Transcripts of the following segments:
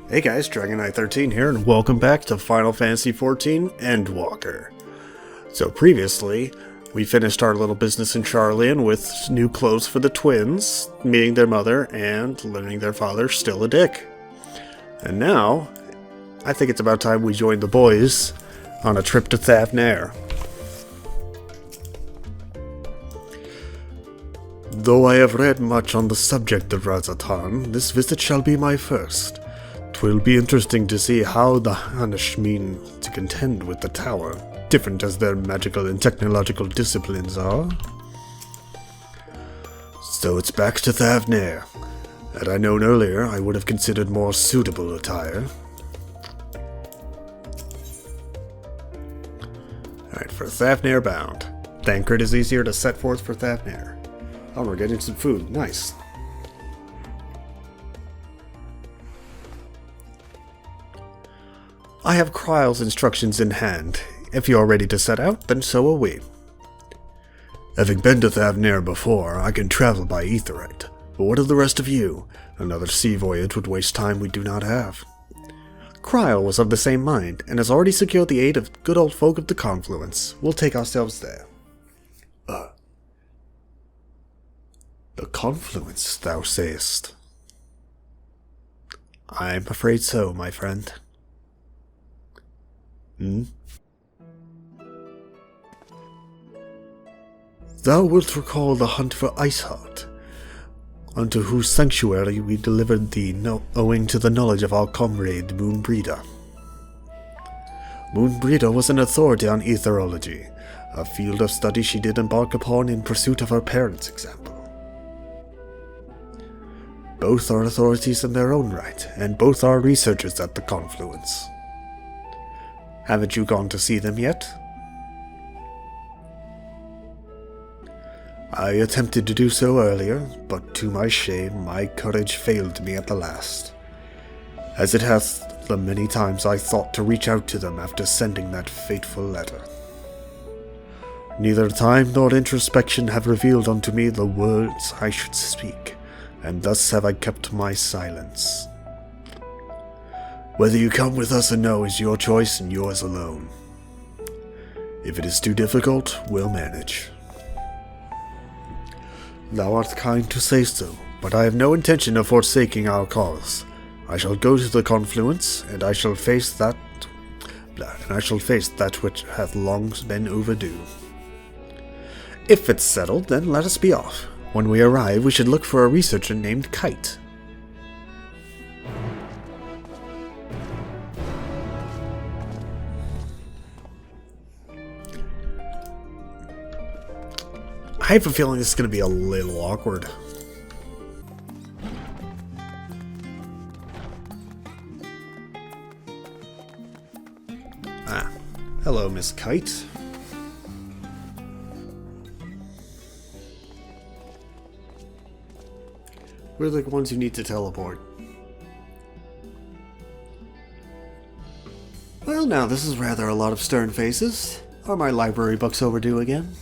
Hey guys, Dragon Knight 13 here, and welcome back to Final Fantasy XIV Endwalker. So previously, we finished our little business in Charlian with new clothes for the twins, meeting their mother, and learning their father's still a dick. And now, I think it's about time we join the boys on a trip to Thavnair. Though I have read much on the subject of Razatan, this visit shall be my first. 'Twill be interesting to see how the Hanish mean to contend with the tower, different as their magical and technological disciplines are. So it's back to Thavnair. Had I known earlier, I would have considered more suitable attire. Alright, for Thavnair bound. Thancred is easier to set forth for Thavnair. Oh, we're getting some food. Nice. I have Kryle's instructions in hand. If you are ready to set out, then so are we. Having been to Thavnair before, I can travel by Aetherite. But what of the rest of you? Another sea voyage would waste time we do not have. Kryle was of the same mind, and has already secured the aid of good old folk of the Confluence. We'll take ourselves there. The Confluence, thou sayest? I'm afraid so, my friend. Thou wilt recall the hunt for Iceheart, unto whose sanctuary we delivered thee owing to the knowledge of our comrade Moonbreeder. Moonbreeder was an authority on etherology, a field of study she did embark upon in pursuit of her parents' example. Both are authorities in their own right, and both are researchers at the Confluence. Haven't you gone to see them yet? I attempted to do so earlier, but to my shame, my courage failed me at the last, as it hath the many times I thought to reach out to them after sending that fateful letter. Neither time nor introspection have revealed unto me the words I should speak, and thus have I kept my silence. Whether you come with us or no is your choice and yours alone. If it is too difficult, we'll manage. Thou art kind to say so, but I have no intention of forsaking our cause. I shall go to the Confluence, and I shall face that which hath long been overdue. If it's settled, then let us be off. When we arrive, we should look for a researcher named Kite. I have a feeling this is going to be a little awkward. Hello, Miss Kite. We're the ones who need to teleport. Well, now this is rather a lot of stern faces. Are my library books overdue again?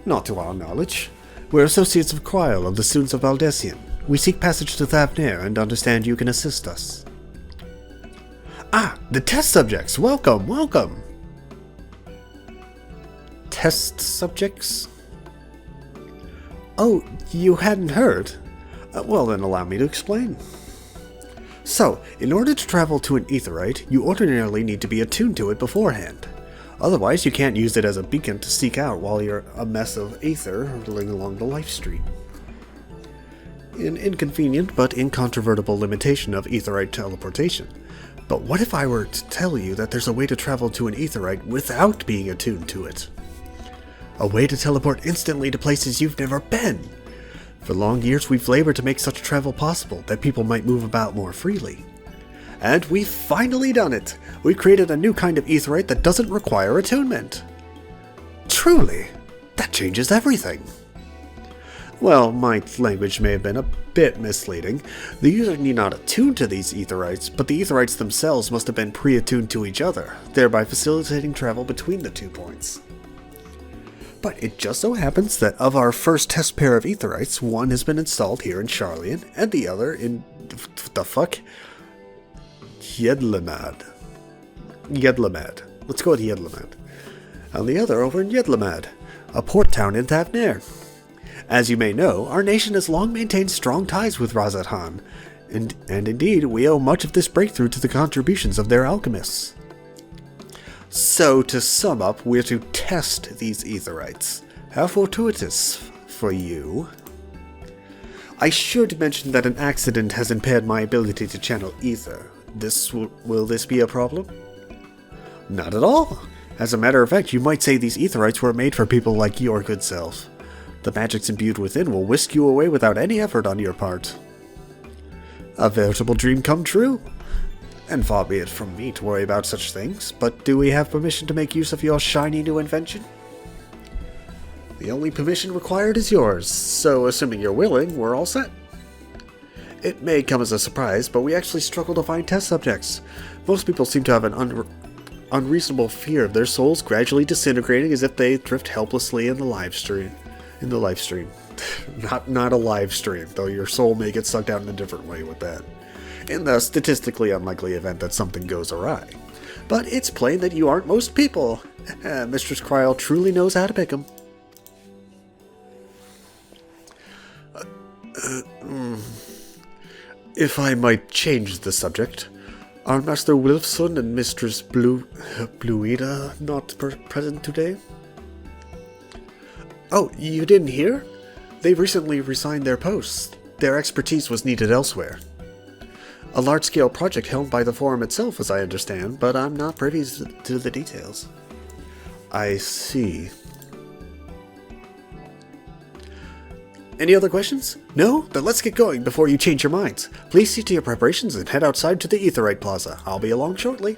Not to our knowledge. We're associates of Kryle of the Students of Valdesian. We seek passage to Thavnair and understand you can assist us. Ah, the test subjects! Welcome, welcome! Test subjects? Oh, you hadn't heard? Well then, allow me to explain. So, in order to travel to an Aetherite, you ordinarily need to be attuned to it beforehand. Otherwise, you can't use it as a beacon to seek out while you're a mess of aether hurtling along the life stream. An inconvenient but incontrovertible limitation of Aetherite teleportation. But what if I were to tell you that there's a way to travel to an Aetherite without being attuned to it? A way to teleport instantly to places you've never been! For long years, we've labored to make such travel possible, that people might move about more freely. And we've finally done it! We created a new kind of Aetherite that doesn't require attunement. Truly, that changes everything. Well, my language may have been a bit misleading. The user need not attune to these Aetherites, but the Aetherites themselves must have been pre-attuned to each other, thereby facilitating travel between the 2 points. But it just so happens that of our first test pair of Aetherites, one has been installed here in Charlian, and the other in... the fuck? Yedlamad. Yedlamad. Let's go with Yedlamad. And the other over in Yedlamad, a port town in Thavnair. As you may know, our nation has long maintained strong ties with Razat Han, and indeed we owe much of this breakthrough to the contributions of their alchemists. So, to sum up, we're to test these Aetherites. How fortuitous for you. I should mention that an accident has impaired my ability to channel ether. Will this be a problem? Not at all. As a matter of fact, you might say these Aetherites were made for people like your good self. The magics imbued within will whisk you away without any effort on your part. A veritable dream come true. And far be it from me to worry about such things, but do we have permission to make use of your shiny new invention? The only permission required is yours, so assuming you're willing, we're all set. It may come as a surprise, but we actually struggle to find test subjects. Most people seem to have an unreasonable fear of their souls gradually disintegrating as if they drift helplessly in the live stream. Not a live stream, though your soul may get sucked out in a different way with that. In the statistically unlikely event that something goes awry. But it's plain that you aren't most people. Mistress Kryl truly knows how to pick 'em. If I might change the subject, are Master Wilfson and Mistress Bluida not present today? Oh, you didn't hear? They recently resigned their posts. Their expertise was needed elsewhere. A large-scale project held by the Forum itself, as I understand, but I'm not privy to the details. I see. Any other questions? No? Then let's get going before you change your minds. Please see to your preparations and head outside to the Aetherite Plaza. I'll be along shortly.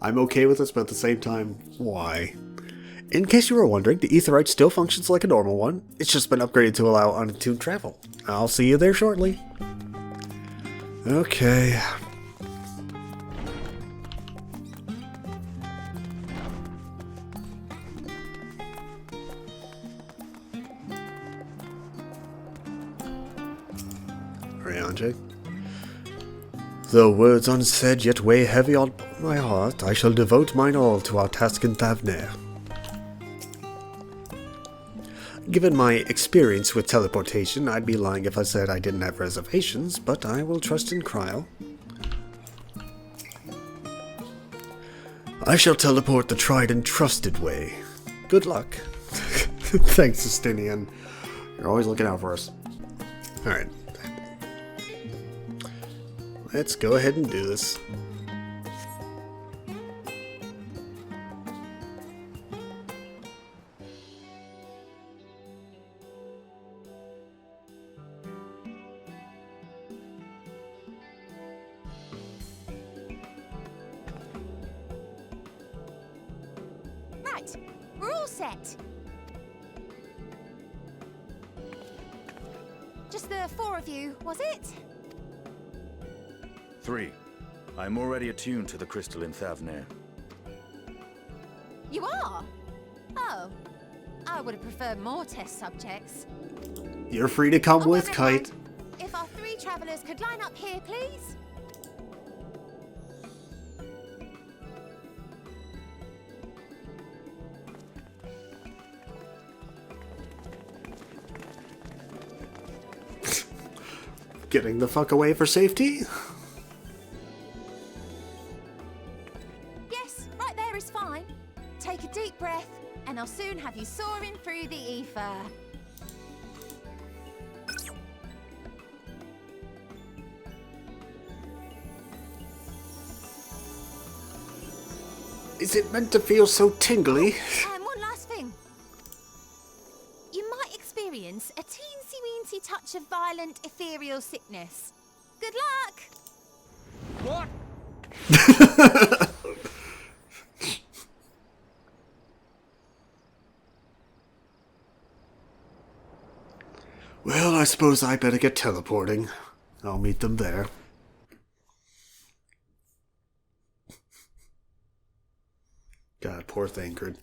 I'm okay with this, but at the same time, why? In case you were wondering, the Aetherite still functions like a normal one. It's just been upgraded to allow unattuned travel. I'll see you there shortly. Okay. Jake. Though words unsaid yet weigh heavy on my heart, I shall devote mine all to our task in Thavnair. Given my experience with teleportation, I'd be lying if I said I didn't have reservations, but I will trust in Kryl. I shall teleport the tried and trusted way. Good luck. Thanks, Justinian. You're always looking out for us. Alright. Let's go ahead and do this. Right, we're all set. Just the 4 of you, was it? 3. I'm already attuned to the crystal in Thavnair. You are? Oh, I would have preferred more test subjects. You're free to come with, never Kite. mind. If our 3 travelers could line up here, please. Getting the fuck away for safety? Yes, right there is fine. Take a deep breath, and I'll soon have you soaring through the ether. Is it meant to feel so tingly? And one last thing. You might experience a teensy-weensy touch of violent ethereal sickness. Good luck! What? Well, I suppose I better get teleporting. I'll meet them there. God, poor Thancred.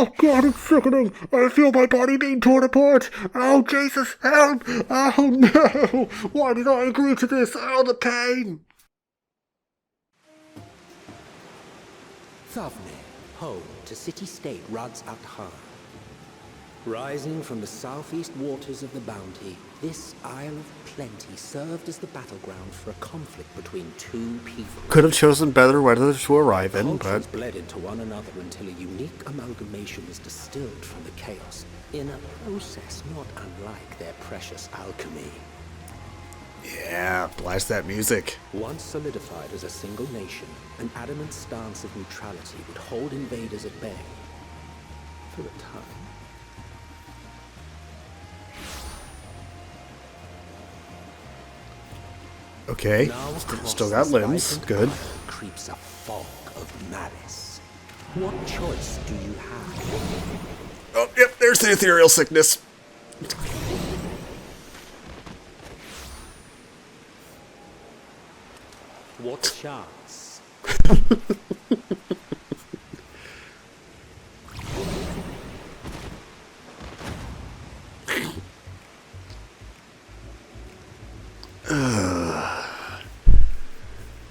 Oh God, it's sickening. I feel my body being torn apart. Oh Jesus, help! Oh no! Why did I agree to this? Oh, the pain! Thavnair, home to city-state Rads Athar. Rising from the southeast waters of the Bounty, this Isle of Plenty served as the battleground for a conflict between two people. Could have chosen better weather to arrive in, Cultures but bled into one another until a unique amalgamation was distilled from the chaos, in a process not unlike their precious alchemy. yeah, blast that music. Once solidified as a single nation, an adamant stance of neutrality would hold invaders at bay. For a time. Okay, Now still got across this limbs. vibrant Good. isle creeps a fog of malice. What choice do you have? Oh, yep, there's the ethereal sickness. What chance?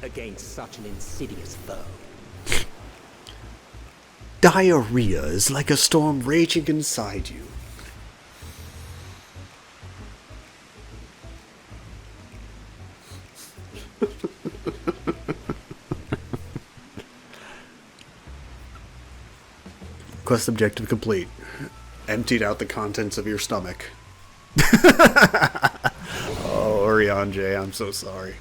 Against such an insidious foe. Diarrhea is like a storm raging inside you. Quest objective complete. Emptied out the contents of your stomach. Oh, Orion J, I'm so sorry.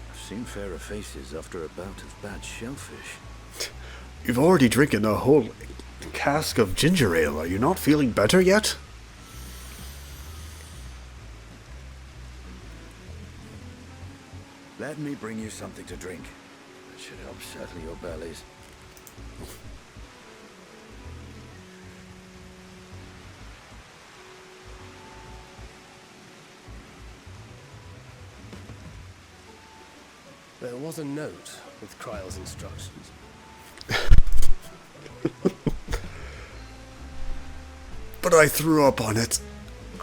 I've seen fairer faces after a bout of bad shellfish. You've already drinking a whole cask of ginger ale. Are you not feeling better yet? Let me bring you something to drink. That should help settle your bellies. There was a note with Kryle's instructions. But I threw up on it.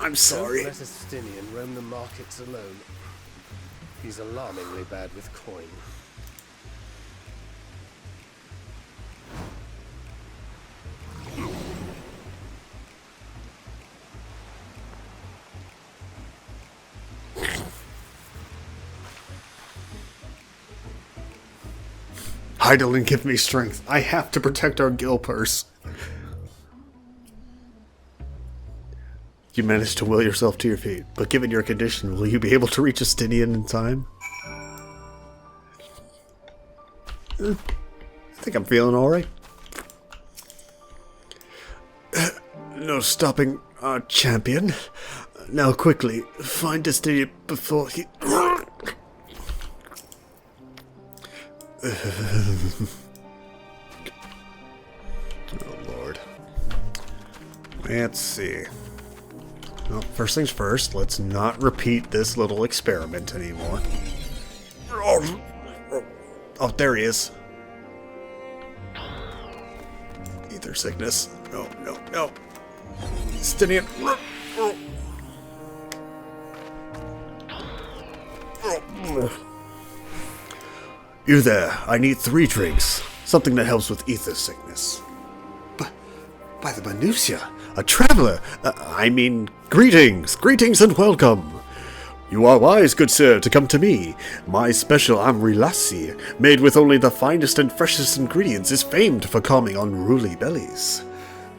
I'm sorry. Don't let a Stinian roam the markets alone. He's alarmingly bad with coin. Idle and give me strength. I have to protect our gill purse. You managed to will yourself to your feet, but given your condition, will you be able to reach Estinian in time? I think I'm feeling alright. No stopping our champion. Now quickly, find Estinian before he... Oh lord. Let's see. Well, first things first, let's not repeat this little experiment anymore. Oh, there he is. Ether sickness. No, no, no. Stinian. You there. I need 3 drinks. Something that helps with ether sickness. By the Minutia, a traveler. Greetings. Greetings and welcome. You are wise, good sir, to come to me. My special amrilassi, made with only the finest and freshest ingredients, is famed for calming unruly bellies.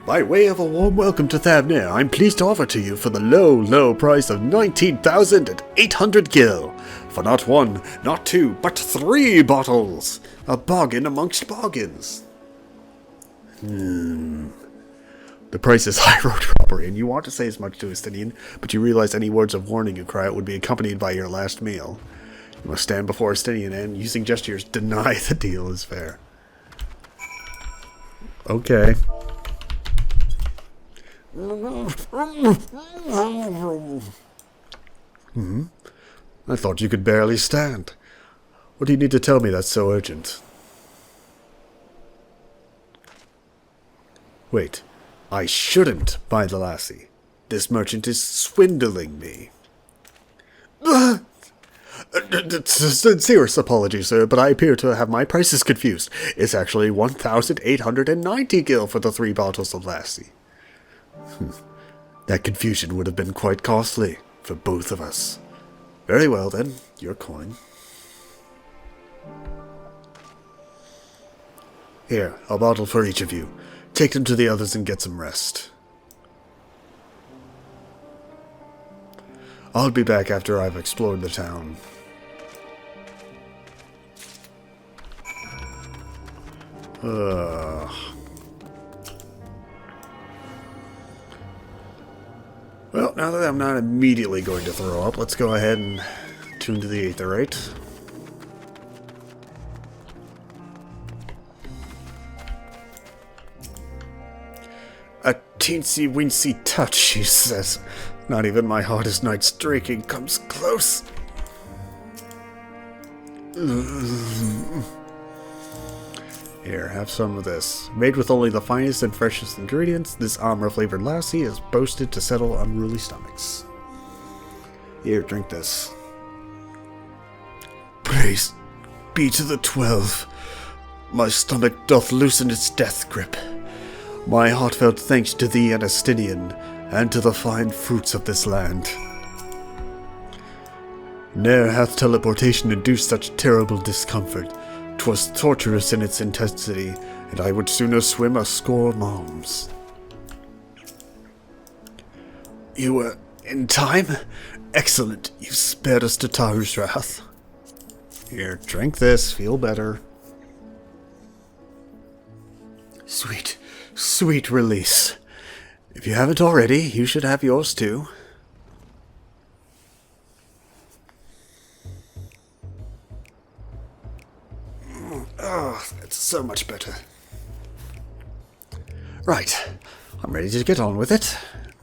By way of a warm welcome to Thavnair, I'm pleased to offer to you for the low, low price of 19,800 gil. For not 1, not 2, but 3 bottles. A bargain amongst bargains. The price is high road robbery, and you want to say as much to Estinian, but you realize any words of warning you cry out would be accompanied by your last meal. You must stand before Estinian and, using gestures, deny the deal is fair. Okay. I thought you could barely stand. What do you need to tell me that's so urgent? Wait, I shouldn't buy the lassie. This merchant is swindling me. Sincerest apology, sir, but I appear to have my prices confused. It's actually 1,890 gil for the 3 bottles of lassie. That confusion would have been quite costly for both of us. Very well, then. Your coin. Here, a bottle for each of you. Take them to the others and get some rest. I'll be back after I've explored the town. Well, now that I'm not immediately going to throw up, let's go ahead and tune to the Aetherite. A teensy-weensy touch, she says. Not even my hardest night's drinking comes close. Here, have some of this. Made with only the finest and freshest ingredients, this armor-flavored lassie is boasted to settle unruly stomachs. Here, drink this. Praise be to the 12. My stomach doth loosen its death grip. My heartfelt thanks to thee, Anastinian, and to the fine fruits of this land. Ne'er hath teleportation induced such terrible discomfort. 'Twas torturous in its intensity, and I would sooner swim a score of alms. You were in time? Excellent. You spared us Tataru's wrath. Here, drink this. Feel better. Sweet, sweet release. If you haven't already, you should have yours too. Oh, it's so much better. Right, I'm ready to get on with it.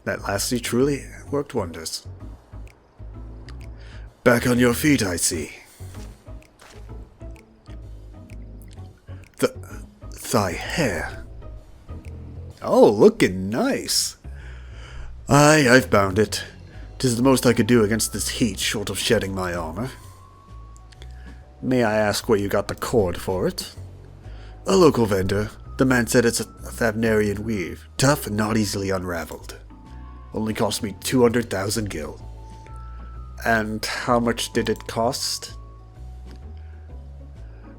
That lassie truly worked wonders. Back on your feet, I see. Thy hair. Oh, looking nice. Aye, I've bound it. 'Tis the most I could do against this heat, short of shedding my armor. May I ask where you got the cord for it? A local vendor. The man said it's a Thavnairian weave, tough and not easily unraveled. Only cost me 200,000 gil. And how much did it cost?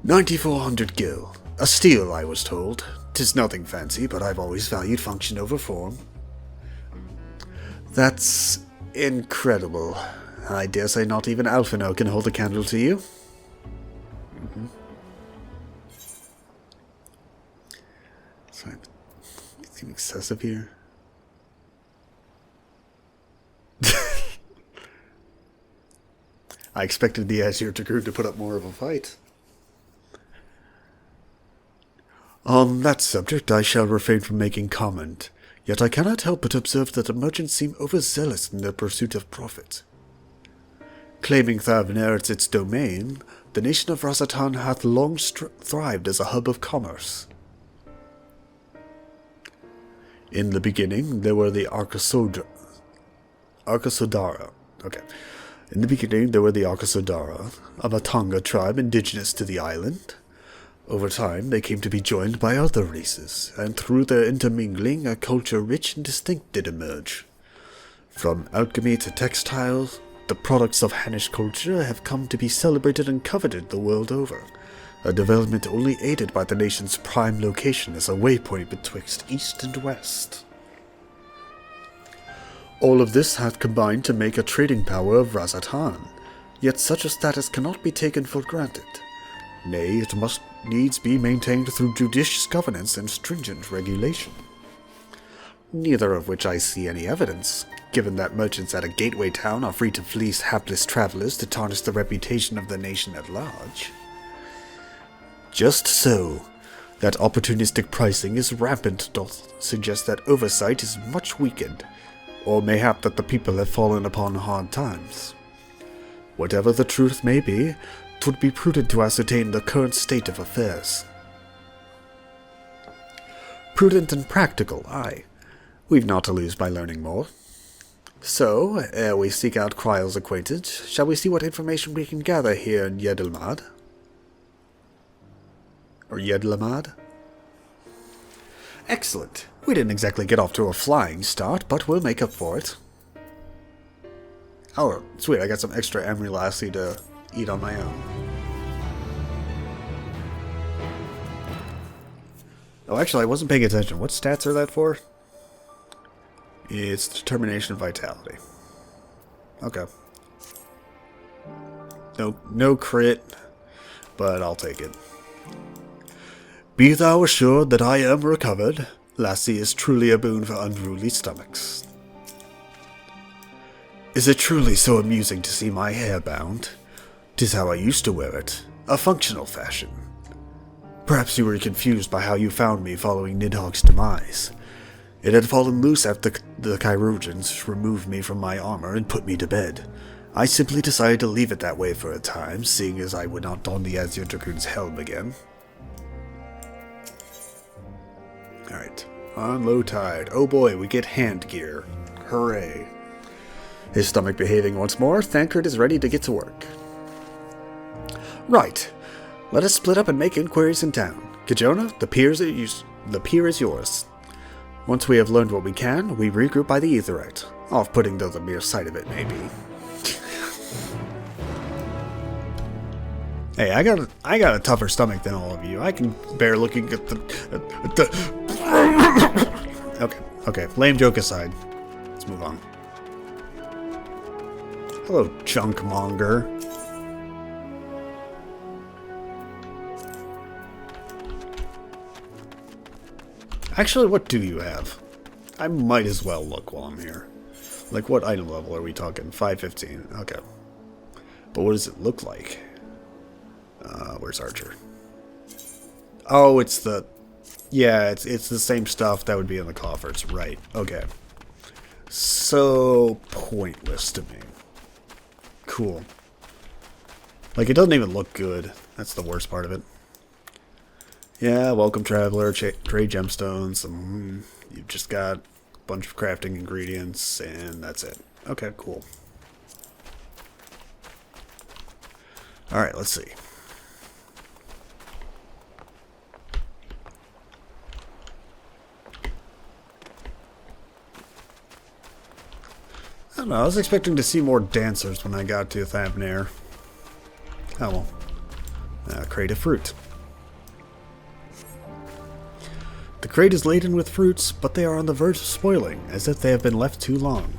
9,400 gil. A steal, I was told. 'Tis nothing fancy, but I've always valued function over form. That's incredible. I dare say not even Alphino can hold a candle to you. Sorry, anything excessive here? I expected the Azure Dragoon to put up more of a fight. On that subject I shall refrain from making comment, yet I cannot help but observe that the merchants seem overzealous in their pursuit of profit. Claiming Thavnair as its domain, the nation of Razatan hath long thrived as a hub of commerce. In the beginning, there were the Arkasodara. In the beginning, there were the Arkasodara, a Matanga tribe indigenous to the island. Over time, they came to be joined by other races, and through their intermingling, a culture rich and distinct did emerge. From alchemy to textiles, the products of Hannish culture have come to be celebrated and coveted the world over, a development only aided by the nation's prime location as a waypoint betwixt east and west. All of this hath combined to make a trading power of Razatan, yet such a status cannot be taken for granted. Nay, it must needs be maintained through judicious governance and stringent regulation. Neither of which I see any evidence, given that merchants at a gateway town are free to fleece hapless travelers to tarnish the reputation of the nation at large. Just so, that opportunistic pricing is rampant doth suggest that oversight is much weakened, or mayhap that the people have fallen upon hard times. Whatever the truth may be, 'twould be prudent to ascertain the current state of affairs. Prudent and practical, aye. We've not to lose by learning more. So, ere we seek out Kryle's acquaintance, shall we see what information we can gather here in Yedlamad? Or Yedlamad? Excellent. We didn't exactly get off to a flying start, but we'll make up for it. Oh, sweet, I got some extra emery lassie to eat on my own. Oh, actually, I wasn't paying attention. What stats are that for? It's determination and vitality. Okay. No crit, but I'll take it. Be thou assured that I am recovered. Lassie is truly a boon for unruly stomachs. Is it truly so amusing to see my hair bound? 'Tis how I used to wear it, a functional fashion. Perhaps you were confused by how you found me following Nidhogg's demise. It had fallen loose after the Chirurgeons removed me from my armor and put me to bed. I simply decided to leave it that way for a time, seeing as I would not don the Azure Dragoon's helm again. Alright, on low tide. Oh boy, we get hand gear. Hooray. His stomach behaving once more, Thancred is ready to get to work. Right, let us split up and make inquiries in town. Kajona, the pier is yours. Once we have learned what we can, we regroup by the Aetherite. Off-putting though the mere sight of it may be. Hey, I got a tougher stomach than all of you. I can bear looking at the Okay, lame joke aside. Let's move on. Hello, Chunkmonger. Actually, what do you have? I might as well look while I'm here. Like, what item level are we talking? 515. Okay. But what does it look like? Where's Archer? Oh, it's the... Yeah, it's the same stuff that would be in the coffers. Right. Okay. So pointless to me. Cool. Like, it doesn't even look good. That's the worst part of it. Yeah, welcome traveler, trade gemstones, you've just got a bunch of crafting ingredients, and that's it. Okay, cool. Alright, let's see. I don't know, I was expecting to see more dancers when I got to Thavnair. Oh well. Crate of fruit. The crate is laden with fruits, but they are on the verge of spoiling, as if they have been left too long.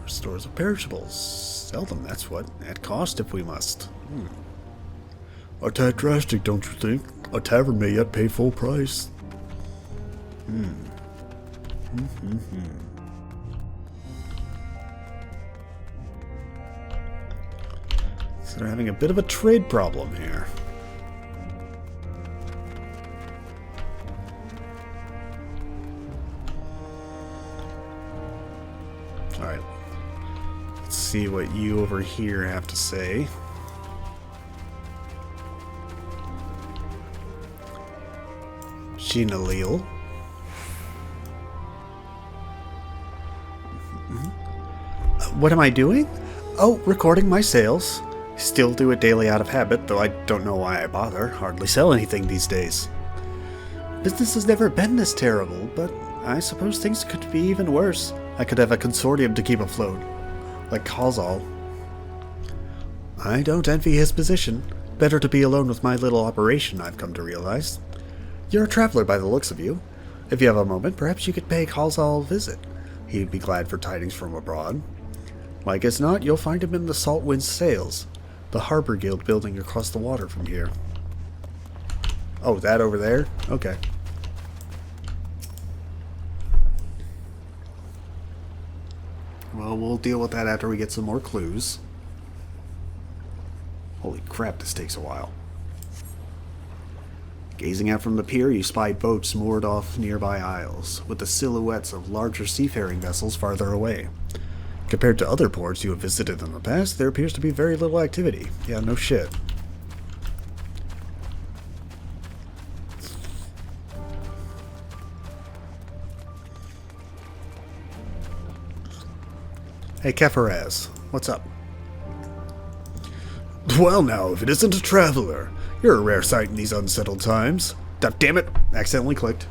Stores of perishables. Sell them, that's what. At cost if we must. A tad drastic, don't you think? A tavern may yet pay full price. So they're having a bit of a trade problem here. Alright. Let's see what you over here have to say. Shinalil. What am I doing? Oh, recording my sales. Still do it daily out of habit, though I don't know why I bother. Hardly sell anything these days. Business has never been this terrible, but I suppose things could be even worse. I could have a consortium to keep afloat, like Khazal. I don't envy his position. Better to be alone with my little operation, I've come to realize. You're a traveler by the looks of you. If you have a moment, perhaps you could pay Khazal a visit. He'd be glad for tidings from abroad. Like as not, you'll find him in the Saltwind Sails, the Harbor Guild building across the water from here. Oh, that over there? Okay. Well, we'll deal with that after we get some more clues. Holy crap, this takes a while. Gazing out from the pier, you spy boats moored off nearby isles, with the silhouettes of larger seafaring vessels farther away. Compared to other ports you have visited in the past, there appears to be very little activity. Yeah, no shit. Hey, Kefaraz, what's up? Well now, if it isn't a traveler. You're a rare sight in these unsettled times. Damn it! Accidentally clicked.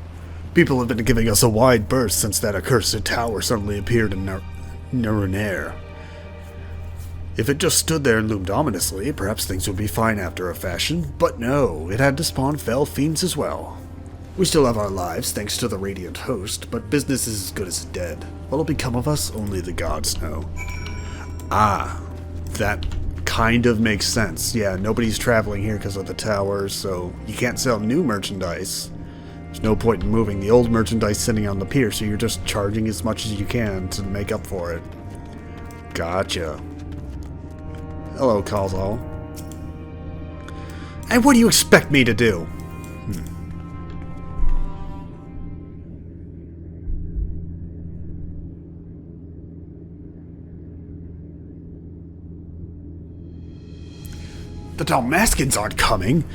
People have been giving us a wide berth since that accursed tower suddenly appeared in Thavnair. If it just stood there and loomed ominously, perhaps things would be fine after a fashion, but no, it had to spawn fell fiends as well. We still have our lives, thanks to the Radiant Host, but business is as good as dead. What'll become of us, only the gods know. Ah, that kind of makes sense. Yeah, nobody's traveling here because of the towers, so you can't sell new merchandise. There's no point in moving the old merchandise sitting on the pier, so you're just charging as much as you can to make up for it. Gotcha. Hello, Calzal. And what do you expect me to do? The Dalmaskins aren't coming,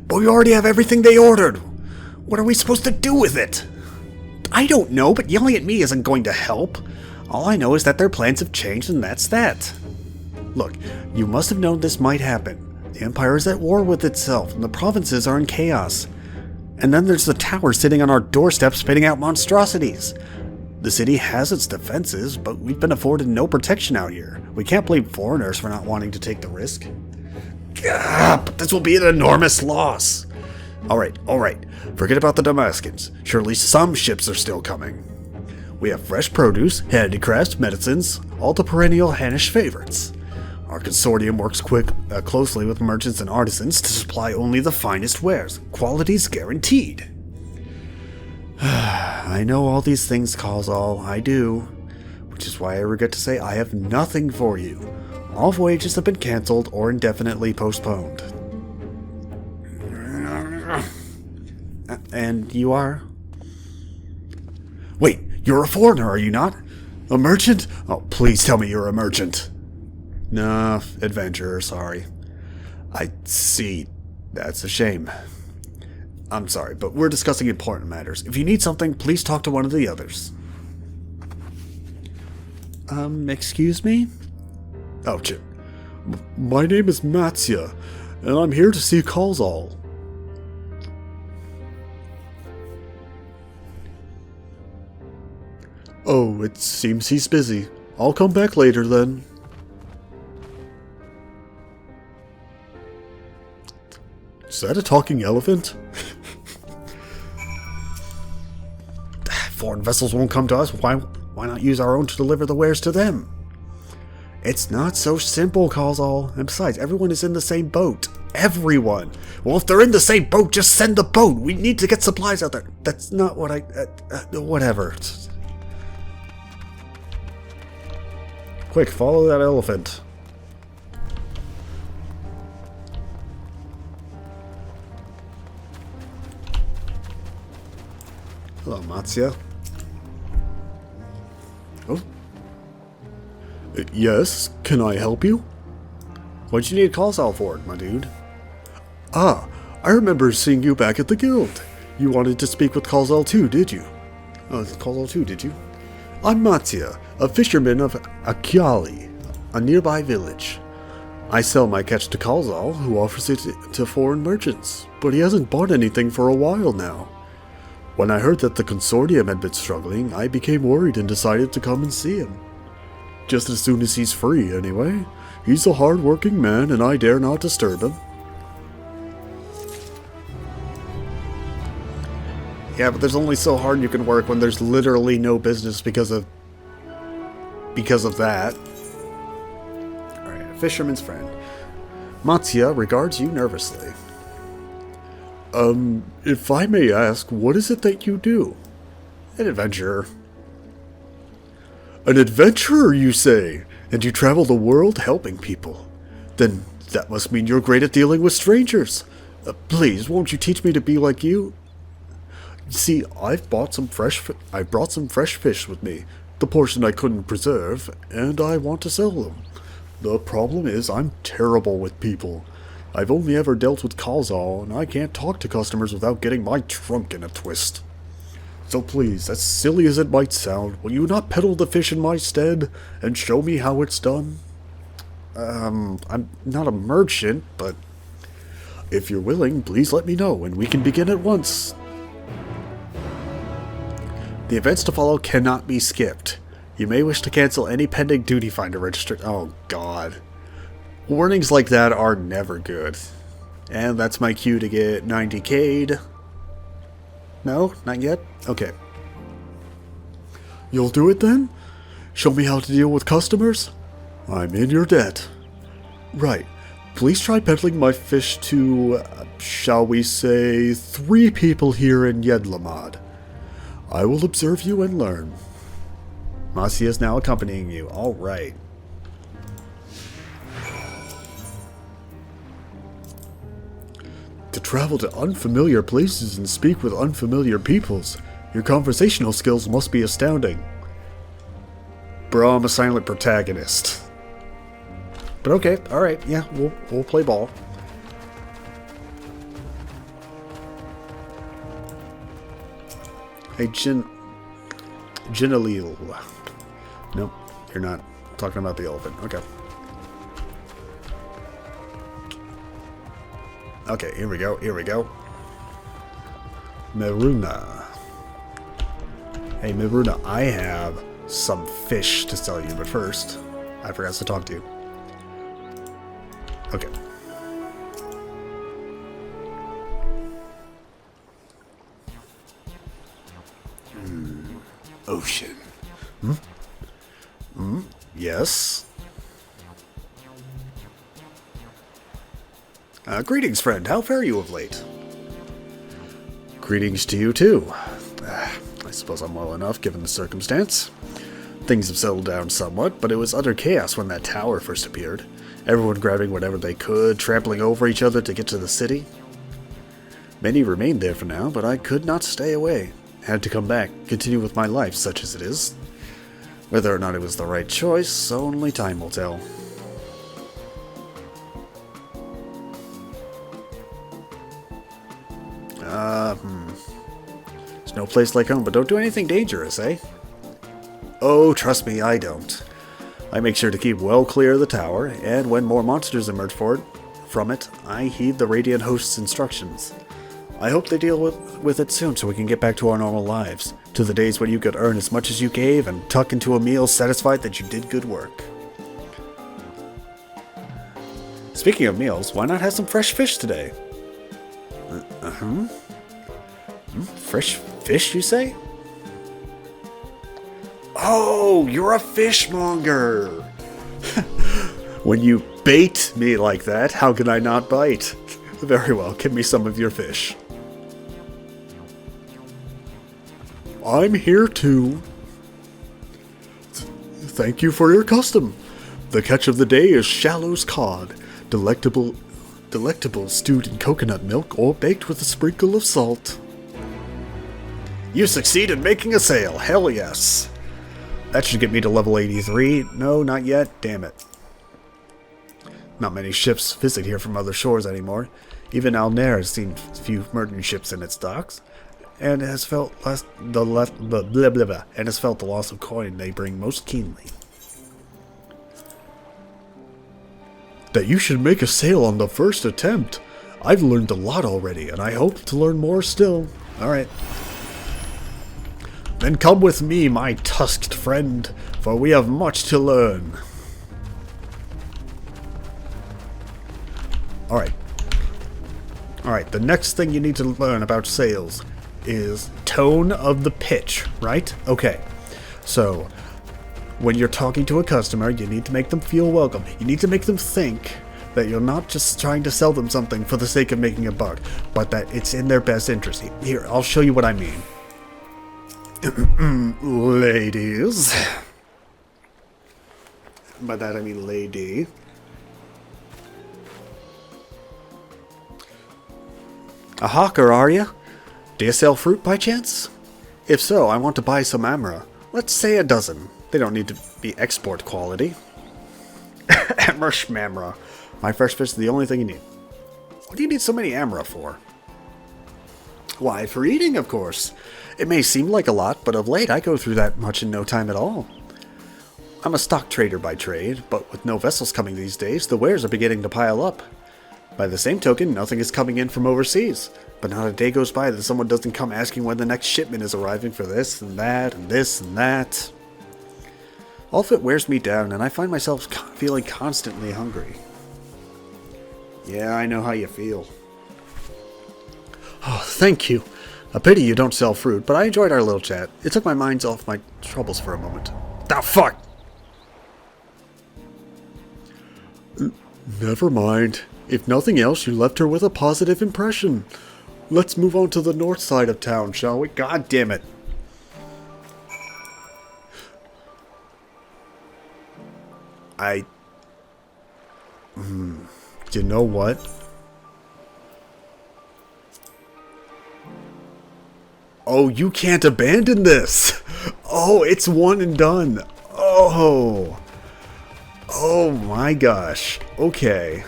but we already have everything they ordered. What are we supposed to do with it? I don't know, but yelling at me isn't going to help. All I know is that their plans have changed, and that's that. Look, you must have known this might happen. The Empire is at war with itself, and the provinces are in chaos. And then there's the tower sitting on our doorstep spitting out monstrosities. The city has its defenses, but we've been afforded no protection out here. We can't blame foreigners for not wanting to take the risk. But this will be an enormous loss. Alright. Forget about the Damascens. Surely some ships are still coming. We have fresh produce, handicrafts, medicines, all the perennial Hannish favorites. Our consortium works closely with merchants and artisans to supply only the finest wares. Quality's guaranteed. I know all these things, Calzal. I do. Which is why I regret to say I have nothing for you. All voyages have been cancelled or indefinitely postponed. And you are? Wait, you're a foreigner, are you not? A merchant? Oh, please tell me you're a merchant. Nah, adventurer, sorry. I see. That's a shame. I'm sorry, but we're discussing important matters. If you need something, please talk to one of the others. Excuse me? Oh, shit. My name is Matsia, and I'm here to see Calzal. Oh, it seems he's busy. I'll come back later then. Is that a talking elephant? Foreign vessels won't come to us. Why not use our own to deliver the wares to them? It's not so simple, Calzal. And besides, everyone is in the same boat. Everyone. Well, if they're in the same boat, just send the boat. We need to get supplies out there. That's not what whatever. Quick, follow that elephant. Hello, Matsia. Oh. Yes, can I help you? What'd you need Calzal for, my dude? Ah, I remember seeing you back at the guild. You wanted to speak with Calzal too, did you? Oh, it's Calzal too, did you? I'm Matsia, a fisherman of Akiali, a nearby village. I sell my catch to Calzal, who offers it to foreign merchants, but he hasn't bought anything for a while now. When I heard that the consortium had been struggling, I became worried and decided to come and see him. Just as soon as he's free, anyway. He's a hard-working man, and I dare not disturb him. Yeah, but there's only so hard you can work when there's literally no business because of that. Alright, a fisherman's friend. Matsia regards you nervously. If I may ask, what is it that you do? An adventurer. An adventurer, you say? And you travel the world helping people? Then that must mean you're great at dealing with strangers. Please, won't you teach me to be like you? See, I brought some fresh fish with me, the portion I couldn't preserve, and I want to sell them. The problem is I'm terrible with people. I've only ever dealt with Khazal, and I can't talk to customers without getting my trunk in a twist. So please, as silly as it might sound, will you not peddle the fish in my stead, and show me how it's done? I'm not a merchant, but if you're willing, please let me know, and we can begin at once. The events to follow cannot be skipped. You may wish to cancel any pending duty finder registered. Oh, God. Warnings like that are never good. And that's my cue to get 90k'd. No? Not yet? Okay. You'll do it then? Show me how to deal with customers? I'm in your debt. Right. Please try peddling my fish to, shall we say, 3 people here in Yedlamad. I will observe you and learn. Marcia is now accompanying you. All right. To travel to unfamiliar places and speak with unfamiliar peoples, your conversational skills must be astounding. Bro, I'm a silent protagonist. But okay, all right, yeah, we'll play ball. Hey, Ginalil. Nope, you're not talking about the elephant. Okay. Okay, here we go. Meruna. Hey, Meruna, I have some fish to sell you, but first, I forgot to talk to you. Okay. Ocean. Yes? Greetings, friend. How fare you of late? Greetings to you, too. I suppose I'm well enough, given the circumstance. Things have settled down somewhat, but it was utter chaos when that tower first appeared. Everyone grabbing whatever they could, trampling over each other to get to the city. Many remained there for now, but I could not stay away. Had to come back, continue with my life, such as it is. Whether or not it was the right choice, only time will tell. There's no place like home, but don't do anything dangerous, eh? Oh, trust me, I don't. I make sure to keep well clear of the tower, and when more monsters emerge from it, I heed the Radiant Host's instructions. I hope they deal with it soon so we can get back to our normal lives, to the days when you could earn as much as you gave and tuck into a meal satisfied that you did good work. Speaking of meals, why not have some fresh fish today? Fresh fish, you say? Oh, you're a fishmonger! When you bait me like that, how can I not bite? Very well, give me some of your fish. I'm here too. Thank you for your custom. The catch of the day is Shallow's cod, delectable stewed in coconut milk or baked with a sprinkle of salt. You succeed in making a sale, hell yes. That should get me to level 83. No, not yet, damn it. Not many ships visit here from other shores anymore. Even Thavnair has seen few merchant ships in its docks, and has felt the loss of coin they bring most keenly. That you should make a sale on the first attempt. I've learned a lot already, and I hope to learn more still. Alright. Then come with me, my tusked friend, for we have much to learn. Alright, the next thing you need to learn about sales is tone of the pitch, right? Okay, so when you're talking to a customer, you need to make them feel welcome. You need to make them think that you're not just trying to sell them something for the sake of making a buck, but that it's in their best interest. Here, I'll show you what I mean. Ladies. By that I mean lady. A hawker, are you? Do you sell fruit by chance? If so, I want to buy some amra. Let's say a dozen. They don't need to be export quality. Amra shmamra. My fresh fish is the only thing you need. What do you need so many amra for? Why, for eating, of course. It may seem like a lot, but of late I go through that much in no time at all. I'm a stock trader by trade, but with no vessels coming these days, the wares are beginning to pile up. By the same token, nothing is coming in from overseas, but not a day goes by that someone doesn't come asking when the next shipment is arriving for this and that and this and that. All of it wears me down, and I find myself feeling constantly hungry. Yeah, I know how you feel. Oh, thank you. A pity you don't sell fruit, but I enjoyed our little chat. It took my mind off my troubles for a moment. Ah, fuck! Never mind. If nothing else, you left her with a positive impression. Let's move on to the north side of town, shall we? God damn it. You know what? Oh, you can't abandon this! Oh, it's one and done! Oh! Oh my gosh. Okay.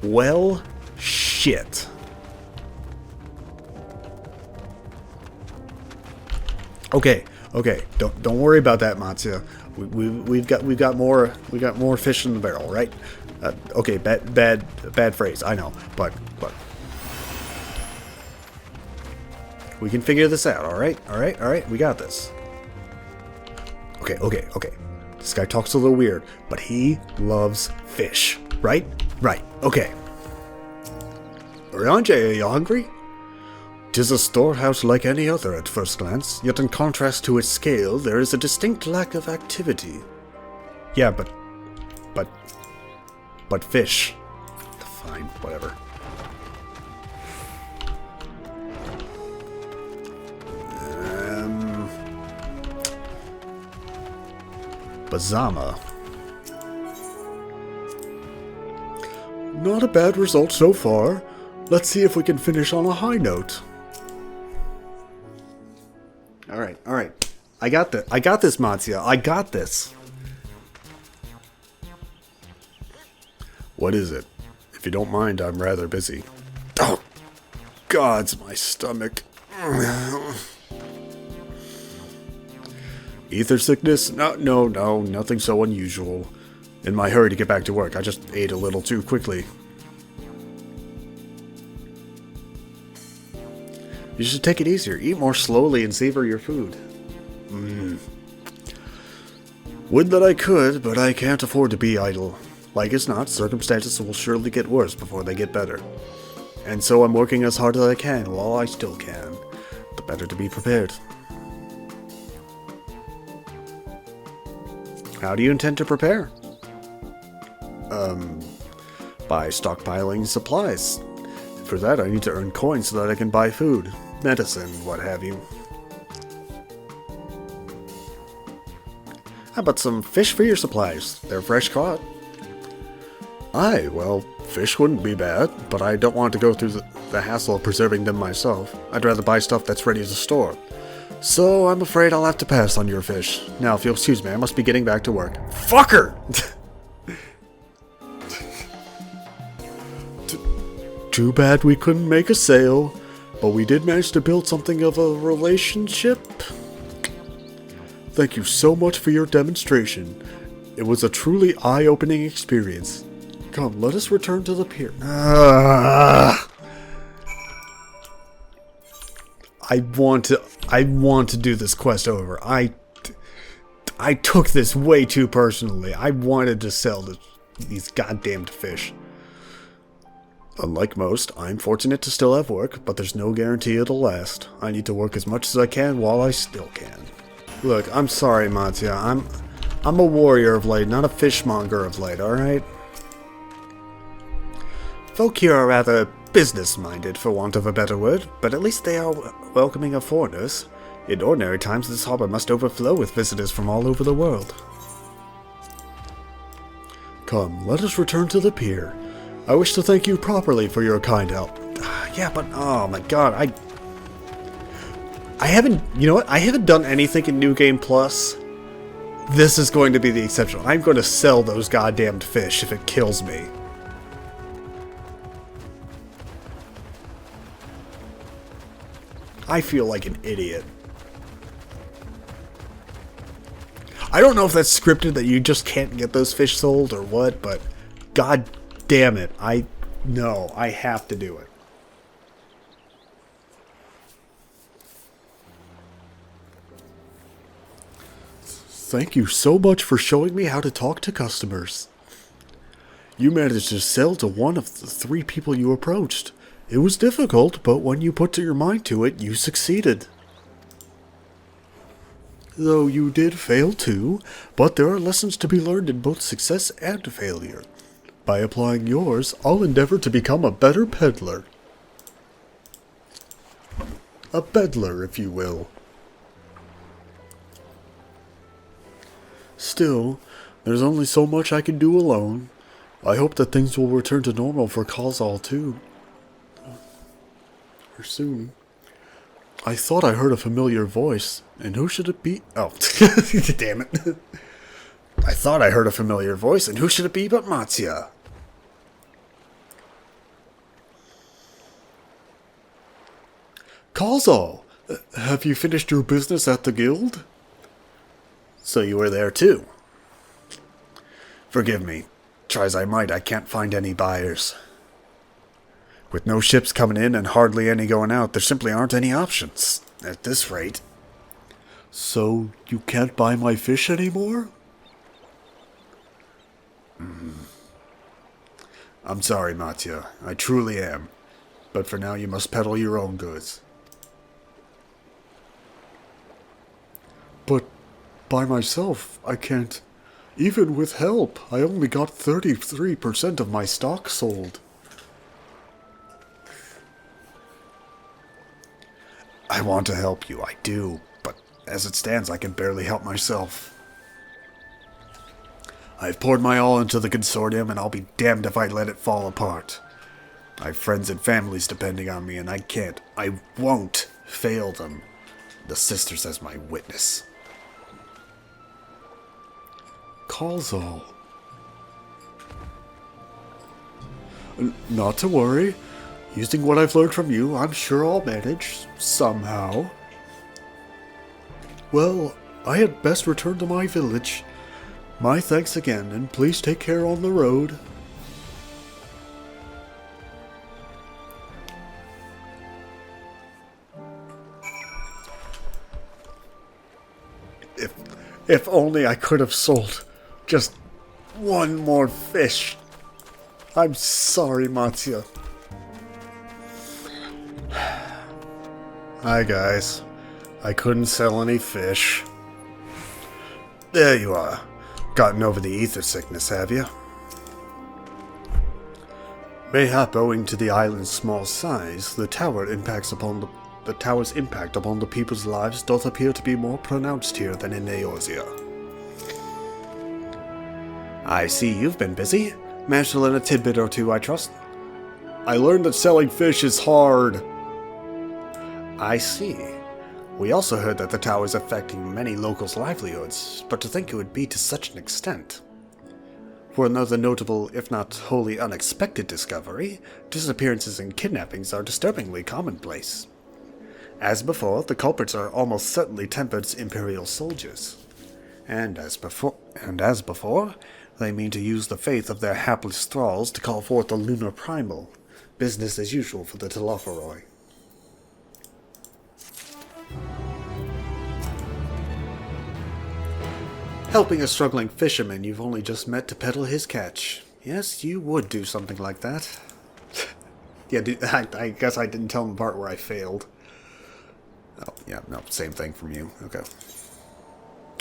Well, shit. Okay. Don't worry about that, Matsuya. We've got more fish in the barrel, right? Okay, bad phrase. I know, but we can figure this out. All right. We got this. Okay. This guy talks a little weird, but he loves fish, right? Right. Okay. Ryanje, are you hungry? 'Tis a storehouse like any other at first glance, yet in contrast to its scale, there is a distinct lack of activity. Yeah, but fish. Fine, whatever. Bazama. Not a bad result so far. Let's see if we can finish on a high note. Alright. I got this, Matsuya. I got this. What is it? If you don't mind, I'm rather busy. Oh, God's my stomach. Ether sickness? No, nothing so unusual. In my hurry to get back to work, I just ate a little too quickly. You should take it easier. Eat more slowly and savor your food. Would that I could, but I can't afford to be idle. Like as not, circumstances will surely get worse before they get better. And so I'm working as hard as I can while I still can. The better to be prepared. How do you intend to prepare? By stockpiling supplies. For that, I need to earn coins so that I can buy food, medicine, what have you. How about some fish for your supplies? They're fresh caught. Aye, well, fish wouldn't be bad, but I don't want to go through the hassle of preserving them myself. I'd rather buy stuff that's ready to store. So I'm afraid I'll have to pass on your fish. Now, if you'll excuse me, I must be getting back to work. Fucker! Too bad we couldn't make a sale, but we did manage to build something of a relationship. Thank you so much for your demonstration. It was a truly eye-opening experience. Come, let us return to the pier. I want to do this quest over. I took this way too personally. I wanted to sell these goddamned fish. Unlike most, I'm fortunate to still have work, but there's no guarantee it'll last. I need to work as much as I can while I still can. Look, I'm sorry, Matsuya. I'm a warrior of light, not a fishmonger of light, alright? Folk here are rather business-minded, for want of a better word, but at least they are welcoming of foreigners. In ordinary times, this harbor must overflow with visitors from all over the world. Come, let us return to the pier. I wish to thank you properly for your kind help. Yeah, but oh my god, I haven't, you know what? I haven't done anything in New Game Plus. This is going to be the exception. I'm going to sell those goddamned fish if it kills me. I feel like an idiot. I don't know if that's scripted that you just can't get those fish sold or what, but god damn it. I have to do it. Thank you so much for showing me how to talk to customers. You managed to sell to one of the 3 people you approached. It was difficult, but when you put your mind to it, you succeeded. Though you did fail too, but there are lessons to be learned in both success and failure. By applying yours, I'll endeavor to become a better peddler. A peddler, if you will. Still, there's only so much I can do alone. I hope that things will return to normal for Khazal too. Or soon. I thought I heard a familiar voice, and who should it be? Oh, damn it. I thought I heard a familiar voice, and who should it be but Matzia? Khazal, have you finished your business at the guild? So you were there too. Forgive me. Try as I might, I can't find any buyers. With no ships coming in and hardly any going out, there simply aren't any options. At this rate. So, you can't buy my fish anymore? I'm sorry, Mattia. I truly am. But for now you must peddle your own goods. But by myself, I can't. Even with help, I only got 33% of my stock sold. I want to help you, I do, but as it stands, I can barely help myself. I've poured my all into the consortium, and I'll be damned if I let it fall apart. I've friends and families depending on me, and I won't fail them. The sisters as my witness. Khazal. Not to worry. Using what I've learned from you, I'm sure I'll manage, somehow. Well, I had best return to my village. My thanks again, and please take care on the road. If only I could have sold just one more fish. I'm sorry, Matzia. Hi guys, I couldn't sell any fish. There you are. Gotten over the ether sickness, have you? Mayhap owing to the island's small size, the tower's impact upon the people's lives doth appear to be more pronounced here than in Eorzea. I see you've been busy. Managed to learn a tidbit or two, I trust. I learned that selling fish is hard. I see. We also heard that the tower is affecting many locals' livelihoods, but to think it would be to such an extent. For another notable, if not wholly unexpected discovery, disappearances and kidnappings are disturbingly commonplace. As before, the culprits are almost certainly Tempest's Imperial soldiers. And as before, they mean to use the faith of their hapless thralls to call forth the lunar primal. Business as usual for the Telophoroi. Helping a struggling fisherman you've only just met to peddle his catch. Yes, you would do something like that. Yeah, I guess I didn't tell him the part where I failed. Oh, yeah, no, same thing from you. Okay.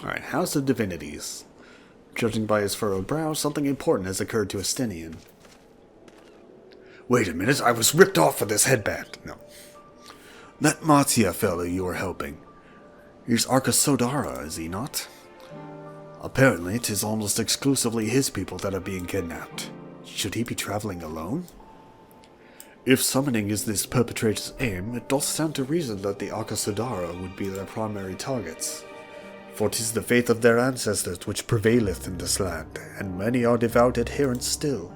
Alright, House of Divinities. Judging by his furrowed brow, something important has occurred to Estinian. Wait a minute, I was ripped off for this headband. No. That Matzia fellow you were helping. He's Arca Sodara, is he not? Apparently, 'tis almost exclusively his people that are being kidnapped. Should he be traveling alone? If summoning is this perpetrator's aim, it does stand to reason that the Akasudara would be their primary targets. For 'tis the faith of their ancestors which prevaileth in this land, and many are devout adherents still.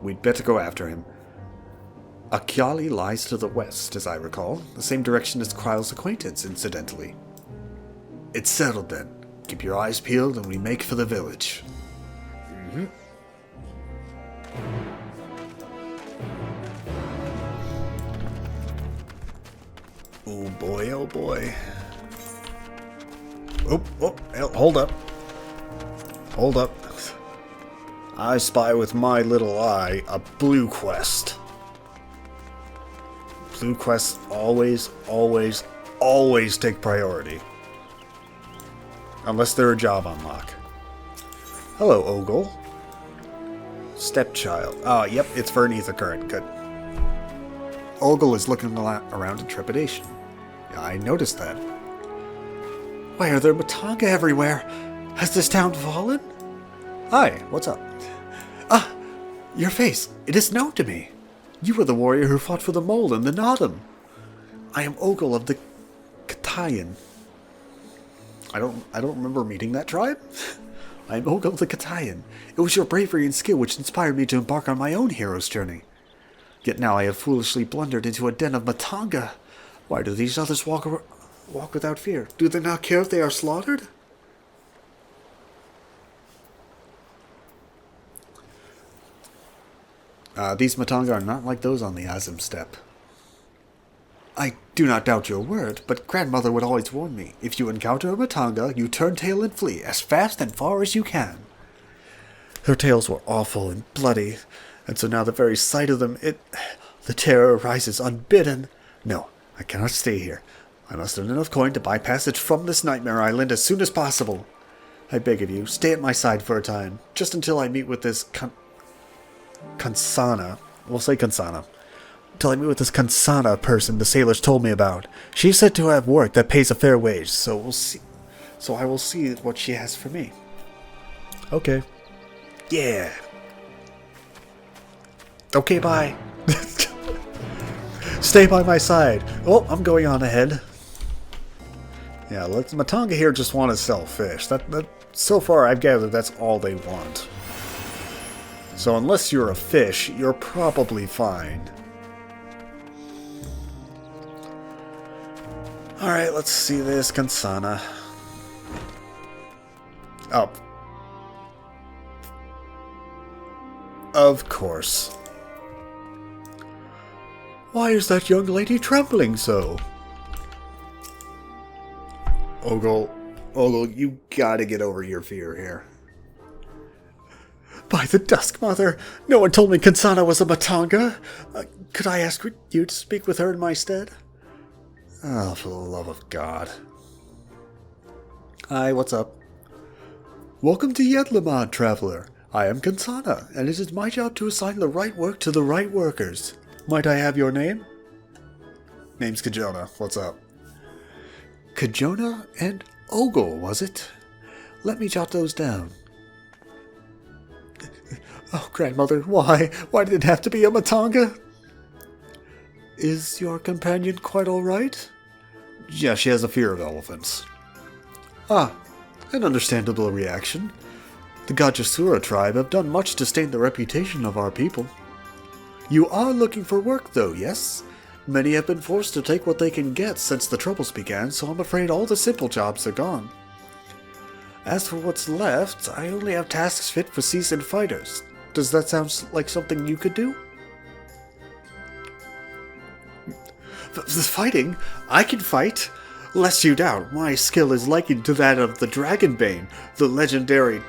We'd better go after him. Akyali lies to the west, as I recall, the same direction as Kryle's acquaintance, incidentally. It's settled then. Keep your eyes peeled and we make for the village. Oh boy, oh boy. Hold up. Hold up. I spy with my little eye a blue quest. Blue quests always, always, always take priority. Unless they're a job unlock. Hello, Ogle. Stepchild. Oh, yep, it's for an ether current. Good. Ogle is looking around in trepidation. I noticed that. Why are there Matanga everywhere? Has this town fallen? Hi, what's up? Ah, your face. It is known to me. You were the warrior who fought for the mole and the Nodum. I am Ogle of the Katayan. I don't remember meeting that tribe. I am Ogle of the Katayan. It was your bravery and skill which inspired me to embark on my own hero's journey. Yet now I have foolishly blundered into a den of Matanga. Why do these others walk without fear? Do they not care if they are slaughtered? These Matanga are not like those on the Azim steppe. I do not doubt your word, but grandmother would always warn me. If you encounter a Matanga, you turn tail and flee as fast and far as you can. Their tails were awful and bloody, and so now the very sight of them, the terror rises unbidden. No, I cannot stay here. I must earn enough coin to buy passage from this nightmare island as soon as possible. I beg of you, stay at my side for a time, just until I meet with this Kansana. We'll say Kansana. Until I meet with this Kansana person the sailors told me about. She's said to have work that pays a fair wage, so we'll see. So I will see what she has for me. Okay. Yeah. Okay, bye. Stay by my side. Oh, I'm going on ahead. Yeah, Matanga here just want to sell fish. So far, I've gathered that's all they want. So unless you're a fish, you're probably fine. Alright, let's see this Kansana. Oh. Of course. Why is that young lady trembling so? Ogle, you gotta get over your fear here. By the Dusk Mother, no one told me Kansana was a Matanga. Could I ask you to speak with her in my stead? Oh, for the love of God. Hi, what's up? Welcome to Yedlamad, traveler. I am Kansana, and it is my job to assign the right work to the right workers. Might I have your name? Name's Kajona. What's up? Kajona and Ogle, was it? Let me jot those down. Oh, grandmother, why? Why did it have to be a Matanga? Is your companion quite all right? Yeah, she has a fear of elephants. Ah, an understandable reaction. The Gajasura tribe have done much to stain the reputation of our people. You are looking for work, though, yes? Many have been forced to take what they can get since the troubles began, so I'm afraid all the simple jobs are gone. As for what's left, I only have tasks fit for seasoned fighters. Does that sound like something you could do? Fighting? I can fight. Lest you doubt, my skill is likened to that of the Dragonbane, the legendary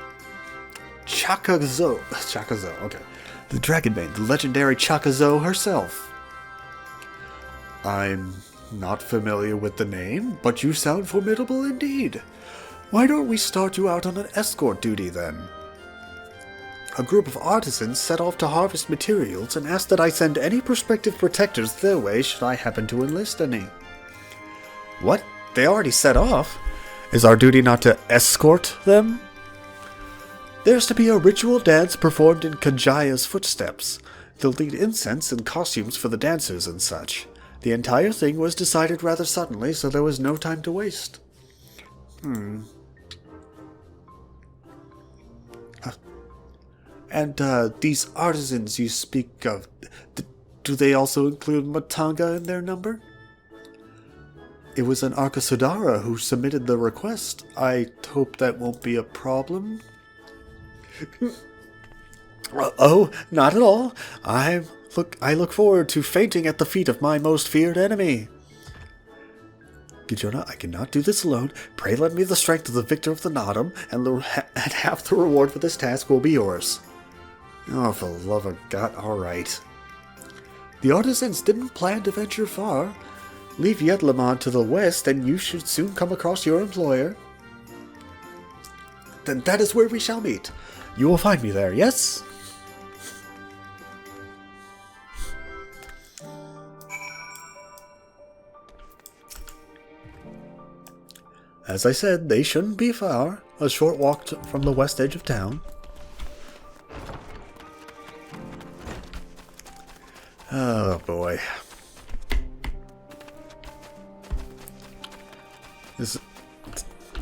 Chakazo, okay. The Dragonbane, the legendary Chakazo herself. I'm not familiar with the name, but you sound formidable indeed. Why don't we start you out on an escort duty then? A group of artisans set off to harvest materials and asked that I send any prospective protectors their way should I happen to enlist any. What? They already set off? Is our duty not to escort them? There's to be a ritual dance performed in Kajaya's footsteps. They'll need incense and costumes for the dancers and such. The entire thing was decided rather suddenly, so there was no time to waste. And these artisans you speak of, do they also include Matanga in their number? It was an Arkasudara who submitted the request. I hope that won't be a problem. Oh, not at all. I look forward to fainting at the feet of my most feared enemy. Gijonah, I cannot do this alone. Pray lend me the strength of the victor of the Nodum, and half the reward for this task will be yours. Oh, for the love of God, alright. The artisans didn't plan to venture far. Leave Yedlamon to the west, and you should soon come across your employer. Then that is where we shall meet. You will find me there, yes? As I said, they shouldn't be far. A short walk from the west edge of town. Oh boy.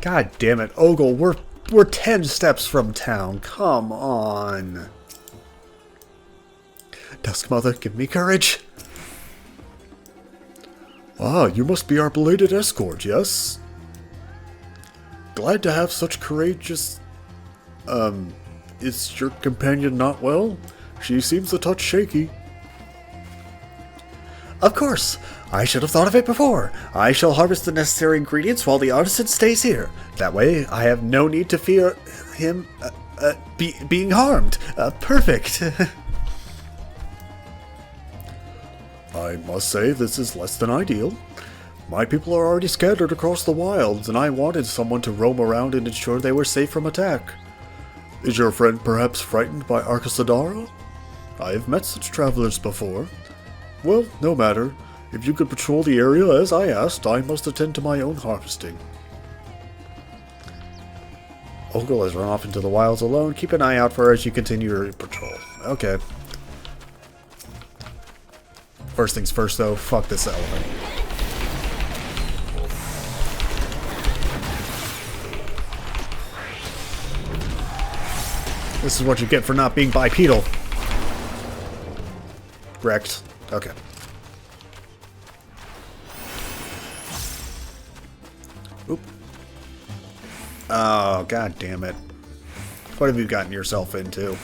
God damn it, Ogle, we're 10 steps from town. Come on. Duskmother, give me courage. Ah, you must be our belated escort, yes? Glad to have such courageous... is your companion not well? She seems a touch shaky. Of course! I should have thought of it before. I shall harvest the necessary ingredients while the artisan stays here. That way, I have no need to fear him being harmed. Perfect. I must say this is less than ideal. My people are already scattered across the wilds, and I wanted someone to roam around and ensure they were safe from attack. Is your friend perhaps frightened by Arkasudara? I have met such travelers before. Well, no matter. If you could patrol the area as I asked, I must attend to my own harvesting. Ogle has run off into the wilds alone. Keep an eye out for her as you continue your patrol. Okay. First things first, though. Fuck this elephant. This is what you get for not being bipedal. Wrecked. Okay. Oop. Oh, god damn it. What have you gotten yourself into?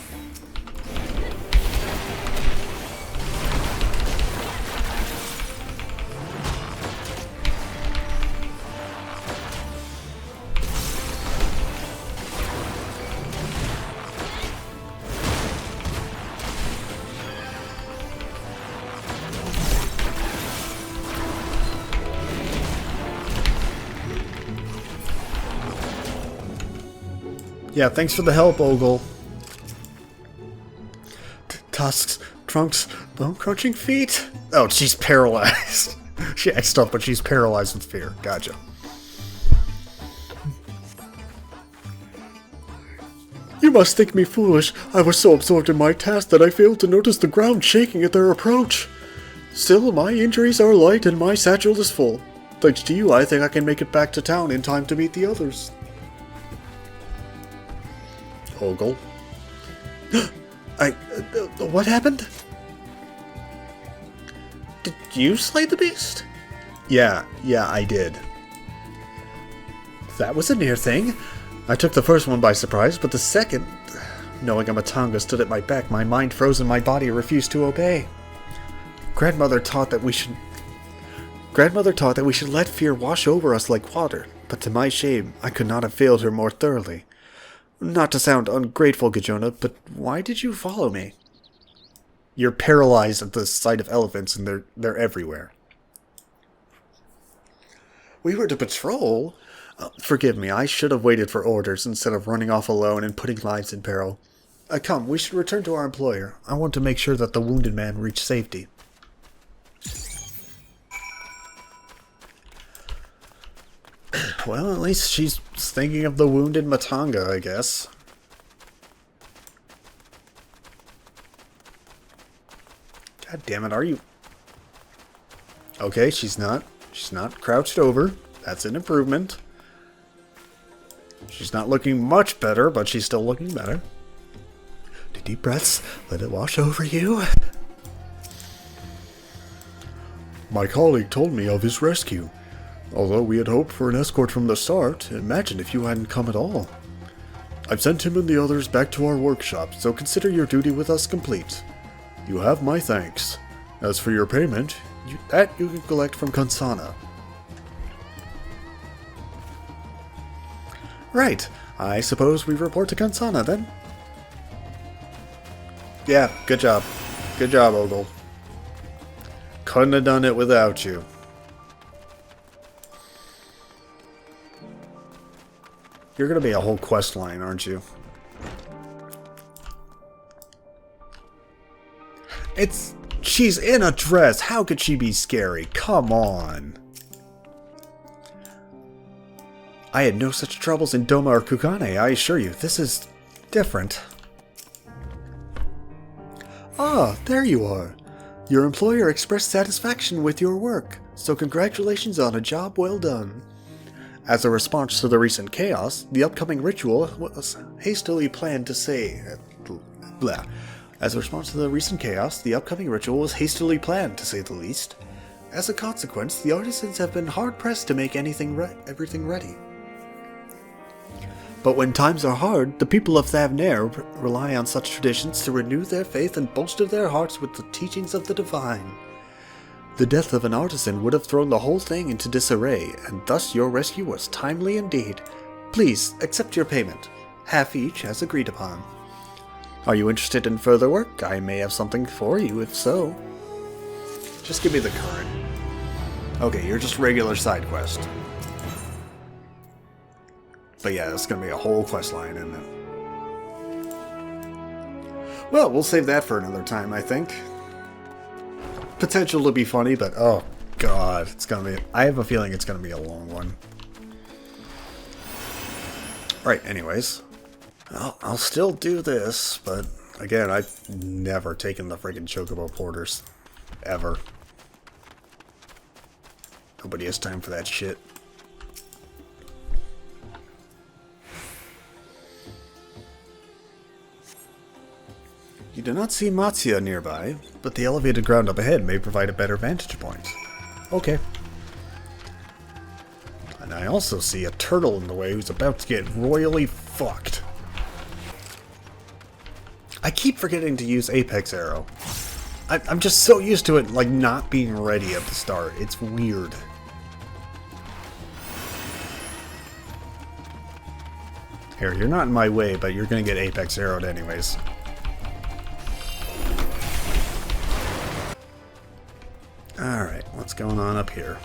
Yeah, thanks for the help, Ogle. Tusks, trunks, bone-crunching feet? Oh, she's paralyzed. She acts tough, but she's paralyzed with fear. Gotcha. You must think me foolish. I was so absorbed in my task that I failed to notice the ground shaking at their approach. Still, my injuries are light and my satchel is full. Thanks to you, I think I can make it back to town in time to meet the others. Ogle. What happened? Did you slay the beast? Yeah, I did. That was a near thing. I took the first one by surprise, but the second, knowing a Matanga stood at my back, my mind froze and my body refused to obey. Grandmother taught that we should let fear wash over us like water, but to my shame, I could not have failed her more thoroughly. Not to sound ungrateful, Gijonah, but why did you follow me? You're paralyzed at the sight of elephants, and they're everywhere. We were to patrol? Forgive me, I should have waited for orders instead of running off alone and putting lives in peril. Come, we should return to our employer. I want to make sure that the wounded man reach safety. Well, at least she's thinking of the wounded Matanga, I guess. God damn it, are you... Okay, she's not crouched over. That's an improvement. She's not looking much better, but she's still looking better. Deep breaths, let it wash over you. My colleague told me of his rescue. Although we had hoped for an escort from the start, imagine if you hadn't come at all. I've sent him and the others back to our workshop, so consider your duty with us complete. You have my thanks. As for your payment, you can collect from Kansana. Right, I suppose we report to Kansana then. Yeah, good job. Good job, Ogle. Couldn't have done it without you. You're gonna be a whole quest line, aren't you? She's in a dress. How could she be scary? Come on. I had no such troubles in Doma or Kugane, I assure you. This is different. Ah, there you are. Your employer expressed satisfaction with your work, so congratulations on a job well done. As a response to the recent chaos, the upcoming ritual was hastily planned to say... As a response to the recent chaos, the upcoming ritual was hastily planned, to say the least. As a consequence, the artisans have been hard-pressed to make everything ready. But when times are hard, the people of Thavnair rely on such traditions to renew their faith and bolster their hearts with the teachings of the divine. The death of an artisan would have thrown the whole thing into disarray, and thus your rescue was timely indeed. Please, accept your payment. Half each as agreed upon. Are you interested in further work? I may have something for you, if so. Just give me the current. Okay, you're just regular side quest. But yeah, it's gonna be a whole quest line, isn't it? Well, we'll save that for another time, I think. Potential to be funny, but oh god, it's gonna be... I have a feeling it's gonna be a long one. Right, anyways. I'll still do this, but again, I've never taken the friggin' Chocobo Porters. Ever. Nobody has time for that shit. You do not see Matsuya nearby, but the elevated ground up ahead may provide a better vantage point. Okay. And I also see a turtle in the way who's about to get royally fucked. I keep forgetting to use Apex Arrow. I'm just so used to it, like, not being ready at the start. It's weird. Here, you're not in my way, but you're gonna get Apex Arrowed anyways. Alright, what's going on up here?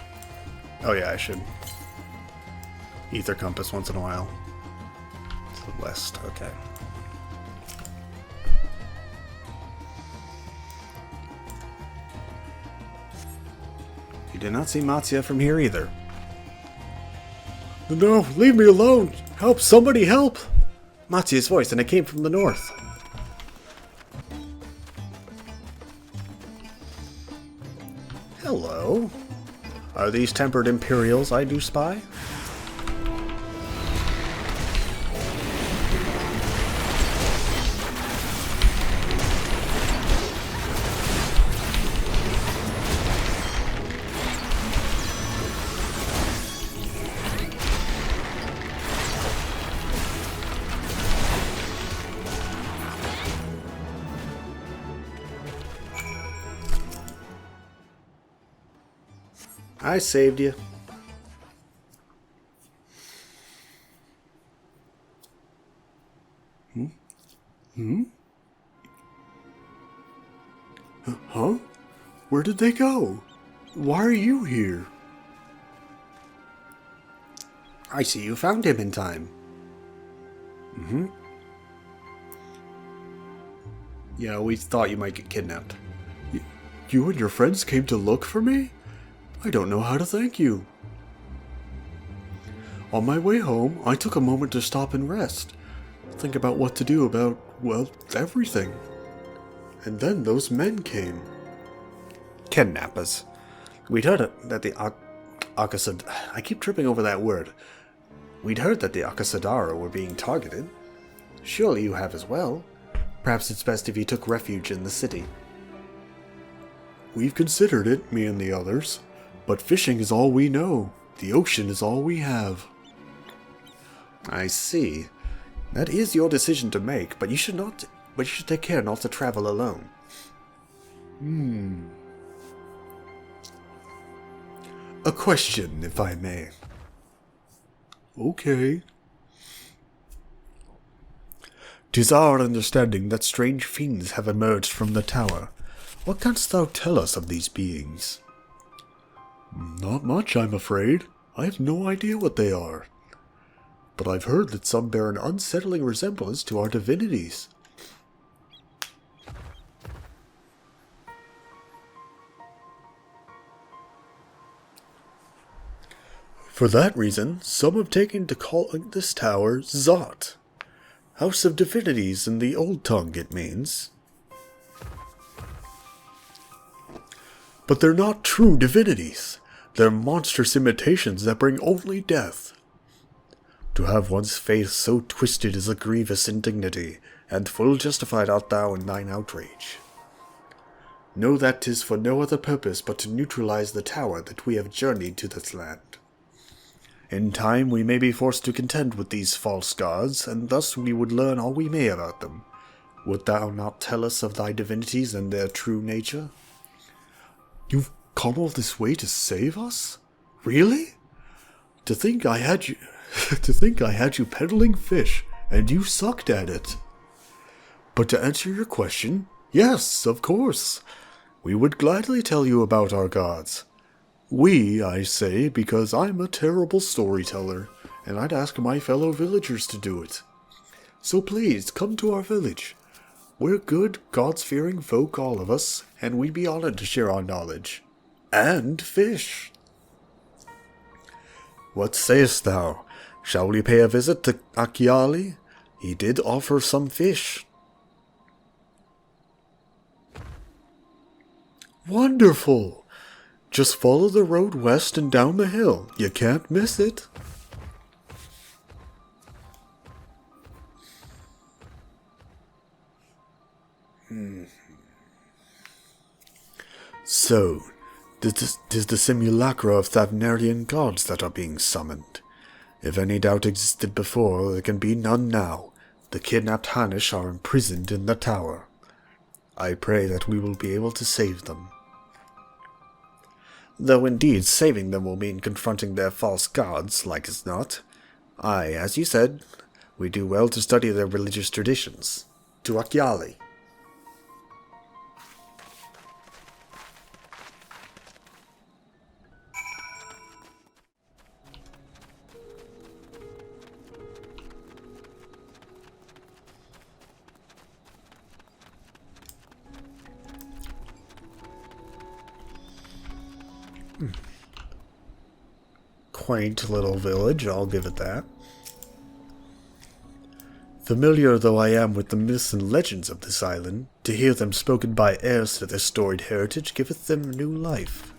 Oh yeah, I should ether compass once in a while. To the west, okay. You did not see Matsuya from here either. No, leave me alone! Help, somebody help! Matsuya's voice, and it came from the north. Hello. Are these tempered Imperials I do spy? I saved you. Huh? Where did they go? Why are you here? I see you found him in time. Yeah, we thought you might get kidnapped. You and your friends came to look for me? I don't know how to thank you. On my way home, I took a moment to stop and rest. Think about what to do about, well, everything. And then those men came. Kidnappers. We'd heard that the I keep tripping over that word. We'd heard that the Akasadara were being targeted. Surely you have as well. Perhaps it's best if you took refuge in the city. We've considered it, me and the others. But fishing is all we know. The ocean is all we have. I see. That is your decision to make, but you should take care not to travel alone. A question, if I may. Okay. 'Tis our understanding that strange fiends have emerged from the tower. What canst thou tell us of these beings? Not much, I'm afraid. I have no idea what they are. But I've heard that some bear an unsettling resemblance to our divinities. For that reason, some have taken to calling this tower Zot. House of Divinities in the old tongue, it means. But they're not true divinities. They're monstrous imitations that bring only death. To have one's faith so twisted is a grievous indignity, and full justified art thou in thine outrage. Know that 'tis for no other purpose but to neutralize the tower that we have journeyed to this land. In time we may be forced to contend with these false gods, and thus we would learn all we may about them. Wilt thou not tell us of thy divinities and their true nature? You've come all this way to save us? Really? To think I had you peddling fish, and you sucked at it. But to answer your question, yes, of course. We would gladly tell you about our gods. We, I say, because I'm a terrible storyteller, and I'd ask my fellow villagers to do it. So please, come to our village. We're good, gods-fearing folk, all of us, and we'd be honored to share our knowledge. And fish. What sayest thou? Shall we pay a visit to Akiali? He did offer some fish. Wonderful! Just follow the road west and down the hill. You can't miss it. So, 'tis the simulacra of Thavnairian gods that are being summoned. If any doubt existed before, there can be none now. The kidnapped Hanish are imprisoned in the tower. I pray that we will be able to save them. Though indeed saving them will mean confronting their false gods, like as not. Aye, as you said, we do well to study their religious traditions. To Akiali. Quaint little village, I'll give it that. Familiar though I am with the myths and legends of this island, to hear them spoken by heirs to their storied heritage giveth them new life.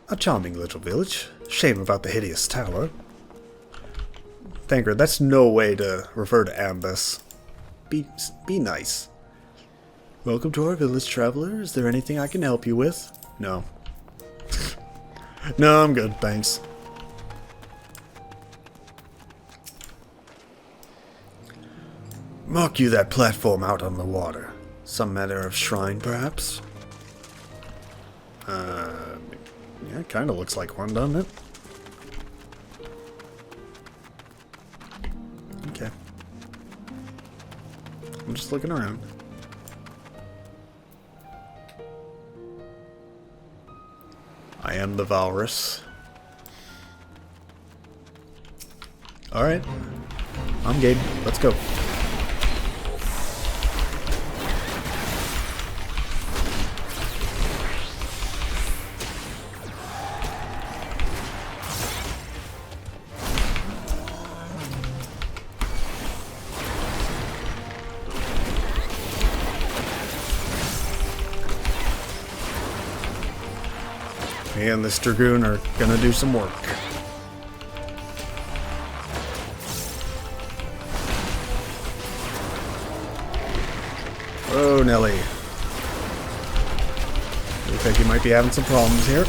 A charming little village. Shame about the hideous tower. Thanker, that's no way to refer to Ambus. Be nice. Welcome to our village, traveler. Is there anything I can help you with? No. No, I'm good, thanks. Mark you that platform out on the water. Some matter of shrine, perhaps? Yeah, it kind of looks like one, doesn't it? Okay. I'm just looking around. I am the Valrus. Alright. I'm game. Let's go. Me and this Dragoon are gonna do some work. Oh, Nelly. Looks like you might be having some problems here.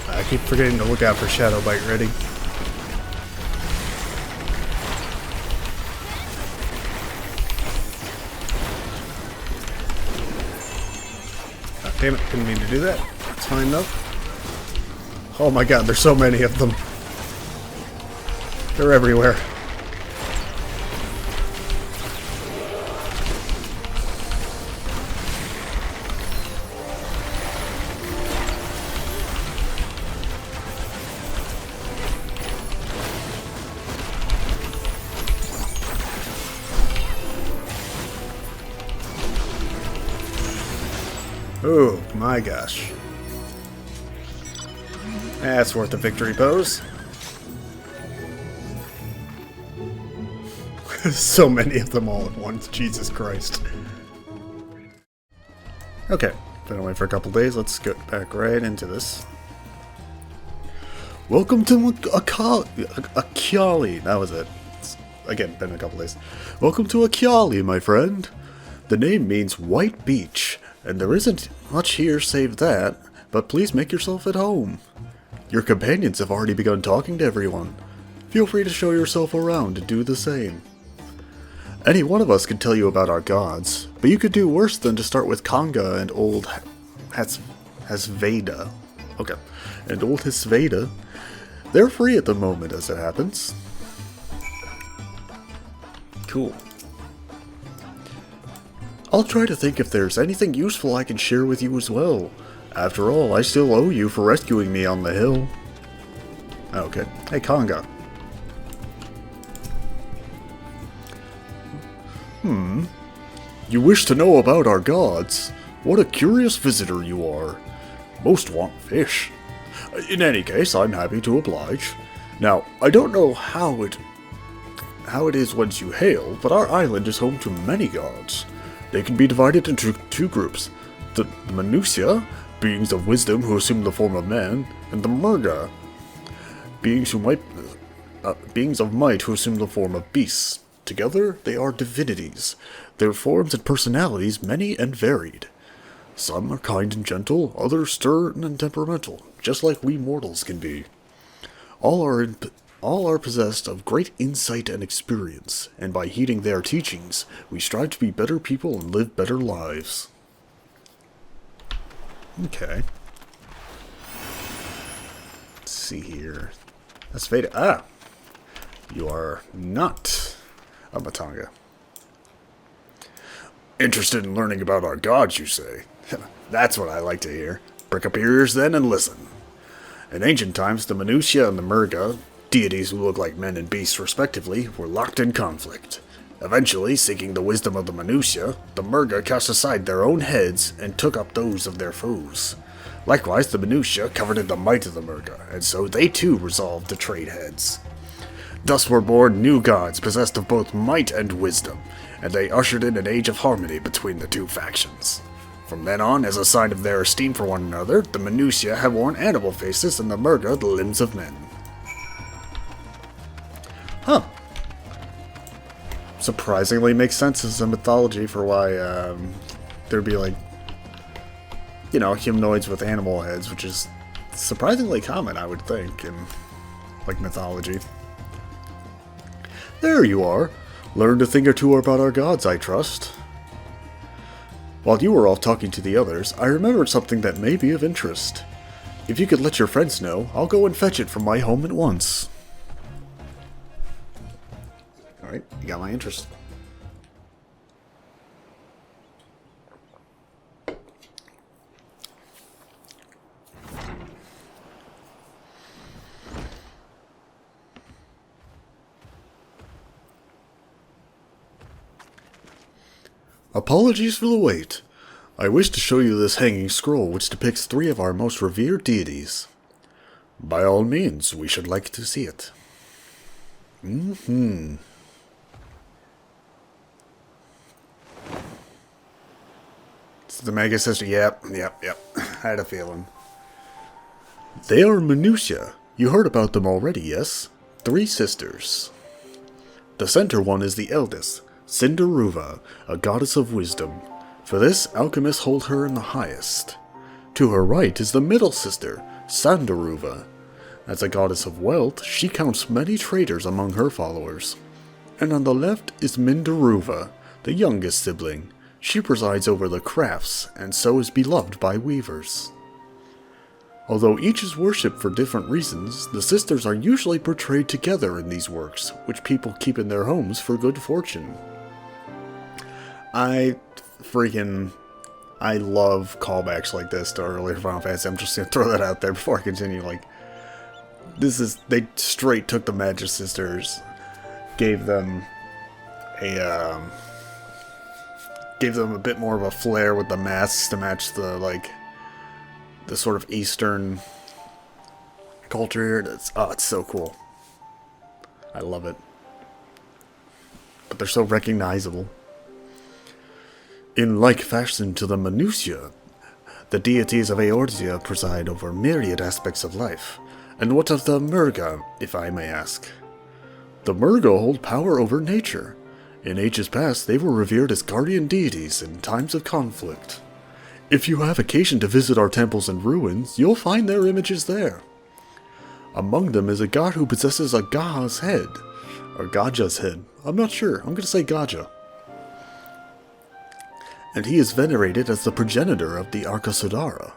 I keep forgetting to look out for Shadow Bite ready. Oh, damn it, didn't mean to do that. It's fine though. Oh my god, there's so many of them. They're everywhere. Oh my gosh. That's worth a victory pose. So many of them all at once, Jesus Christ. Okay, been away for a couple days, let's get back right into this. Welcome to Akyali. That was it. It's, again, been a couple days. Welcome to Akyali, my friend. The name means white beach. And there isn't much here save that, but please make yourself at home. Your companions have already begun talking to everyone. Feel free to show yourself around and do the same. Any one of us could tell you about our gods, but you could do worse than to start with Kanga and old Hasveda. Okay, and old Hasveda. They're free at the moment as it happens. Cool. I'll try to think if there's anything useful I can share with you as well. After all, I still owe you for rescuing me on the hill. Okay. Hey, Kanga. You wish to know about our gods? What a curious visitor you are. Most want fish. In any case, I'm happy to oblige. Now, I don't know how it is whence you hail, but our island is home to many gods. They can be divided into two groups. The Manusia, beings of wisdom who assume the form of man, and the Murga, beings of might who assume the form of beasts. Together, they are divinities, their forms and personalities many and varied. Some are kind and gentle, others stern and temperamental, just like we mortals can be. All are possessed of great insight and experience, and by heeding their teachings, we strive to be better people and live better lives. Okay. Let's see here. That's Veda. Ah! You are not a Matanga. Interested in learning about our gods, you say? That's what I like to hear. Prick up your ears then and listen. In ancient times, the Manusia and the Murga, deities who look like men and beasts respectively, were locked in conflict. Eventually, seeking the wisdom of the Manusia, the Murga cast aside their own heads and took up those of their foes. Likewise, the Manusia coveted the might of the Murga, and so they too resolved to trade heads. Thus were born new gods possessed of both might and wisdom, and they ushered in an age of harmony between the two factions. From then on, as a sign of their esteem for one another, the Manusia have worn animal faces and the Murga the limbs of men. Huh. Surprisingly makes sense as a mythology for why there'd be like, you know, humanoids with animal heads, which is surprisingly common, I would think, in like mythology. There you are. Learned a thing or two about our gods, I trust. While you were off talking to the others, I remembered something that may be of interest. If you could let your friends know, I'll go and fetch it from my home at once. Alright, you got my interest. Apologies for the wait. I wish to show you this hanging scroll which depicts 3 of our most revered deities. By all means, we should like to see it. It's the Mega Sister. Yep. I had a feeling. They are Minutia. You heard about them already, yes? 3 sisters. The center one is the eldest, Cinderuva, a goddess of wisdom. For this, alchemists hold her in the highest. To her right is the middle sister, Sandaruva. As a goddess of wealth, she counts many traders among her followers. And on the left is Mindaruva, the youngest sibling. She presides over the crafts, and so is beloved by weavers. Although each is worshipped for different reasons, the sisters are usually portrayed together in these works, which people keep in their homes for good fortune. I love callbacks like this to earlier Final Fantasy. I'm just gonna throw that out there before I continue. Like, they straight took the Magic Sisters, gave them a bit more of a flair with the masks to match the sort of Eastern culture here. It's so cool. I love it. But they're so recognizable. In like fashion to the Minutia, the deities of Eorzea preside over myriad aspects of life. And what of the Murga, if I may ask? The Murga hold power over nature. In ages past, they were revered as guardian deities in times of conflict. If you have occasion to visit our temples and ruins, you'll find their images there. Among them is a god who possesses a Gaha's head, or Gaja's head. I'm not sure. I'm going to say Gaja. And he is venerated as the progenitor of the Arkasudara.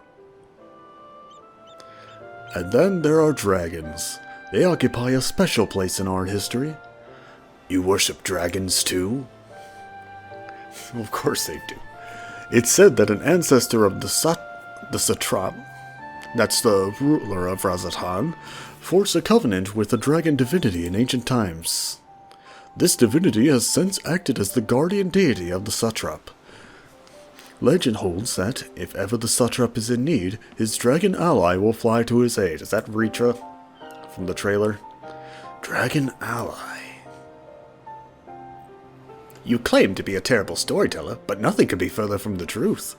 And then there are dragons. They occupy a special place in our history. You worship dragons too? Of course they do. It's said that an ancestor of the Satrap, that's the ruler of Razatan, forged a covenant with a dragon divinity in ancient times. This divinity has since acted as the guardian deity of the Satrap. Legend holds that, if ever the Satrap is in need, his dragon ally will fly to his aid. Is that Ritra from the trailer? Dragon ally. You claim to be a terrible storyteller, but nothing could be further from the truth.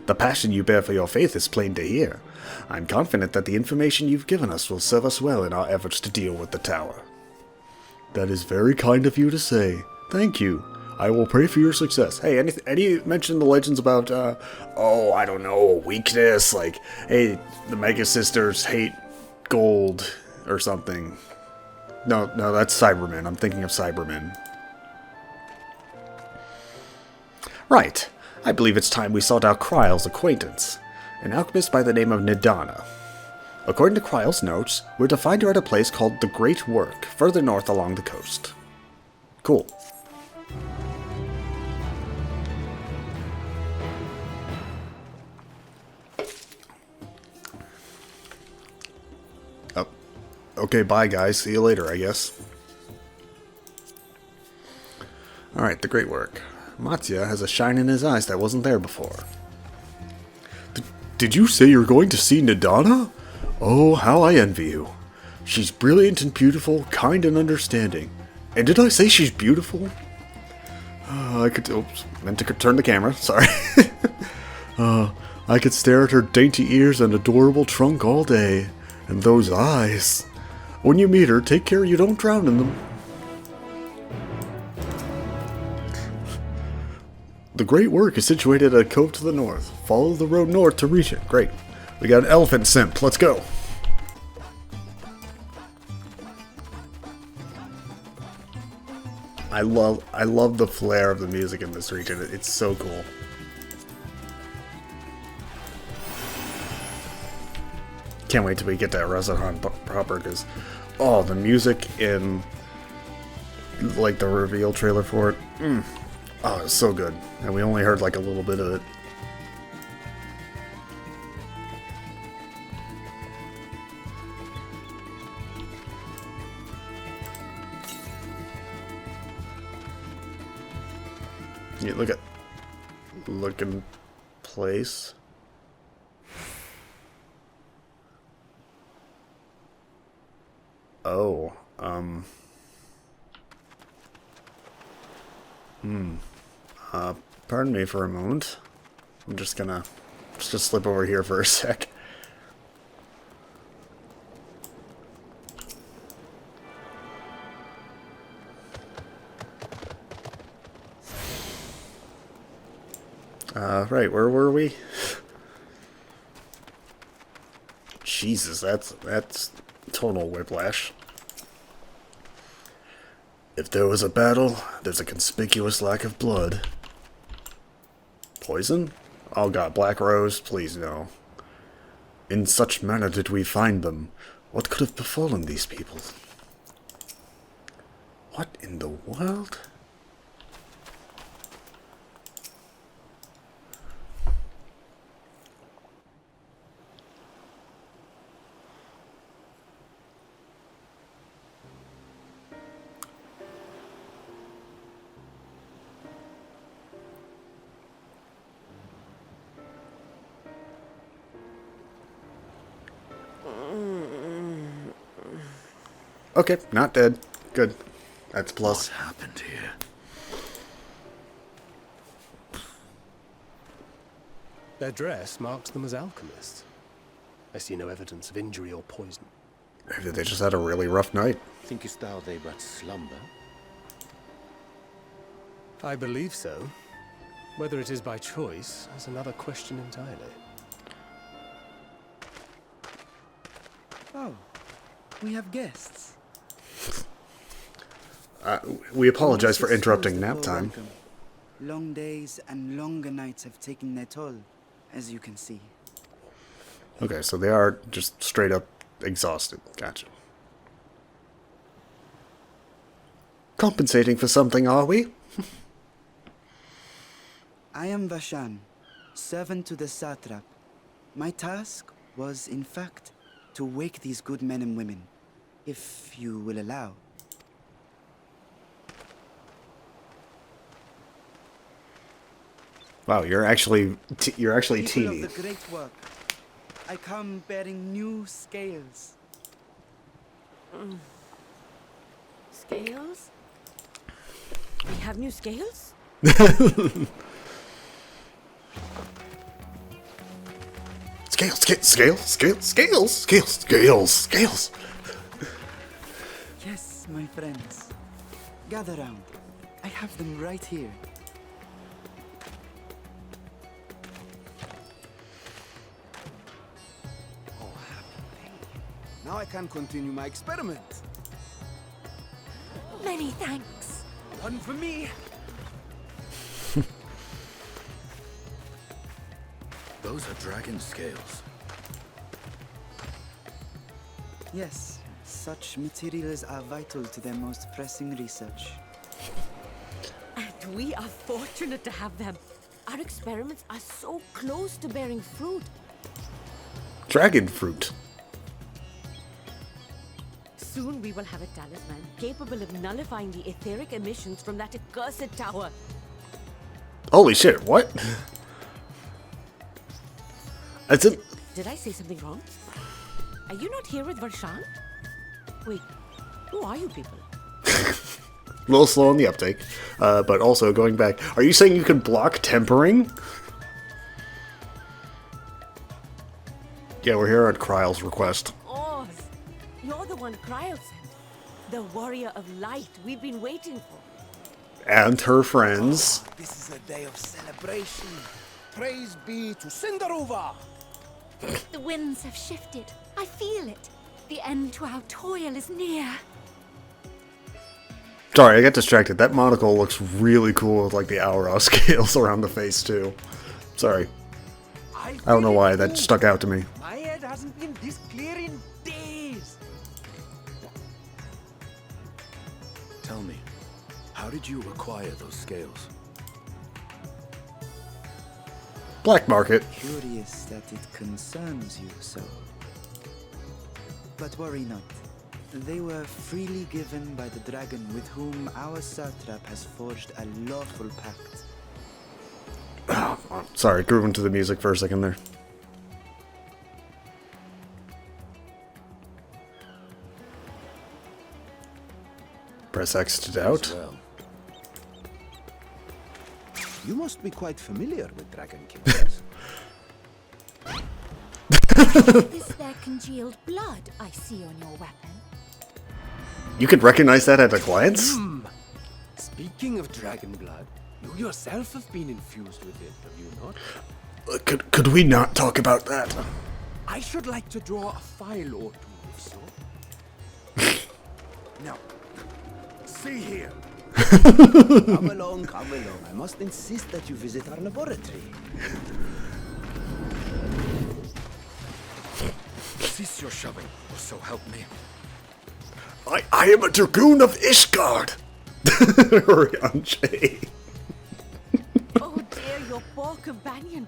The passion you bear for your faith is plain to hear. I'm confident that the information you've given us will serve us well in our efforts to deal with the tower. That is very kind of you to say. Thank you. I will pray for your success. Hey, any mention the legends about, I don't know, weakness? Like, hey, the Mega Sisters hate gold or something. No, that's Cybermen. I'm thinking of Cybermen. Right. I believe it's time we sought out Kryle's acquaintance, an alchemist by the name of Nidana. According to Kryle's notes, we're to find her at a place called the Great Work, further north along the coast. Cool. Oh. Okay, bye guys. See you later, I guess. Alright, the Great Work. Mattia has a shine in his eyes that wasn't there before. Did you say you're going to see Nidana? Oh, how I envy you. She's brilliant and beautiful, kind and understanding. And did I say she's beautiful? Meant to turn the camera, sorry. I could stare at her dainty ears and adorable trunk all day. And those eyes. When you meet her, take care you don't drown in them. The Great Work is situated at a cove to the north. Follow the road north to reach it. Great. We got an elephant simp. Let's go. I love the flair of the music in this region. It's so cool. Can't wait till we get to Razatan proper, because the music in like the reveal trailer for it. Oh, it's so good. And we only heard like a little bit of it. Yeah, look at looking place. Oh, pardon me for a moment. I'm just gonna slip over here for a sec. Right, where were we? Jesus, that's total whiplash. If there was a battle, there's a conspicuous lack of blood. Poison? Oh god, Black Rose, please no. In such manner did we find them. What could have befallen these people? What in the world? Okay, not dead. Good. That's plus. What happened here? Their dress marks them as alchemists. I see no evidence of injury or poison. Maybe they just had a really rough night. Thinkest thou they but slumber? I believe so. Whether it is by choice is another question entirely. Oh, we have guests. We apologize for interrupting nap time. Long days and longer nights have taken their toll, as you can see. Okay, so they are just straight up exhausted. Gotcha. Compensating for something, are we? I am Vashan, servant to the satrap. My task was, in fact, to wake these good men and women, if you will allow. Wow, you're actually People teeny. of the great work, I come bearing new scales. Scales? We have new scales? Scales. Yes, my friends. Gather round. I have them right here. Now I can continue my experiment. Many thanks. One for me. Those are dragon scales. Yes, such materials are vital to their most pressing research. And we are fortunate to have them. Our experiments are so close to bearing fruit. Dragon fruit. Soon we will have a talisman capable of nullifying the etheric emissions from that accursed tower. Holy shit, what? That's it. Did I say something wrong? Are you not here with Varshan? Wait, who are you people? A little slow on the uptake. But also, going back, are you saying you can block tempering? Yeah, we're here at Kryle's request. Oz, you're the one Kryle sent. The warrior of light we've been waiting for. And her friends. This is a day of celebration. Praise be to Cinderova. The winds have shifted. I feel it. The end to our toil is near. Sorry, I got distracted. That monocle looks really cool with like the Aura scales around the face too. Sorry. I don't know why that stuck out to me. My head hasn't been this clear in days. Tell me, how did you acquire those scales? Black market. Curious that it concerns you so. But worry not. They were freely given by the dragon with whom our satrap has forged a lawful pact. Oh, sorry, grooving to the music for a second there. Press X to doubt. Well, You must be quite familiar with dragon killers. Is there congealed blood I see on your weapon? You could recognize that at a glance? speaking of dragon blood, you yourself have been infused with it, have you not? Could we not talk about that? I should like to draw a file or two, if so. Now, see here. Come along, come along. I must insist that you visit our laboratory. Cease your shoving, or so help me. I am a dragoon of Ishgard! Rianche. Oh dear, your poor companion.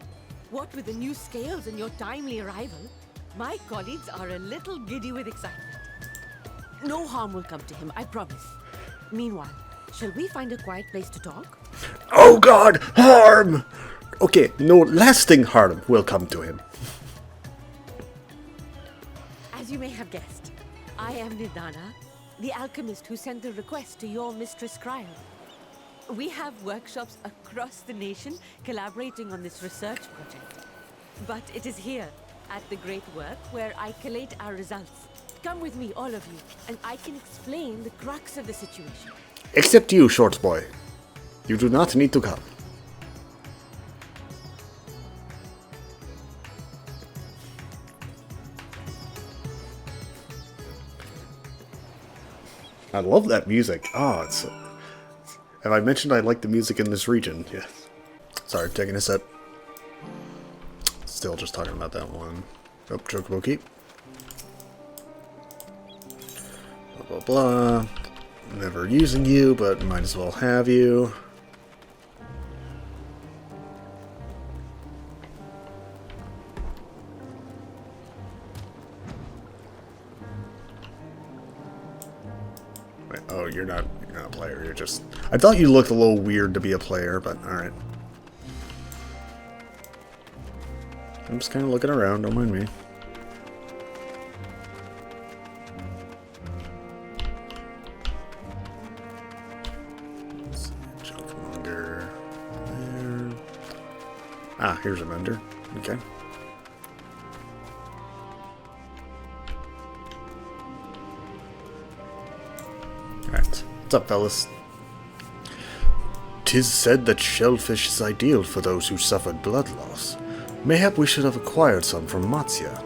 What with the new scales and your timely arrival, my colleagues are a little giddy with excitement. No harm will come to him, I promise. Meanwhile, shall we find a quiet place to talk? Oh god, harm! Okay, no lasting harm will come to him. As you may have guessed, I am Nidana, the alchemist who sent the request to your mistress Cryo. We have workshops across the nation collaborating on this research project. But it is here, at the Great Work, where I collate our results. Come with me, all of you, and I can explain the crux of the situation. Except you, short boy. You do not need to come. I love that music. Oh, it's... Have I mentioned I like the music in this region? Yeah. Sorry, taking a sip. Still just talking about that one. Oh, Chocobo Keep. Blah, blah, blah. Never using you, but might as well have you. Wait, oh, you're not a player. You're just... I thought you looked a little weird to be a player, but alright. I'm just kind of looking around, don't mind me. Junkmonger there. Ah, here's a vendor. Okay. Alright. What's up, fellas? 'Tis said that shellfish is ideal for those who suffered blood loss. Mayhap we should have acquired some from Matsya.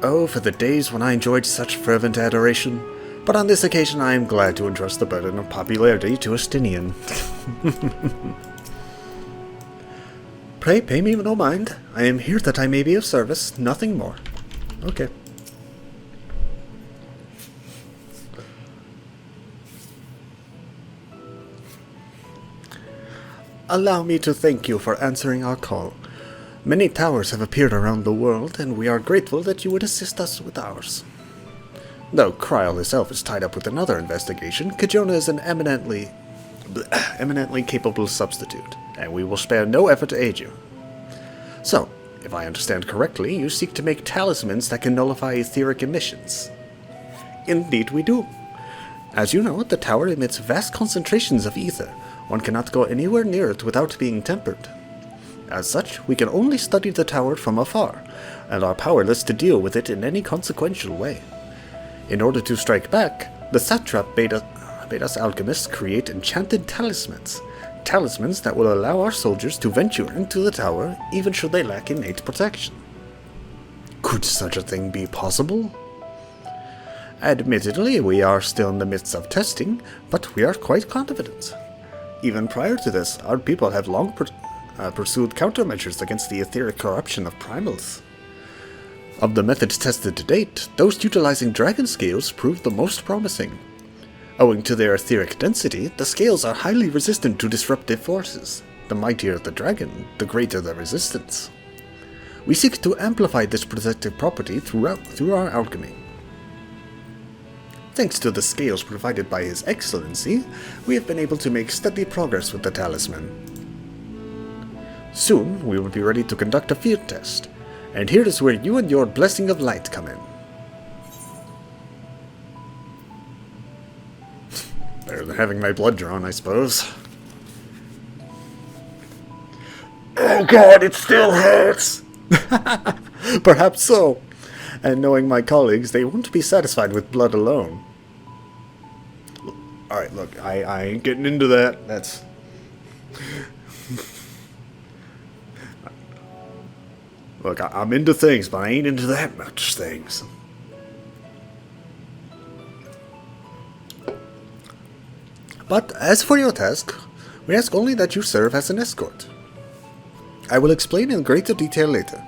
Oh, for the days when I enjoyed such fervent adoration. But on this occasion I am glad to entrust the burden of popularity to Estinian. Pray pay me no mind. I am here that I may be of service, nothing more. Okay. Allow me to thank you for answering our call. Many towers have appeared around the world, and we are grateful that you would assist us with ours. Though Kryl herself is tied up with another investigation, Kajona is an eminently capable substitute, and we will spare no effort to aid you. So, if I understand correctly, you seek to make talismans that can nullify etheric emissions. Indeed we do. As you know, the tower emits vast concentrations of ether. One cannot go anywhere near it without being tempered. As such, we can only study the tower from afar, and are powerless to deal with it in any consequential way. In order to strike back, the satrap bade us alchemists create enchanted talismans. Talismans that will allow our soldiers to venture into the tower, even should they lack innate protection. Could such a thing be possible? Admittedly, we are still in the midst of testing, but we are quite confident. Even prior to this, our people have long pursued countermeasures against the etheric corruption of primals. Of the methods tested to date, those utilizing dragon scales proved the most promising. Owing to their etheric density, the scales are highly resistant to disruptive forces. The mightier the dragon, the greater the resistance. We seek to amplify this protective property through our alchemy. Thanks to the scales provided by His Excellency, we have been able to make steady progress with the talisman. Soon, we will be ready to conduct a field test, and here is where you and your Blessing of Light come in. Better than having my blood drawn, I suppose. Oh god, it still hurts! Perhaps so. And knowing my colleagues, they won't be satisfied with blood alone. Alright, look, I ain't getting into that. That's... Look, I'm into things, but I ain't into that much things. But as for your task, we ask only that you serve as an escort. I will explain in greater detail later,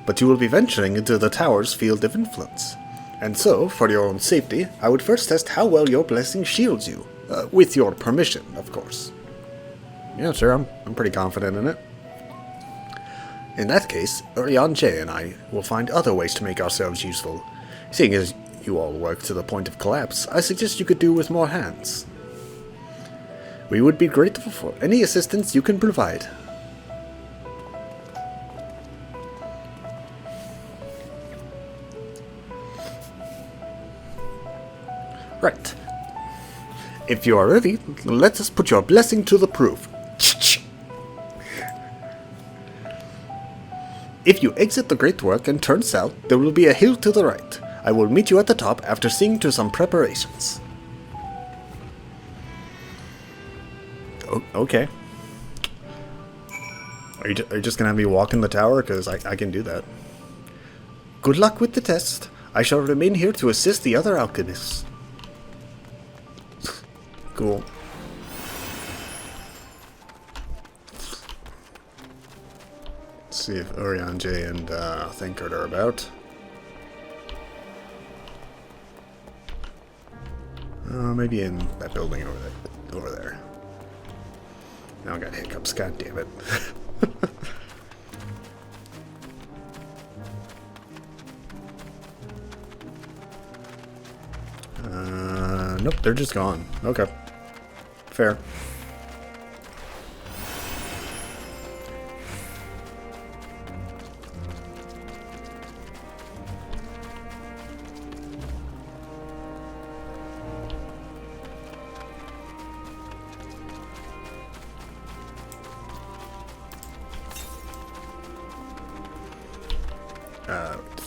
but you will be venturing into the tower's field of influence. And so, for your own safety, I would first test how well your blessing shields you. With your permission, of course. Yeah, sure, I'm pretty confident in it. In that case, Urian J and I will find other ways to make ourselves useful. Seeing as you all work to the point of collapse, I suggest you could do with more hands. We would be grateful for any assistance you can provide. Right. If you are ready, let us put your blessing to the proof. If you exit the Great Work and turn south, there will be a hill to the right. I will meet you at the top after seeing to some preparations. Oh, okay. Are you just gonna have me walk in the tower? Because I can do that. Good luck with the test. I shall remain here to assist the other alchemists. Cool. Let's see if Urian J and Thinkard are about. Maybe in that building over there. Now I got hiccups, god damn it. Nope, they're just gone. Okay. Fair.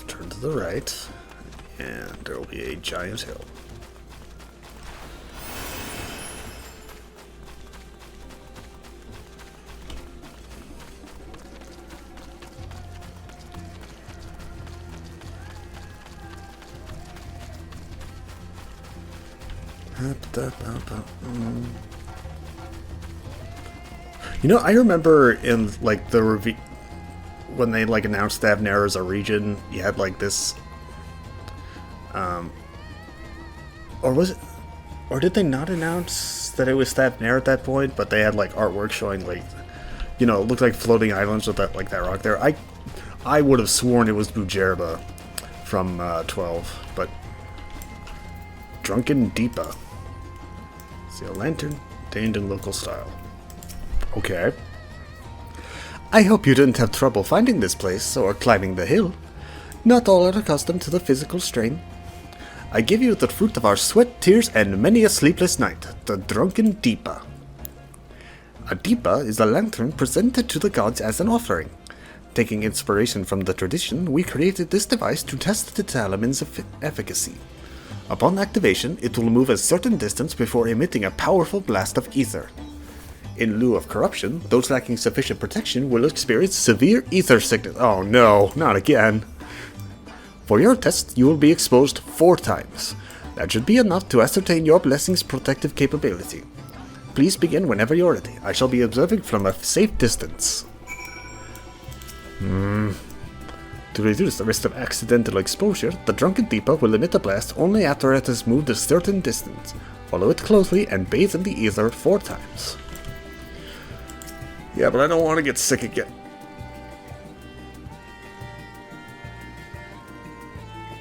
Turn to the right, and there will be a giant hill. You know, I remember in like the review when they like announced Thavnair as a region, you had like this, or was it, or did they not announce that it was Thavnair at that point? But they had like artwork showing like, you know, it looked like floating islands with that like that rock there. I would have sworn it was Bujerba from 12, but Drunken Deepa. See a lantern, obtained in local style. Okay. I hope you didn't have trouble finding this place or climbing the hill. Not all are accustomed to the physical strain. I give you the fruit of our sweat, tears, and many a sleepless night, the Drunken Deepa. A Deepa is a lantern presented to the gods as an offering. Taking inspiration from the tradition, we created this device to test the talisman's efficacy. Upon activation, it will move a certain distance before emitting a powerful blast of ether. In lieu of corruption, those lacking sufficient protection will experience severe ether sickness. Oh no, not again. For your test, you will be exposed 4 times. That should be enough to ascertain your blessing's protective capability. Please begin whenever you're ready. I shall be observing from a safe distance. To reduce the risk of accidental exposure, the Drunken Deepa will emit a blast only after it has moved a certain distance. Follow it closely and bathe in the ether 4 times. Yeah, but I don't want to get sick again.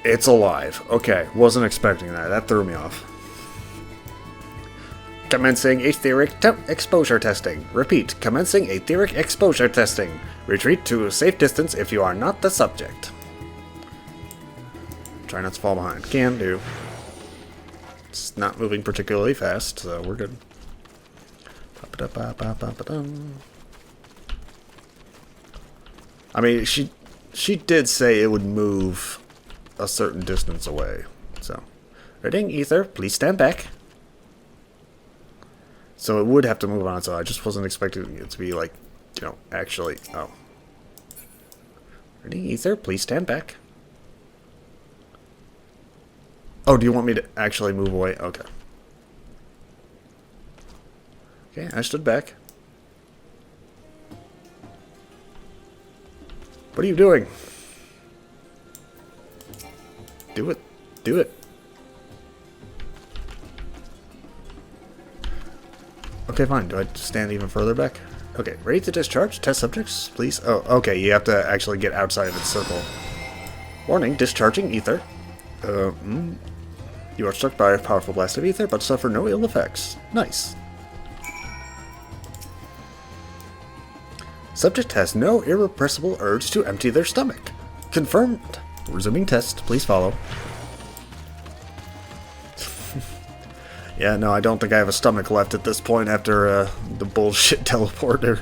It's alive. Okay, wasn't expecting that. That threw me off. Commencing etheric exposure testing. Repeat, commencing etheric exposure testing. Retreat to a safe distance if you are not the subject. Try not to fall behind. Can do. It's not moving particularly fast, so we're good. I mean, she did say it would move a certain distance away. So, reading ether, please stand back. So it would have to move on its own. I just wasn't expecting it to be like, you know, actually. Oh. Reading ether, please stand back. Oh, do you want me to actually move away? Okay. Okay, I stood back. What are you doing? Do it. Do it. Okay, fine. Do I stand even further back? Okay, ready to discharge. Test subjects, please. Oh, okay, you have to actually get outside of its circle. Warning, discharging ether. You are struck by a powerful blast of ether, but suffer no ill effects. Nice. Subject has no irrepressible urge to empty their stomach. Confirmed. Resuming test, please follow. Yeah, no, I don't think I have a stomach left at this point after the bullshit teleporter.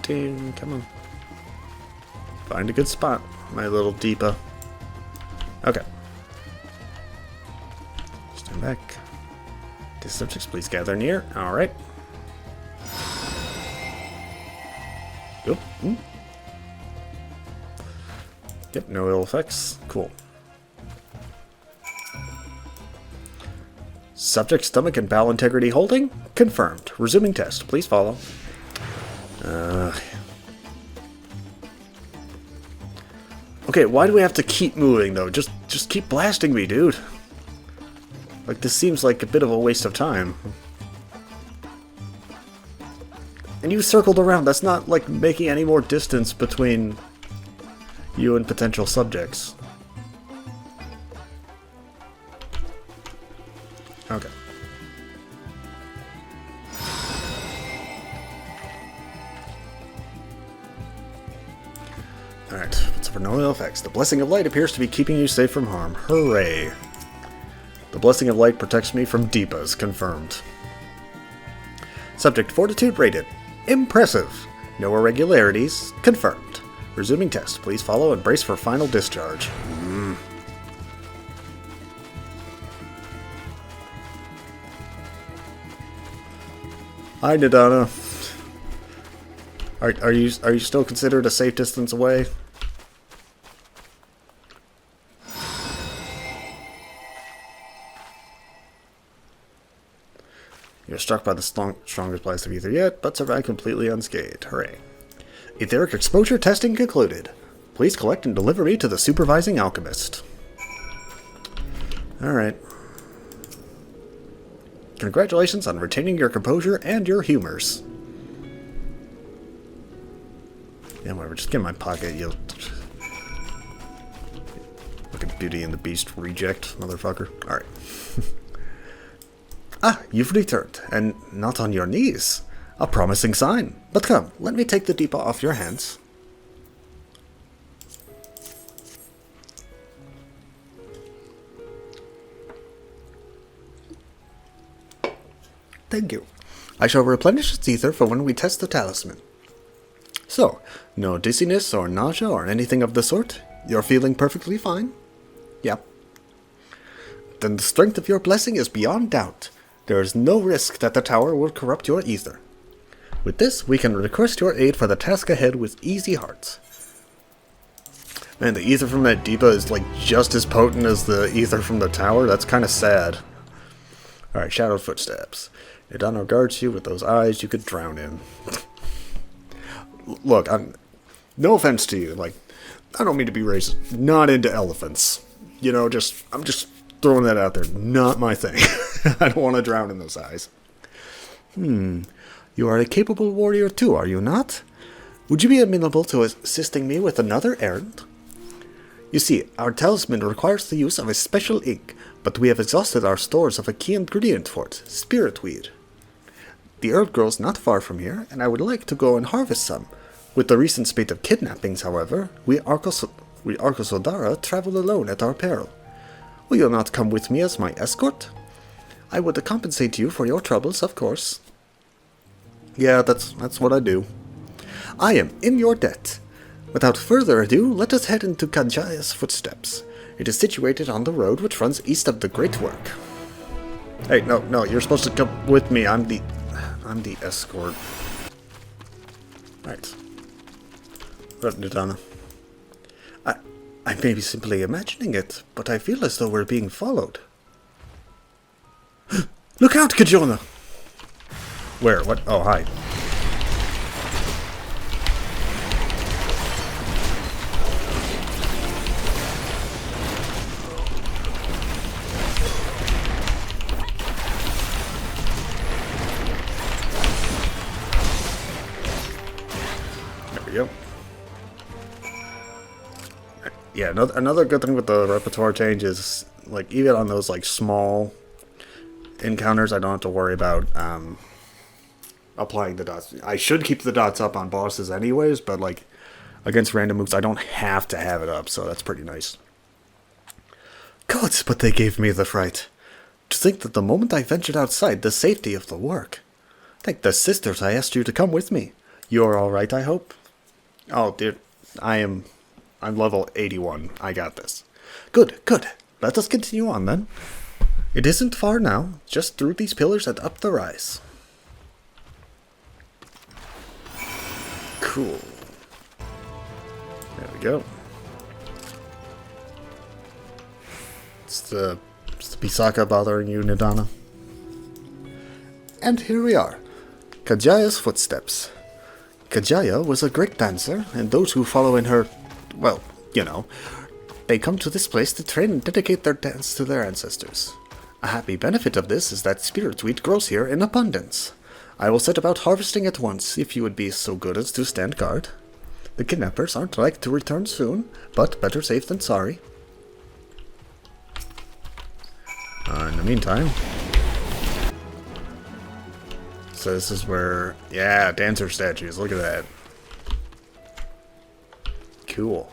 Come on. Find a good spot, my little Deepa. Okay. Stand back. The subjects, please gather near. Alright. Yep. Yep, no ill effects. Cool. Subject stomach and bowel integrity holding? Confirmed. Resuming test. Please follow. Okay, why do we have to keep moving, though? Just keep blasting me, dude. Like, this seems like a bit of a waste of time. And you circled around. That's not, like, making any more distance between you and potential subjects. Okay. Alright, but for no ill effects. The Blessing of Light appears to be keeping you safe from harm. Hooray. The Blessing of Light protects me from Deepas. Confirmed. Subject Fortitude rated. Impressive. No irregularities. Confirmed. Resuming test. Please follow and brace for final discharge. Hi, Nidana. Are you still considered a safe distance away? You're struck by the strongest blast of ether yet, but survive completely unscathed. Hooray. Etheric exposure testing concluded. Please collect and deliver me to the supervising alchemist. Alright. Congratulations on retaining your composure and your humors. Yeah, whatever, just get in my pocket, you fucking Beauty and the Beast reject, motherfucker. Alright. Ah, you've returned, and not on your knees. A promising sign. But come, let me take the Deepa off your hands. Thank you. I shall replenish its ether for when we test the talisman. So, no dizziness or nausea or anything of the sort? You're feeling perfectly fine? Yep. Then the strength of your blessing is beyond doubt. There is no risk that the tower will corrupt your ether. With this, we can request your aid for the task ahead with easy hearts. Man, the ether from that Deepa is like just as potent as the ether from the tower. That's kind of sad. Alright, shadowed footsteps. Nidano guards you with those eyes you could drown in. Look, no offense to you. Like, I don't mean to be racist. Not into elephants. You know, I'm just throwing that out there. Not my thing. I don't want to drown in those eyes. You are a capable warrior too, are you not? Would you be amenable to assisting me with another errand? You see, our talisman requires the use of a special ink, but we have exhausted our stores of a key ingredient for it, spirit weed. The herb grows not far from here, and I would like to go and harvest some. With the recent spate of kidnappings, however, we Arkosodara travel alone at our peril. Will you not come with me as my escort? I would compensate you for your troubles, of course. Yeah, that's what I do. I am in your debt. Without further ado, let us head into Kajaya's footsteps. It is situated on the road which runs east of the Great Work. Hey, no, you're supposed to come with me. I'm the escort. Right. What up, Nidana? I may be simply imagining it, but I feel as though we're being followed. Look out, Kajona! Where? What? Oh, hi. There we go. Yeah, another good thing with the repertoire change is, like, even on those, like, small encounters, I don't have to worry about, applying the dots. I should keep the dots up on bosses anyways, but, like, against random moves, I don't have to have it up, so that's pretty nice. Gods, but they gave me the fright. To think that the moment I ventured outside, the safety of the work. Thank the sisters I asked you to come with me. You're alright, I hope? Oh, dude, I'm level 81. I got this. Good. Let us continue on, then. It isn't far now, just through these pillars and up the rise. Cool. There we go. It's the Pisaka bothering you, Nidana. And here we are. Kajaya's footsteps. Kajaya was a great dancer, and those who follow in her, well, you know, they come to this place to train and dedicate their dance to their ancestors. A happy benefit of this is that spirit wheat grows here in abundance. I will set about harvesting at once, if you would be so good as to stand guard. The kidnappers aren't like to return soon, but better safe than sorry. In the meantime... So this is where... Yeah, dancer statues, look at that. Cool.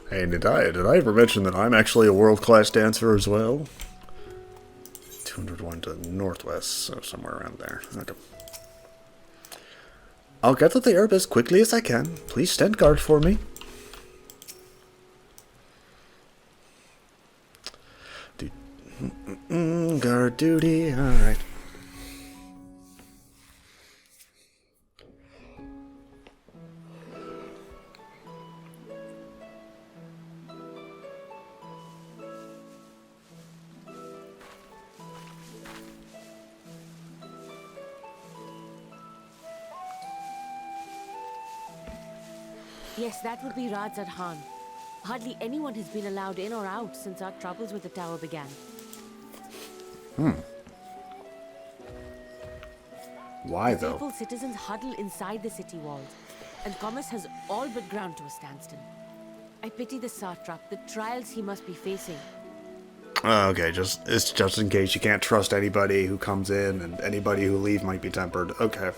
Hey, did I ever mention that I'm actually a world-class dancer as well? 201 to the northwest, so somewhere around there. Okay. I'll get to the herb as quickly as I can. Please stand guard for me. Guard duty, alright. Yes, that would be Radzat Khan. Hardly anyone has been allowed in or out since our troubles with the tower began. Why, though? Faithful citizens huddle inside the city walls, and commerce has all but ground to a standstill. I pity the satrap, the trials he must be facing. Okay, it's just in case you can't trust anybody who comes in, and anybody who leaves might be tempered. Okay.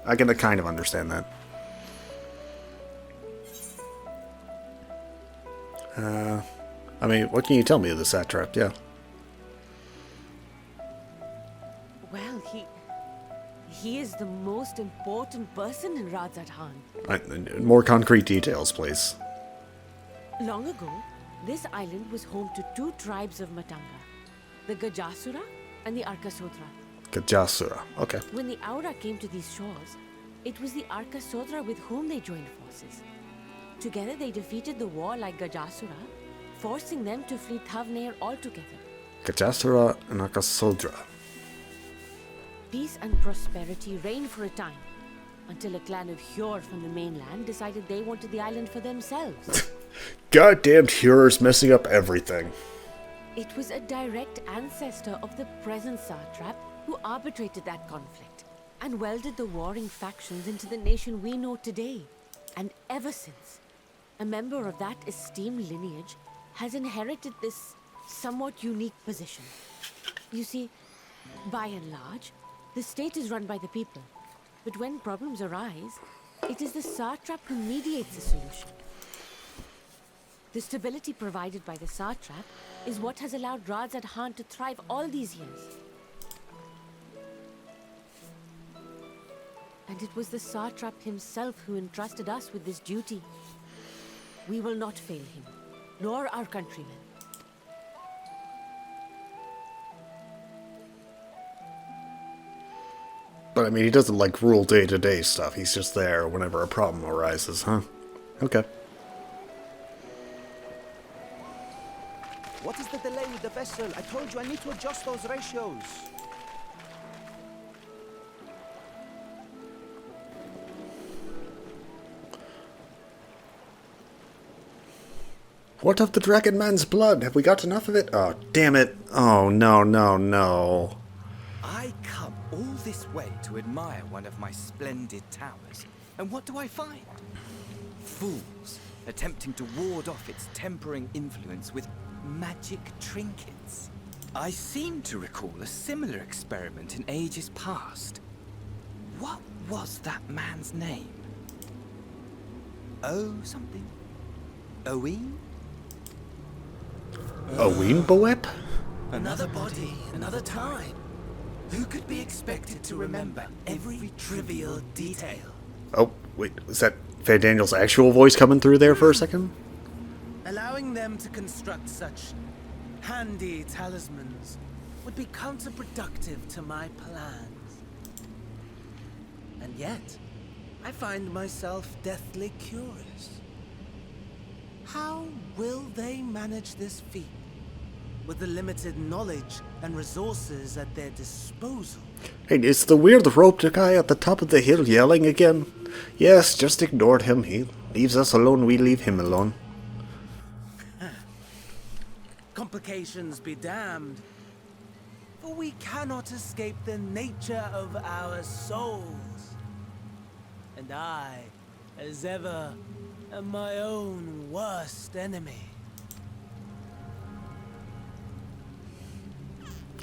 I can kind of understand that. I mean, what can you tell me of the satrap? Yeah. Well, he is the most important person in Radzat Khan. More concrete details, please. Long ago, this island was home to two tribes of Matanga, the Gajasura and the Arkasodra. Gajasura, okay. When the Aura came to these shores, it was the Arkasodra with whom they joined forces. Together they defeated the warlike Gajasura, forcing them to flee Thavnair altogether. Gajasura and Arkasodra. Peace and prosperity reigned for a time, until a clan of Hyur from the mainland decided they wanted the island for themselves. Goddamn Hyur's messing up everything. It was a direct ancestor of the present satrap who arbitrated that conflict, and welded the warring factions into the nation we know today. And ever since, a member of that esteemed lineage has inherited this somewhat unique position. You see, by and large, the state is run by the people. But when problems arise, it is the satrap who mediates a solution. The stability provided by the satrap is what has allowed Radz ad Han to thrive all these years. And it was the satrap himself who entrusted us with this duty. We will not fail him, nor our countrymen. But I mean, he doesn't like rule day-to-day stuff. He's just there whenever a problem arises, huh? Okay. What is the delay with the vessel? I told you I need to adjust those ratios. What of the Dragon Man's blood? Have we got enough of it? Oh, damn it. Oh, no, no, no. I come all this way to admire one of my splendid towers, and what do I find? Fools attempting to ward off its tempering influence with magic trinkets. I seem to recall a similar experiment in ages past. What was that man's name? Oh, something? Owen? Owen Boep? Another body, another time. Who could be expected to remember every trivial detail? Oh, wait, was that Van Daniel's actual voice coming through there for a second? Allowing them to construct such handy talismans would be counterproductive to my plans. And yet, I find myself deathly curious. How will they manage this feat with the limited knowledge and resources at their disposal? Hey, is the weird roped guy at the top of the hill yelling again? Yes, just ignored him. He leaves us alone, we leave him alone. Complications be damned, for we cannot escape the nature of our souls. And I, as ever, am my own worst enemy.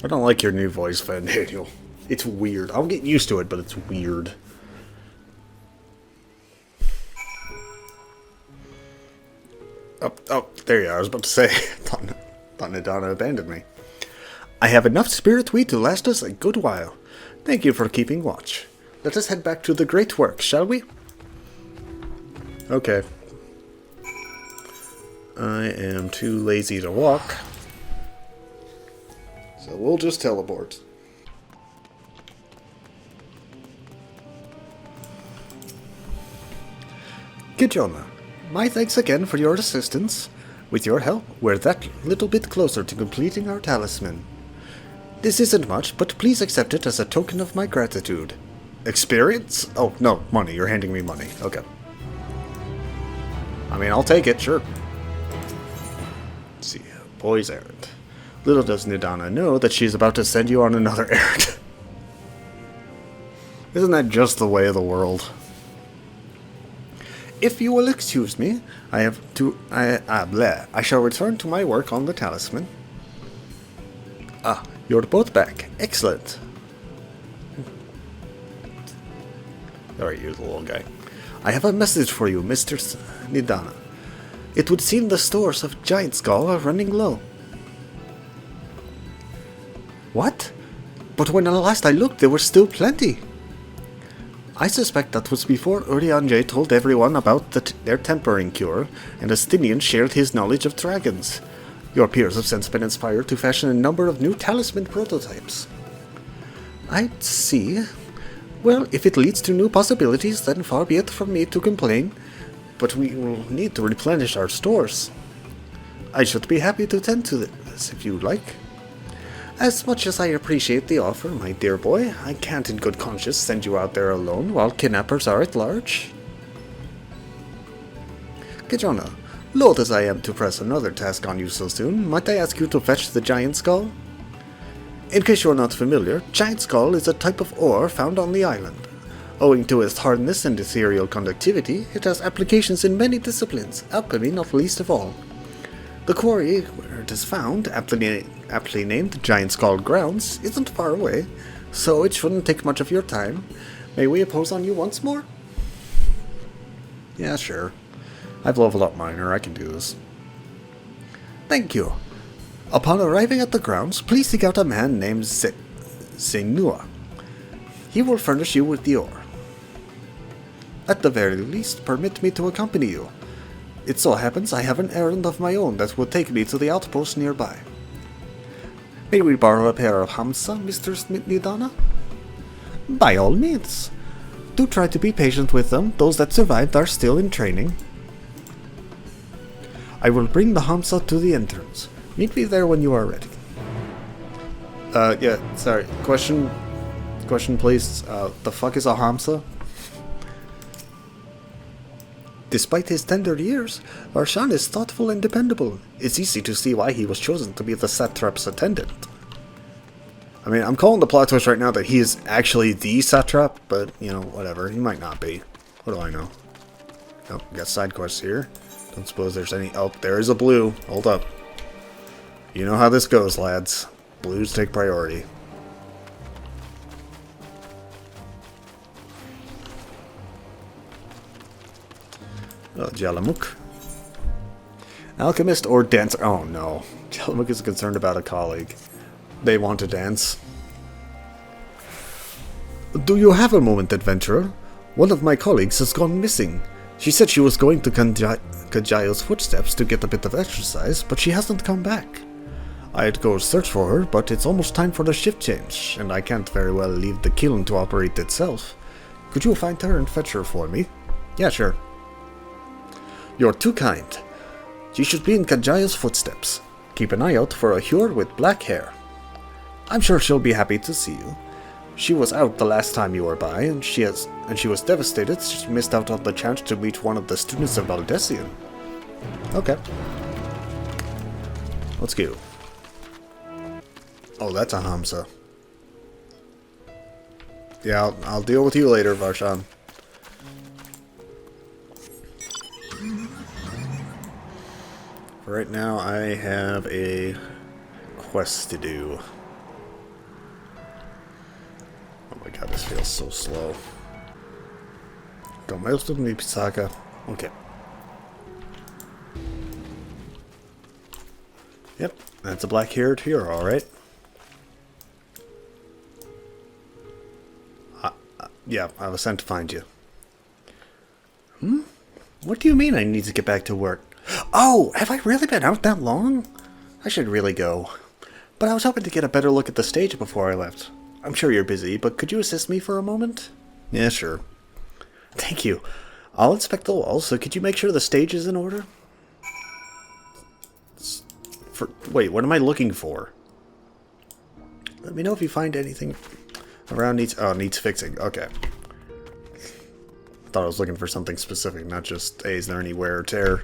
I don't like your new voice, Van Daniel. It's weird. I'll get used to it, but it's weird. Oh, there you are. I was about to say, Thavnair abandoned me. I have enough spirit wheat to last us a good while. Thank you for keeping watch. Let us head back to the great work, shall we? Okay. I am too lazy to walk, so we'll just teleport. Kijona, my thanks again for your assistance. With your help, we're that little bit closer to completing our talisman. This isn't much, but please accept it as a token of my gratitude. Experience? Oh, no, money. You're handing me money. Okay. I mean, I'll take it, sure. Let's see, boy's errand. Little does Nidana know that she's about to send you on another errand. Isn't that just the way of the world? If you will excuse me, I shall return to my work on the talisman. Ah, you're both back. Excellent. Alright, you're the little guy. I have a message for you, Mr. Nidana. It would seem the stores of Giant Skull are running low. What? But when last I looked, there were still plenty. I suspect that was before Urianger told everyone about their tempering cure, and Astinian shared his knowledge of dragons. Your peers have since been inspired to fashion a number of new talisman prototypes. I see. Well, if it leads to new possibilities, then far be it from me to complain, but we will need to replenish our stores. I should be happy to tend to this if you like. As much as I appreciate the offer, my dear boy, I can't in good conscience send you out there alone while kidnappers are at large. Kijona, loath as I am to press another task on you so soon, might I ask you to fetch the giant skull? In case you're not familiar, giant skull is a type of ore found on the island. Owing to its hardness and ethereal conductivity, it has applications in many disciplines, alchemy not least of all. The quarry where it is found, aptly named Giant Skull Grounds, isn't far away, so it shouldn't take much of your time. May we impose on you once more? Yeah, sure. I've leveled up Miner, I can do this. Thank you. Upon arriving at the grounds, please seek out a man named Zenua. He will furnish you with the ore. At the very least, permit me to accompany you. It so happens I have an errand of my own that will take me to the outpost nearby. May we borrow a pair of Hamsa, Mr. Nidana? By all means. Do try to be patient with them. Those that survived are still in training. I will bring the Hamsa to the entrance. Meet me there when you are ready. Yeah, sorry. Question please. The fuck is a Hamsa? Despite his tender years, Varshan is thoughtful and dependable. It's easy to see why he was chosen to be the satrap's attendant. I mean, I'm calling the plot twist right now that he is actually the satrap, but, you know, whatever. He might not be. What do I know? Oh, we got side quests here. Don't suppose there's any... Oh, there is a blue. Hold up. You know how this goes, lads. Blues take priority. Oh, Jalamuk. Alchemist or dancer? Oh no. Jalamuk is concerned about a colleague. They want to dance. Do you have a moment, adventurer? One of my colleagues has gone missing. She said she was going to Kajayo's footsteps to get a bit of exercise, but she hasn't come back. I'd go search for her, but it's almost time for the shift change, and I can't very well leave the kiln to operate itself. Could you find her and fetch her for me? Yeah, sure. You're too kind. She should be in Kajaya's footsteps. Keep an eye out for a Hure with black hair. I'm sure she'll be happy to see you. She was out the last time you were by, and she was devastated she missed out on the chance to meet one of the students of Valdesian. Okay. Let's go. Oh, that's a Hamsa. Yeah, I'll deal with you later, Varshan. For right now, I have a quest to do. Oh my god, this feels so slow. Go, most of me, Pisaka. Okay. Yep, that's a black-haired hero, alright. Yeah, I was sent to find you. What do you mean I need to get back to work? Oh, have I really been out that long? I should really go. But I was hoping to get a better look at the stage before I left. I'm sure you're busy, but could you assist me for a moment? Yeah, sure. Thank you. I'll inspect the walls, so could you make sure the stage is in order? Wait, what am I looking for? Let me know if you find anything around needs fixing. Okay. Thought I was looking for something specific, not just, hey, is there any wear or tear?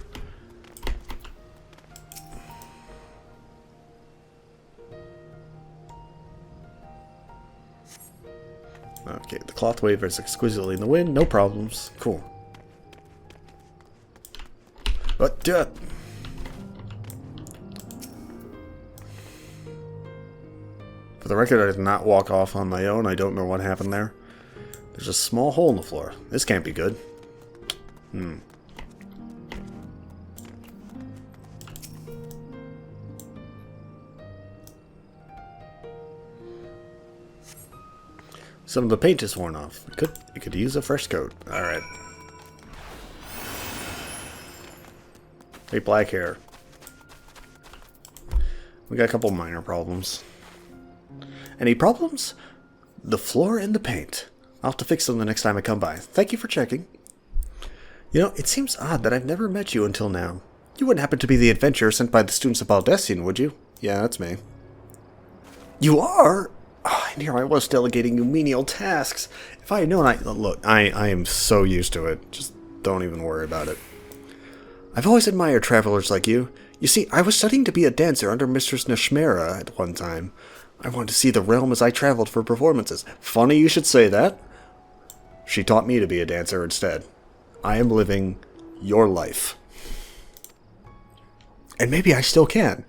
Okay, the cloth wavers exquisitely in the wind, no problems. Cool. But, for the record, I did not walk off on my own. I don't know what happened there. There's a small hole in the floor. This can't be good. Some of the paint is worn off. You could use a fresh coat. Alright. Hey, black hair. We got a couple minor problems. Any problems? The floor and the paint. I'll have to fix them the next time I come by. Thank you for checking. You know, it seems odd that I've never met you until now. You wouldn't happen to be the adventurer sent by the students of Valdesian, would you? Yeah, that's me. You are? Oh, and here I was delegating you menial tasks. If I had known I am so used to it. Just don't even worry about it. I've always admired travelers like you. You see, I was studying to be a dancer under Mistress Nashmera at one time. I want to see the realm as I traveled for performances. Funny you should say that. She taught me to be a dancer instead. I am living your life. And maybe I still can.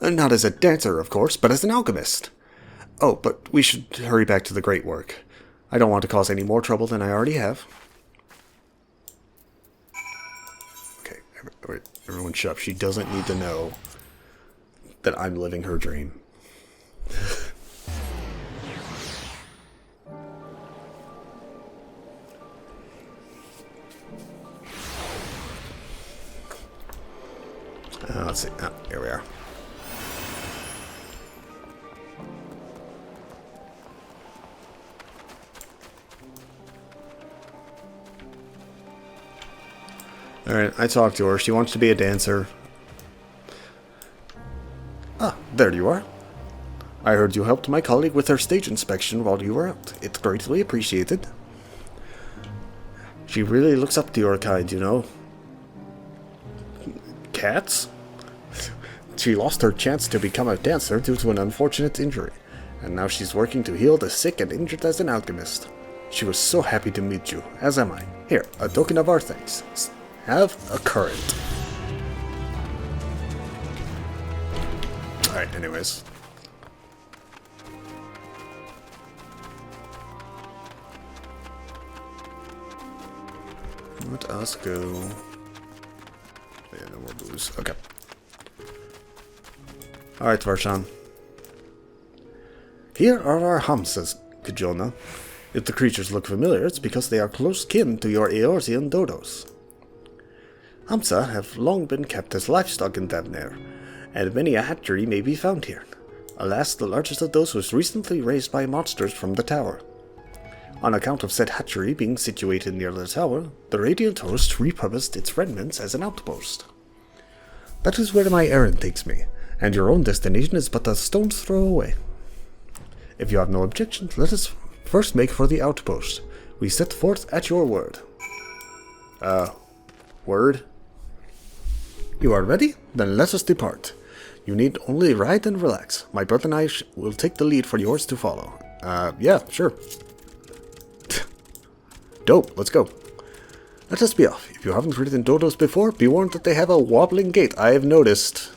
Not as a dancer, of course, but as an alchemist. Oh, but we should hurry back to the great work. I don't want to cause any more trouble than I already have. Okay, everyone shut up. She doesn't need to know that I'm living her dream. Let's see. Oh, here we are. Alright, I talked to her. She wants to be a dancer. Ah, there you are. I heard you helped my colleague with her stage inspection while you were out. It's greatly appreciated. She really looks up to your kind, you know. Cats? She lost her chance to become a dancer due to an unfortunate injury, and now she's working to heal the sick and injured as an alchemist. She was so happy to meet you, as am I. Here, a token of our thanks. Have a current. Alright, anyways. Let us go. Yeah, no more booze. Okay. Alright, Varshan. Here are our hamsas, Kajona. If the creatures look familiar, it's because they are close kin to your Eorzean dodos. Hamsa have long been kept as livestock in Thavnair, and many a hatchery may be found here. Alas, the largest of those was recently raised by monsters from the tower. On account of said hatchery being situated near the tower, the Radiant Host repurposed its remnants as an outpost. That is where my errand takes me, and your own destination is but a stone's throw away. If you have no objection, let us first make for the outpost. We set forth at your word. Word? You are ready? Then let us depart. You need only ride and relax. My brother and I will take the lead for yours to follow. Yeah, sure. Dope, let's go. Let us be off. If you haven't ridden dodos before, be warned that they have a wobbling gait, I have noticed.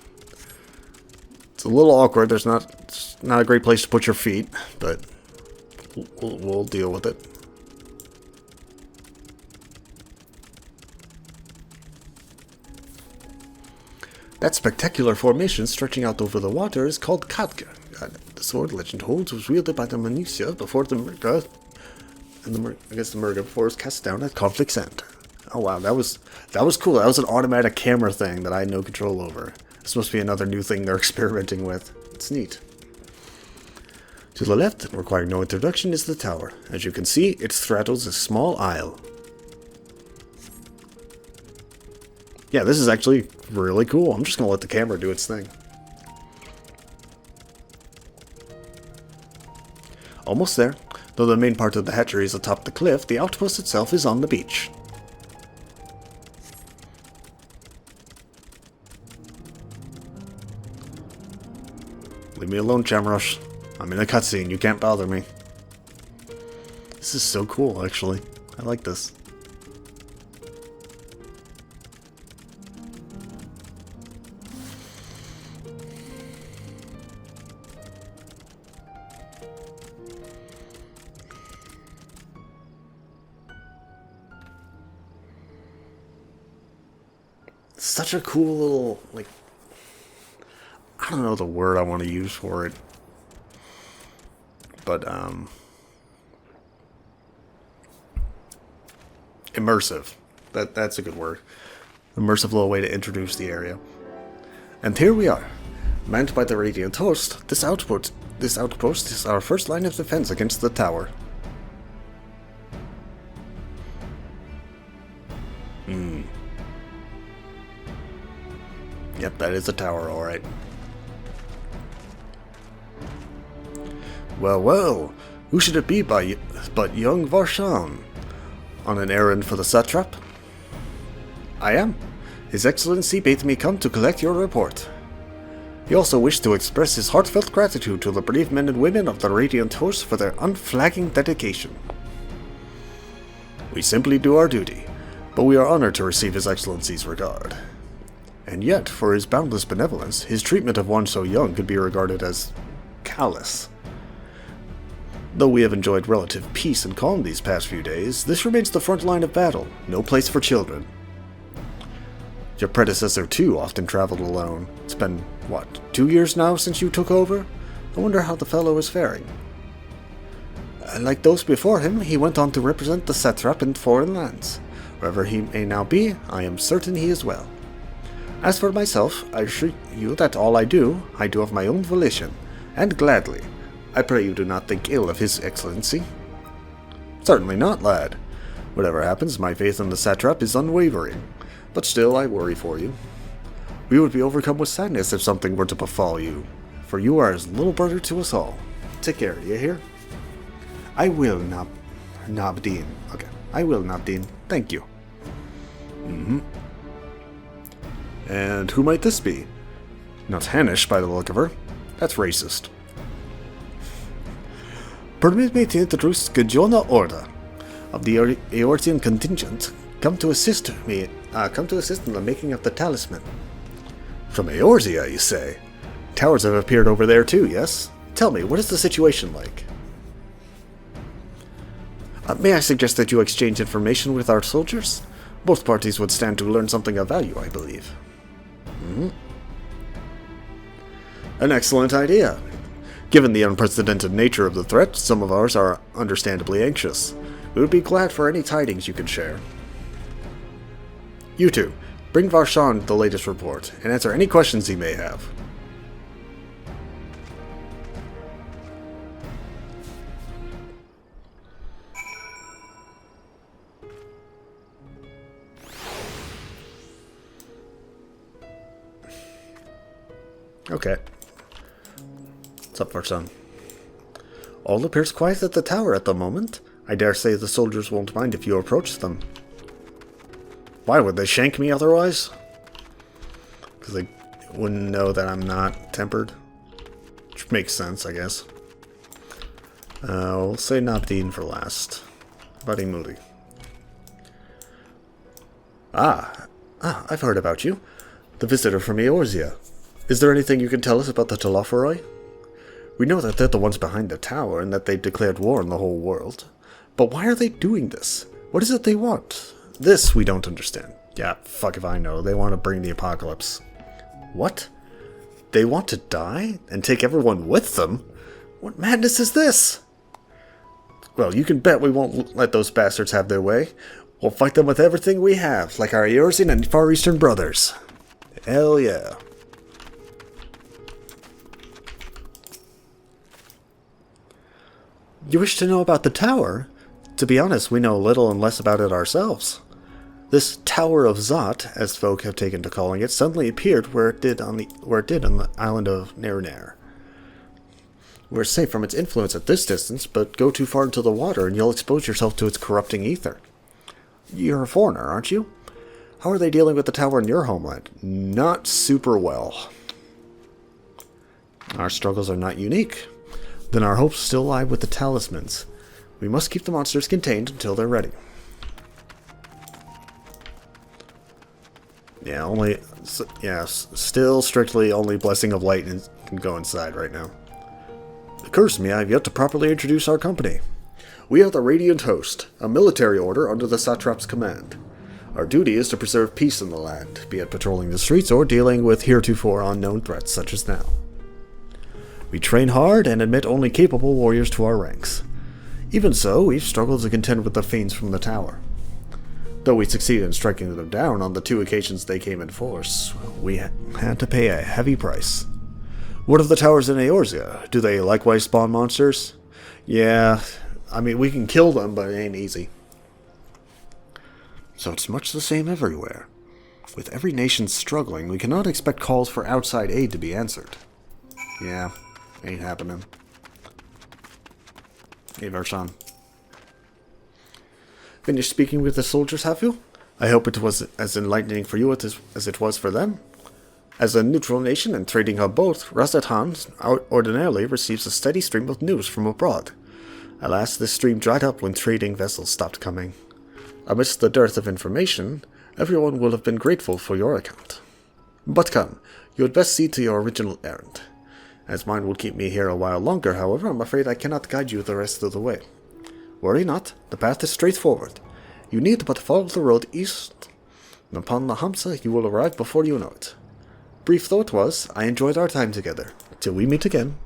It's a little awkward. It's not a great place to put your feet, but we'll deal with it. That spectacular formation stretching out over the water is called Khadga. The sword legend holds was wielded by the Manusia before the Murga, against the Murga before it was cast down at Conflict's End. Oh wow, that was cool. That was an automatic camera thing that I had no control over. This must be another new thing they're experimenting with. It's neat. To the left, requiring no introduction, is the tower. As you can see, it straddles a small isle. Yeah, this is actually really cool. I'm just going to let the camera do its thing. Almost there. Though the main part of the hatchery is atop the cliff, the outpost itself is on the beach. Leave me alone, Chamrush. I'm in a cutscene. You can't bother me. This is so cool, actually. I like this. Such a cool little, like, I don't know the word I want to use for it, but, immersive. That's a good word. Immersive little way to introduce the area. And here we are, manned by the Radiant Host. This outpost is our first line of defense against the tower. Yep, that is a tower, alright. Well, well, who should it be but young Varshan? On an errand for the satrap? I am. His Excellency bade me come to collect your report. He also wished to express his heartfelt gratitude to the brave men and women of the Radiant Host for their unflagging dedication. We simply do our duty, but we are honored to receive His Excellency's regard. And yet, for his boundless benevolence, his treatment of one so young could be regarded as callous. Though we have enjoyed relative peace and calm these past few days, this remains the front line of battle, no place for children. Your predecessor, too, often traveled alone. It's been, what, 2 years now since you took over? I wonder how the fellow is faring. Like those before him, he went on to represent the satrap in foreign lands. Wherever he may now be, I am certain he is well. As for myself, I assure you that all I do of my own volition, and gladly. I pray you do not think ill of His Excellency. Certainly not, lad. Whatever happens, my faith in the satrap is unwavering. But still, I worry for you. We would be overcome with sadness if something were to befall you, for you are his little brother to us all. Take care, you hear? I will, Nabdeen. Okay, I will, Nabdeen. Thank you. And who might this be? Not Hanish, by the look of her. That's racist. Permit me to introduce Gajona Orda of the Eorzean contingent, come to assist in the making of the talisman. From Eorzea, you say? Towers have appeared over there too, yes? Tell me, what is the situation like? May I suggest that you exchange information with our soldiers? Both parties would stand to learn something of value, I believe. An excellent idea. Given the unprecedented nature of the threat, some of ours are understandably anxious. We would be glad for any tidings you can share. You two, bring Varshan the latest report, and answer any questions he may have. Okay. What's up, Varshan? All appears quiet at the tower at the moment. I dare say the soldiers won't mind if you approach them. Why would they shank me otherwise? Because they wouldn't know that I'm not tempered. Which makes sense, I guess. We'll say Nabdeen for last. Buddy Moody. I've heard about you. The visitor from Eorzea. Is there anything you can tell us about the Telophoroi? We know that they're the ones behind the tower and that they've declared war on the whole world. But why are they doing this? What is it they want? This we don't understand. Yeah, fuck if I know. They want to bring the apocalypse. What? They want to die and take everyone with them? What madness is this? Well, you can bet we won't let those bastards have their way. We'll fight them with everything we have, like our Eorzean and Far Eastern brothers. Hell yeah. You wish to know about the tower? To be honest, we know little and less about it ourselves. This Tower of Zot, as folk have taken to calling it, suddenly appeared where it did on the island of Thavnair. We're safe from its influence at this distance, but go too far into the water and you'll expose yourself to its corrupting ether. You're a foreigner, aren't you? How are they dealing with the tower in your homeland? Not super well. Our struggles are not unique. Then our hopes still lie with the talismans. We must keep the monsters contained until they're ready. Yeah, still strictly only Blessing of Light can go inside right now. Curse me, I have yet to properly introduce our company. We are the Radiant Host, a military order under the Satrap's command. Our duty is to preserve peace in the land, be it patrolling the streets or dealing with heretofore unknown threats such as now. We train hard and admit only capable warriors to our ranks. Even so, we've struggled to contend with the fiends from the tower. Though we succeeded in striking them down on the 2 occasions they came in force, we had to pay a heavy price. What of the towers in Eorzea? Do they likewise spawn monsters? Yeah, I mean, we can kill them, but it ain't easy. So it's much the same everywhere. With every nation struggling, we cannot expect calls for outside aid to be answered. Yeah, ain't happening. Hey, Varshan. Finished speaking with the soldiers, have you? I hope it was as enlightening for you as it was for them. As a neutral nation and trading hub both, Razatan ordinarily receives a steady stream of news from abroad. Alas, this stream dried up when trading vessels stopped coming. Amidst the dearth of information, everyone will have been grateful for your account. But come, you had best see to your original errand. As mine will keep me here a while longer, however, I'm afraid I cannot guide you the rest of the way. Worry not, the path is straightforward. You need but follow the road east, and upon the Hamsa you will arrive before you know it. Brief though it was, I enjoyed our time together. Till we meet again.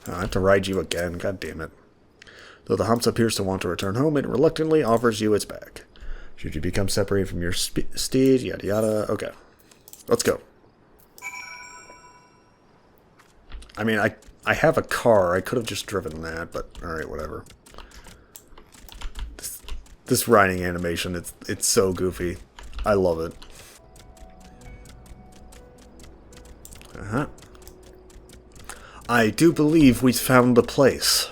I have to ride you again, god damn it. Though the Hamsa appears to want to return home, it reluctantly offers you its bag. Should you become separated from your steed, yada yada. Okay. Let's go. I mean, I have a car. I could have just driven that, but alright, whatever. This riding animation, it's so goofy. I love it. I do believe we found the place.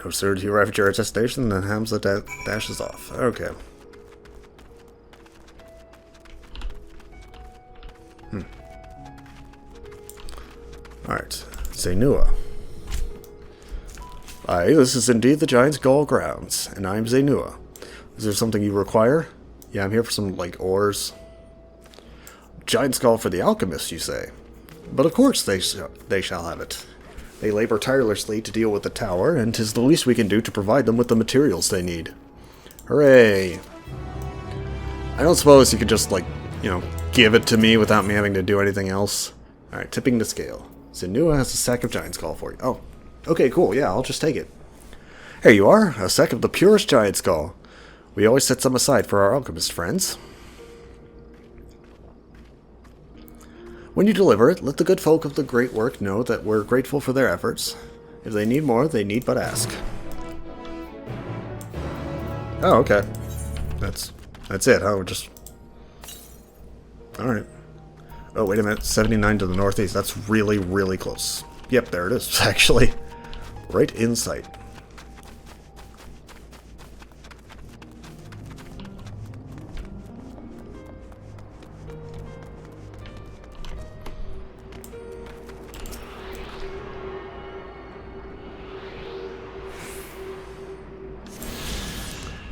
No sir, you arrive at your destination, then Hamza dashes off. Okay. Alright. Zainua. Aye, this is indeed the Giant's Gall grounds, and I'm Zainua. Is there something you require? Yeah, I'm here for some, like, ores. Giant's Gall for the alchemists, you say? But of course they shall have it. They labor tirelessly to deal with the tower, and 'tis the least we can do to provide them with the materials they need. Hooray! I don't suppose you could just, like, you know, give it to me without me having to do anything else. Alright, tipping the scale. Zainua has a sack of Giant's Gall for you. Oh, okay, cool, yeah, I'll just take it. Here you are, a sack of the purest Giant's Gall. We always set some aside for our alchemist friends. When you deliver it, let the good folk of the great work know that we're grateful for their efforts. If they need more, they need but ask. Oh, okay. That's it, huh? We're just... Alright. Oh, wait a minute. 79 to the northeast. That's really, really close. Yep, there it is, actually. Right in sight.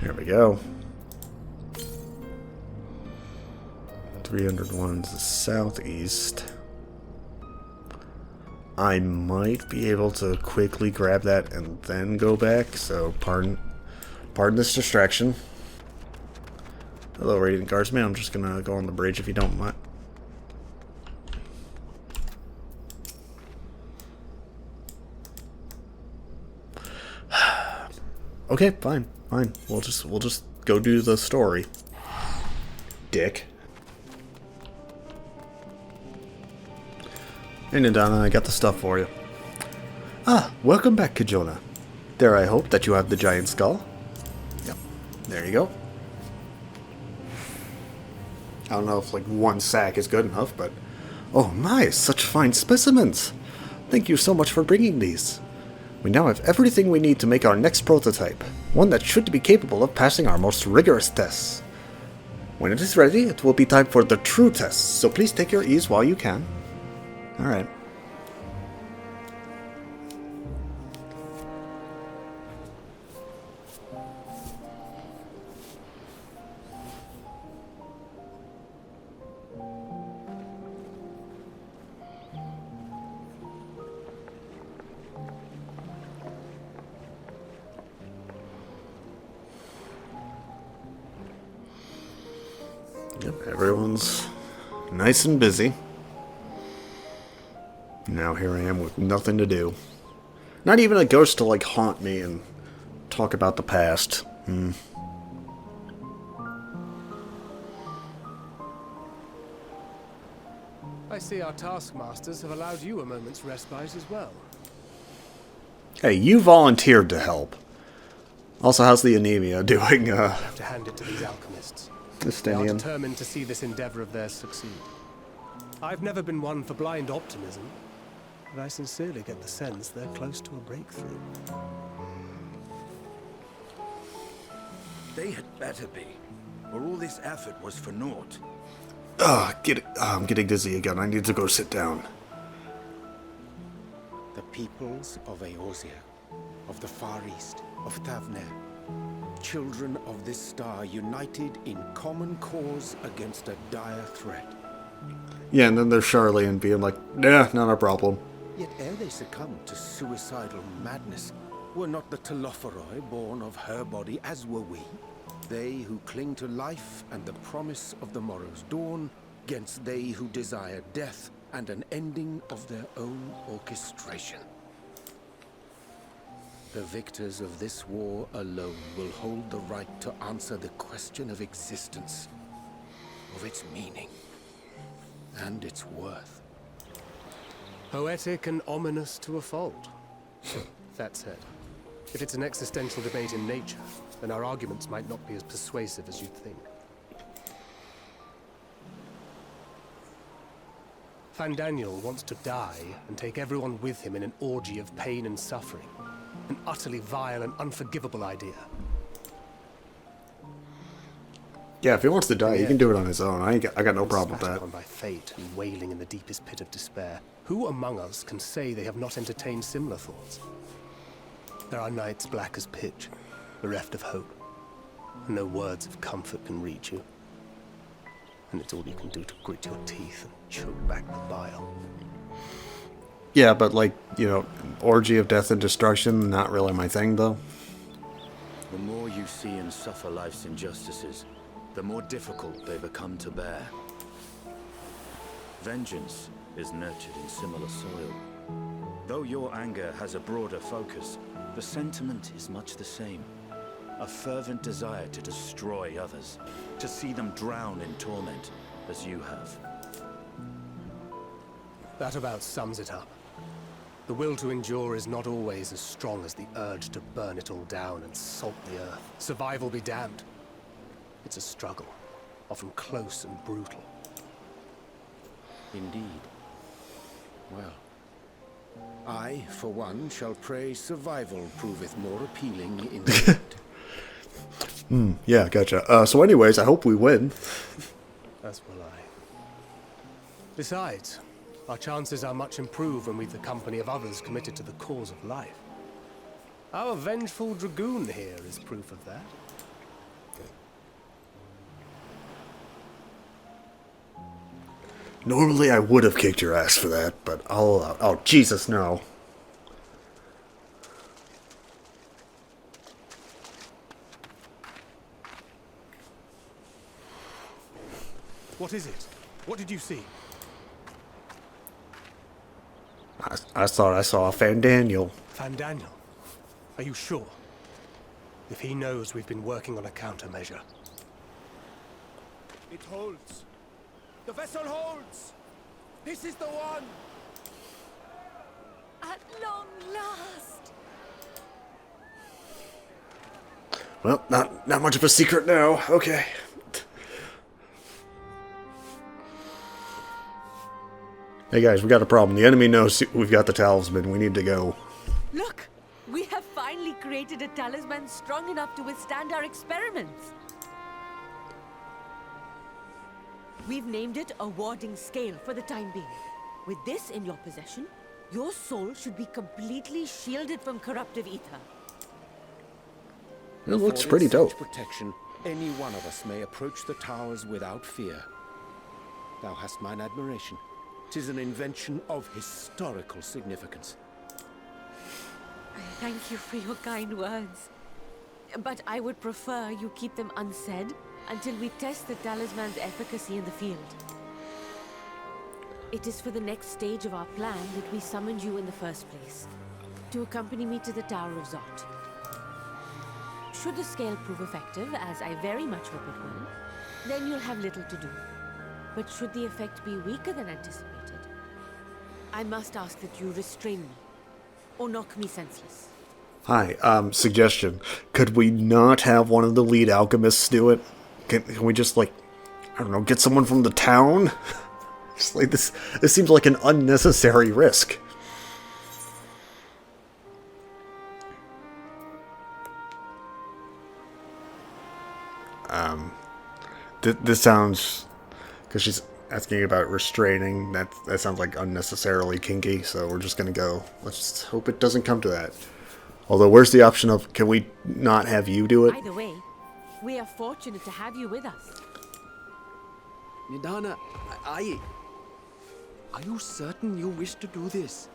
There we go. 301 is the southeast. I might be able to quickly grab that and then go back, so pardon this distraction. Hello, Radiant Guardsman. I'm just gonna go on the bridge if you don't mind. Okay, fine. We'll just go do the story. Dick. Hey, Nidana, I got the stuff for you. Ah, welcome back, Kajona. There, I hope that you have the giant skull. Yep, there you go. I don't know if, like, one sack is good enough, but... Oh my, such fine specimens! Thank you so much for bringing these. We now have everything we need to make our next prototype, one that should be capable of passing our most rigorous tests. When it is ready, it will be time for the true tests, so please take your ease while you can. Alright. Yep, everyone's nice and busy. Now here I am with nothing to do. Not even a ghost to, like, haunt me and talk about the past. I see our taskmasters have allowed you a moment's respite as well. Hey, you volunteered to help. Also, how's the anemia doing? I have to hand it to these alchemists. They are determined to see this endeavor of theirs succeed. I've never been one for blind optimism, but I sincerely get the sense they're close to a breakthrough. They had better be, or all this effort was for naught. I'm getting dizzy again. I need to go sit down. The peoples of Eorzea, of the Far East, of Thavnair, children of this star united in common cause against a dire threat. Yeah, and then there's Charlene being like, nah, not a problem. Yet ere they succumbed to suicidal madness, were not the Telophoroi born of her body as were we? They who cling to life and the promise of the morrow's dawn, against they who desire death and an ending of their own orchestration. The victors of this war alone will hold the right to answer the question of existence, of its meaning, and its worth. Poetic and ominous to a fault. That said, if it's an existential debate in nature, then our arguments might not be as persuasive as you'd think. Fandaniel wants to die and take everyone with him in an orgy of pain and suffering. An utterly vile and unforgivable idea. Yeah, if he wants to die, he can do it on his own. I got no problem with that. Upon by fate and wailing in the deepest pit of despair, who among us can say they have not entertained similar thoughts? There are nights black as pitch, bereft of hope, and no words of comfort can reach you. And it's all you can do to grit your teeth and choke back the bile. Yeah, but like, you know, orgy of death and destruction, not really my thing, though. The more you see and suffer life's injustices, the more difficult they become to bear. Vengeance is nurtured in similar soil. Though your anger has a broader focus, the sentiment is much the same. A fervent desire to destroy others, to see them drown in torment, as you have. That about sums it up. The will to endure is not always as strong as the urge to burn it all down and salt the earth. Survival be damned. It's a struggle, often close and brutal. Indeed. Well, I, for one, shall pray survival proveth more appealing in the end. Yeah, gotcha. So anyways, I hope we win. As will I. Besides, our chances are much improved when we've the company of others committed to the cause of life. Our vengeful dragoon here is proof of that. Normally I would have kicked your ass for that, but oh, Jesus, no. What is it? What did you see? I thought I saw Fandaniel. Fandaniel? Are you sure? If he knows we've been working on a countermeasure. It holds. The vessel holds! This is the one! At long last! Well, not much of a secret now. Okay. Hey guys, we got a problem. The enemy knows we've got the talisman. We need to go. Look! We have finally created a talisman strong enough to withstand our experiments. We've named it a warding scale for the time being. With this in your possession, your soul should be completely shielded from corruptive ether. It looks pretty dope. For protection, any one of us may approach the towers without fear. Thou hast mine admiration. 'Tis an invention of historical significance. I thank you for your kind words. But I would prefer you keep them unsaid until we test the talisman's efficacy in the field. It is for the next stage of our plan that we summoned you in the first place, to accompany me to the Tower of Zot. Should the scale prove effective, as I very much hope it will, then you'll have little to do. But should the effect be weaker than anticipated, I must ask that you restrain me, or knock me senseless. Hi, suggestion. Could we not have one of the lead alchemists do it? Can we just, like, I don't know, get someone from the town? Just like this seems like an unnecessary risk. this sounds... Because she's asking about restraining. That sounds like unnecessarily kinky, so we're just gonna go. Let's just hope it doesn't come to that. Although, where's the option of, can we not have you do it? Either way, we are fortunate to have you with us. Nidana, are you certain you wish to do this?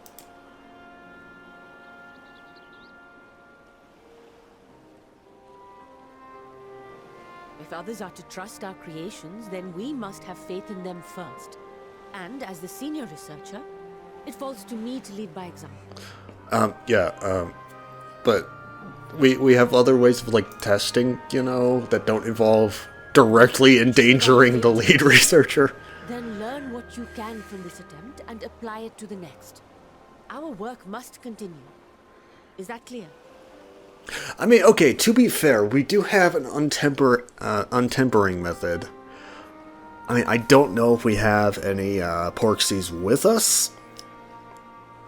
If others are to trust our creations, then we must have faith in them first. And as the senior researcher, it falls to me to lead by example. But we have other ways of, like, testing, you know, that don't involve directly endangering the lead researcher. Then learn what you can from this attempt and apply it to the next. Our work must continue. Is that clear? I mean, okay, to be fair, we do have an untempering method. I mean, I don't know if we have any Porxies with us.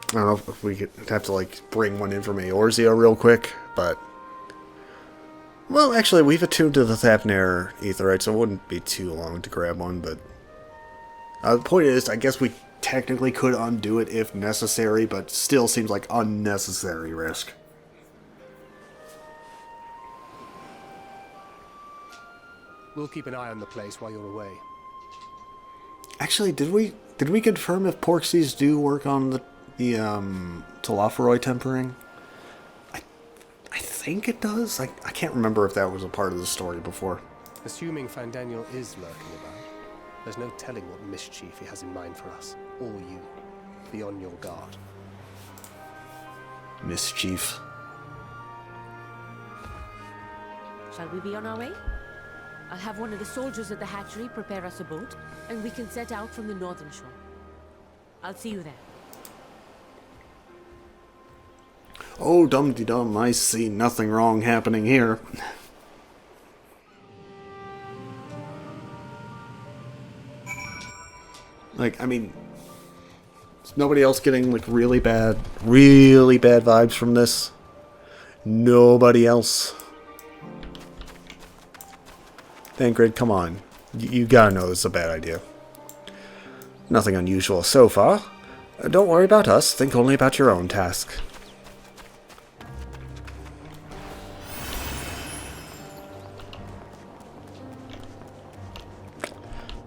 I don't know if we could have to, like, bring one in from Eorzea real quick, but... Well, actually, we've attuned to the Thavnair Etherite, so it wouldn't be too long to grab one, but... the point is, I guess we technically could undo it if necessary, but still seems like unnecessary risk. We'll keep an eye on the place while you're away. Actually, did we confirm if Porxies do work on the Talophoroi tempering? I think it does. I can't remember if that was a part of the story before. Assuming Fandaniel is lurking about, there's no telling what mischief he has in mind for us, or you. Be on your guard. Mischief. Shall we be on our way? I'll have one of the soldiers at the hatchery prepare us a boat, and we can set out from the northern shore. I'll see you there. Oh, dum-de-dum, I see nothing wrong happening here. Like, I mean, is nobody else getting, like, really bad vibes from this? Nobody else? Thancred, come on. You gotta know this is a bad idea. Nothing unusual so far. Don't worry about us. Think only about your own task.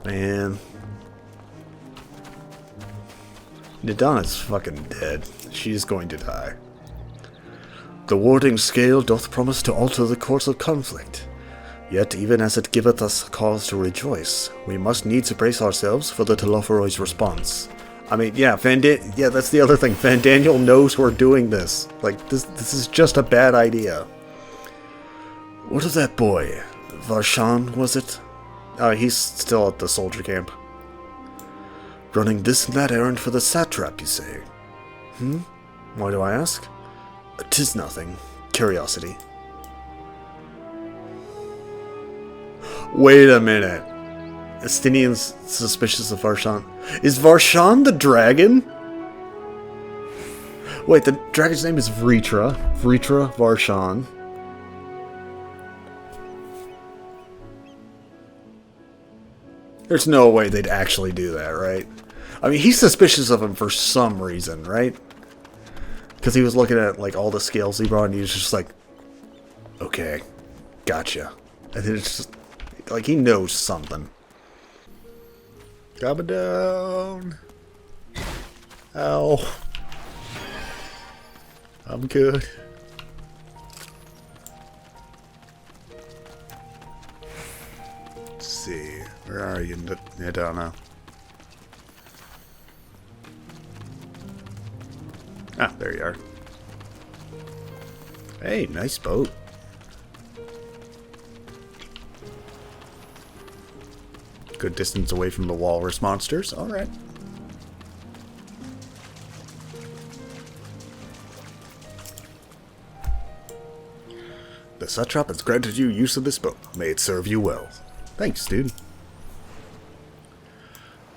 Man. Nidana's fucking dead. She's going to die. The warding scale doth promise to alter the course of conflict. Yet, even as it giveth us cause to rejoice, we must needs brace ourselves for the Talophoroi's response. I mean, yeah, that's the other thing. Fandaniel knows we're doing this. Like, this is just a bad idea. What of that boy? Varshan, was it? He's still at the soldier camp. Running this and that errand for the satrap, you say? Why do I ask? 'Tis nothing. Curiosity. Wait a minute. Estinian's suspicious of Varshan. Is Varshan the dragon? Wait, the dragon's name is Vritra. Vritra Varshan. There's no way they'd actually do that, right? I mean, he's suspicious of him for some reason, right? Because he was looking at, like, all the scales he brought, and he was just like, okay, gotcha. And then it's just, like, he knows something. Coming down. Ow. I'm good. Let's see. Where are you, Nidana? Ah, there you are. Hey, nice boat. Good distance away from the walrus monsters. Alright. The satrap has granted you use of this boat. May it serve you well. Thanks, dude.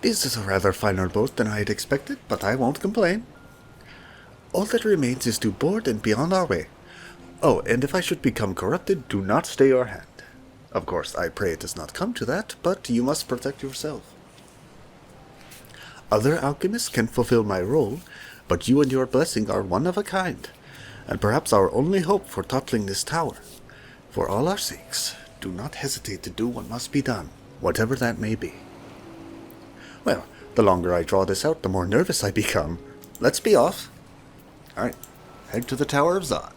This is a rather finer boat than I had expected, but I won't complain. All that remains is to board and be on our way. Oh, and if I should become corrupted, do not stay your hand. Of course, I pray it does not come to that, but you must protect yourself. Other alchemists can fulfill my role, but you and your blessing are one of a kind, and perhaps our only hope for toppling this tower. For all our sakes, do not hesitate to do what must be done, whatever that may be. Well, the longer I draw this out, the more nervous I become. Let's be off. Alright, head to the Tower of Zod.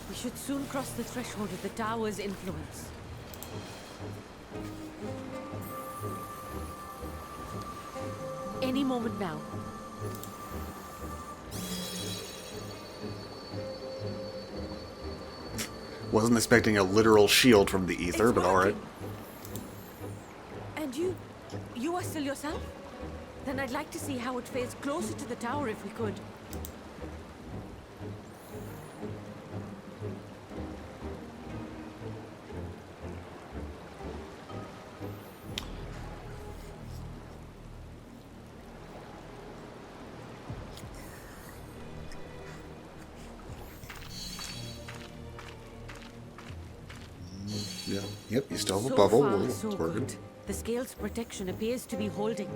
We should soon cross the threshold of the tower's influence. Any moment now. Wasn't expecting a literal shield from the ether, but alright. And you are still yourself? Then I'd like to see how it fares closer to the tower if we could. Yeah. Yep, you still have a So bubble. far, It's so working. good. The scale's protection appears to be holding.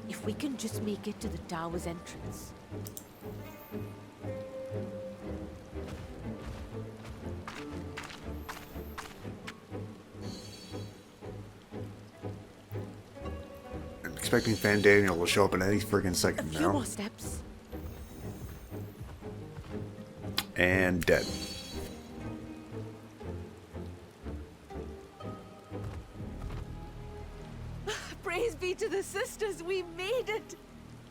If we can just make it to the tower's entrance. I'm expecting Fan Daniel to show up in any friggin' A second few now. more steps. And dead. Praise be to the sisters, we made it!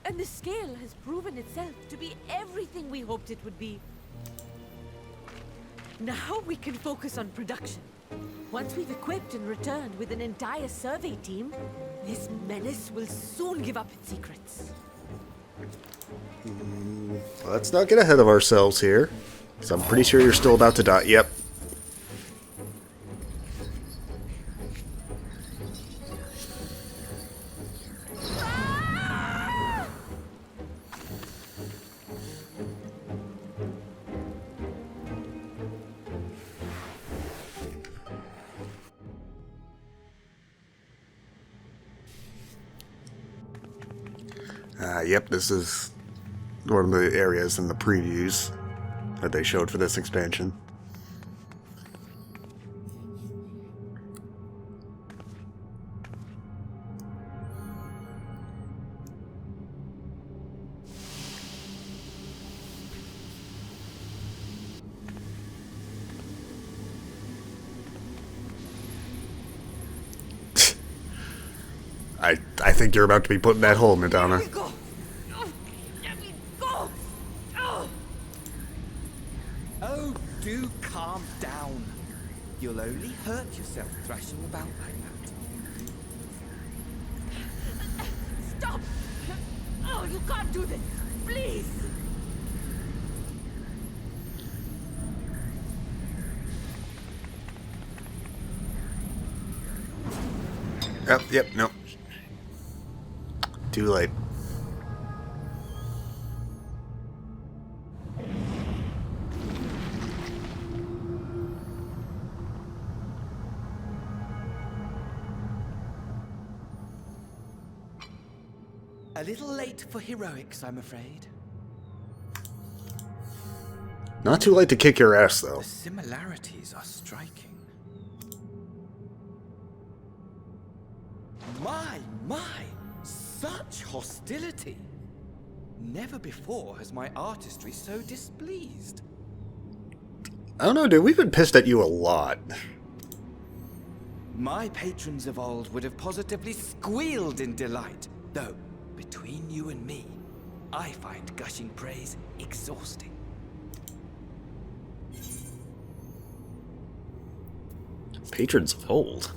And the scale has proven itself to be everything we hoped it would be. Now we can focus on production. Once we've equipped and returned with an entire survey team, this menace will soon give up its secrets. Let's not get ahead of ourselves here. So I'm pretty sure you're still about to die. Yep. Yep, this is one of the areas in the previews that they showed for this expansion. I think you're about to be put in that hole, Madonna. Let me go! Let me go! Oh, do calm down. You'll only hurt yourself thrashing about like that. Stop! Oh, you can't do this! Please! Yep, no. Too late. A little late for heroics, I'm afraid. Not too late to kick your ass, though. The similarities are striking. My! Such hostility! Never before has my artistry so displeased. I don't know, dude. We've been pissed at you a lot. My patrons of old would have positively squealed in delight, though, between you and me, I find gushing praise exhausting. Patrons of old.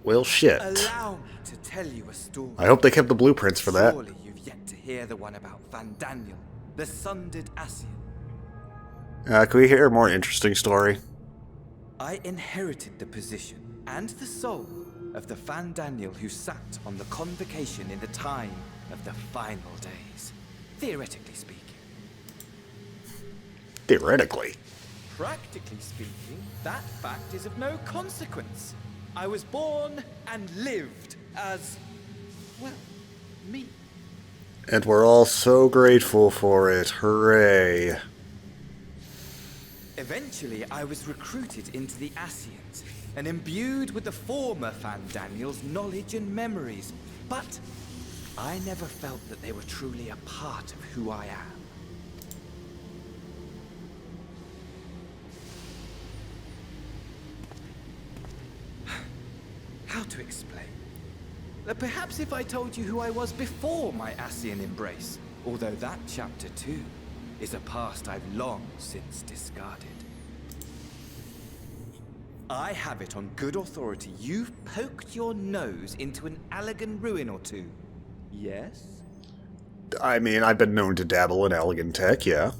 Well, shit. Allow me. to tell you a story. I hope they kept the blueprints for that. Surely you've yet to hear the one about Van Daniel, the sundered Ascian. Can we hear a more interesting story? I inherited the position and the soul of the Van Daniel who sat on the convocation in the time of the final days, theoretically speaking. Theoretically. Practically speaking, that fact is of no consequence. I was born and lived as, well, me. And we're all so grateful for it. Hooray. Eventually, I was recruited into the Ascians and imbued with the former Van Daniel's knowledge and memories. But I never felt that they were truly a part of who I am. How to explain? Perhaps if I told you who I was before my Ascian embrace, although that chapter too is a past I've long since discarded. I have it on good authority you've poked your nose into an Allegan ruin or two. Yes? I mean, I've been known to dabble in elegant tech, yeah.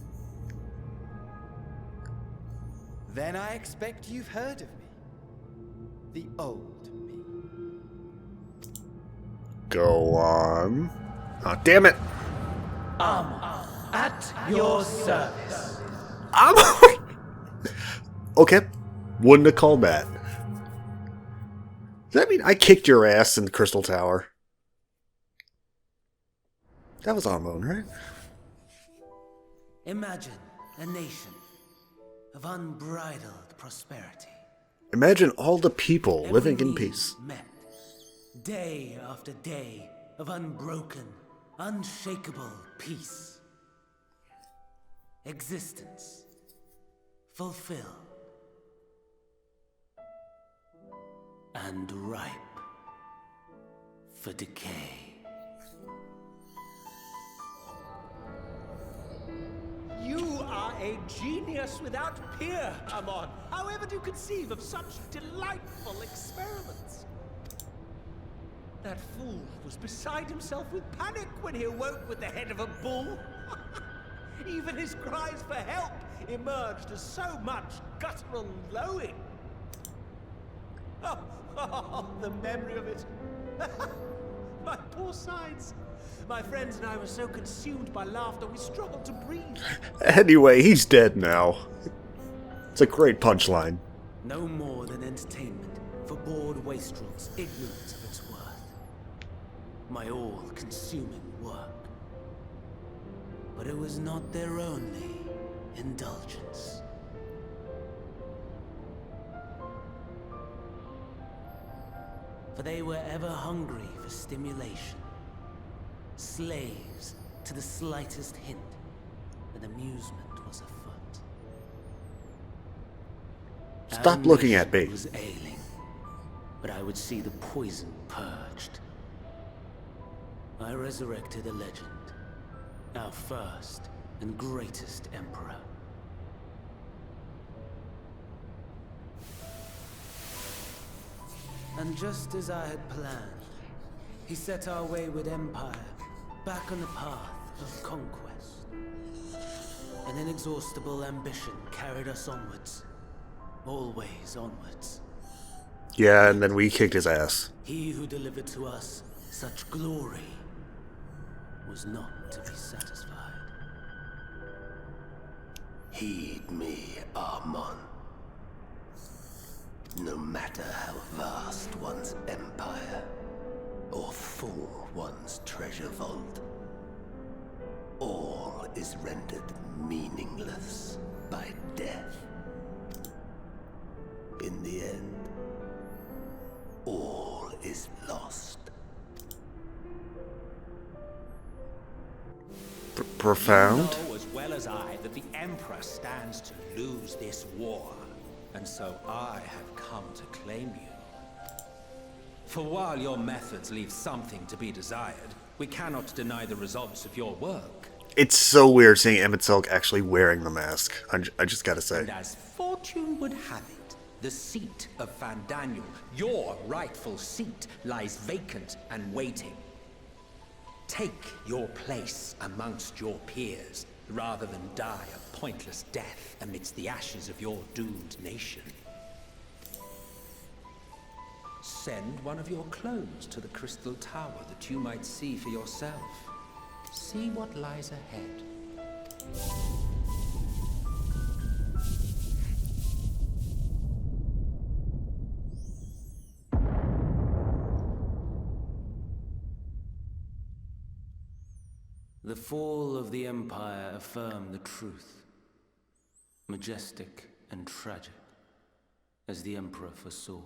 Then I expect you've heard of me. The old me. Go on. Oh, damn it! At your service. Okay. Wouldn't have called that. Does that mean I kicked your ass in the Crystal Tower? That was Armone, right? Imagine a nation of unbridled prosperity. Imagine all the people living in Every peace. need met. Day after day of unbroken, unshakable peace. Existence fulfilled and ripe for decay. You are a genius without peer, Amon. However do you conceive of such delightful experiments? That fool was beside himself with panic when he awoke with the head of a bull. Even his cries for help emerged as so much guttural lowing. Oh, the memory of it. My poor sides. My friends and I were so consumed by laughter we struggled to breathe. Anyway, he's dead now. It's a great punchline. No more than entertainment for bored wastrels ignorant of its worth. My all-consuming work. But it was not their only indulgence. For they were ever hungry for stimulation. Slaves to the slightest hint that amusement was afoot. Stop looking at me. Was ailing, but I would see the poison purged. I resurrected a legend, our first and greatest emperor. And just as I had planned, he set our wayward empire back on the path of conquest. An inexhaustible ambition carried us onwards, always onwards. Yeah, and then we kicked his ass. He who delivered to us such glory was not to be satisfied. Heed me, Armon. No matter how vast one's empire, or full one's treasure vault, all is rendered meaningless by death. In the end, all is lost. Profound? You know as well as I that the Emperor stands to lose this war, and so I have come to claim you. For while your methods leave something to be desired, we cannot deny the results of your work. It's so weird seeing Emmett Silk actually wearing the mask. I just gotta say. And as fortune would have it, The seat of Fandaniel, your rightful seat, lies vacant and waiting. Take your place amongst your peers, rather than die a pointless death amidst the ashes of your doomed nation. Send one of your clones to the Crystal Tower that you might see for yourself. See what lies ahead. The fall of the Empire affirmed the truth. Majestic and tragic, as the Emperor foresaw.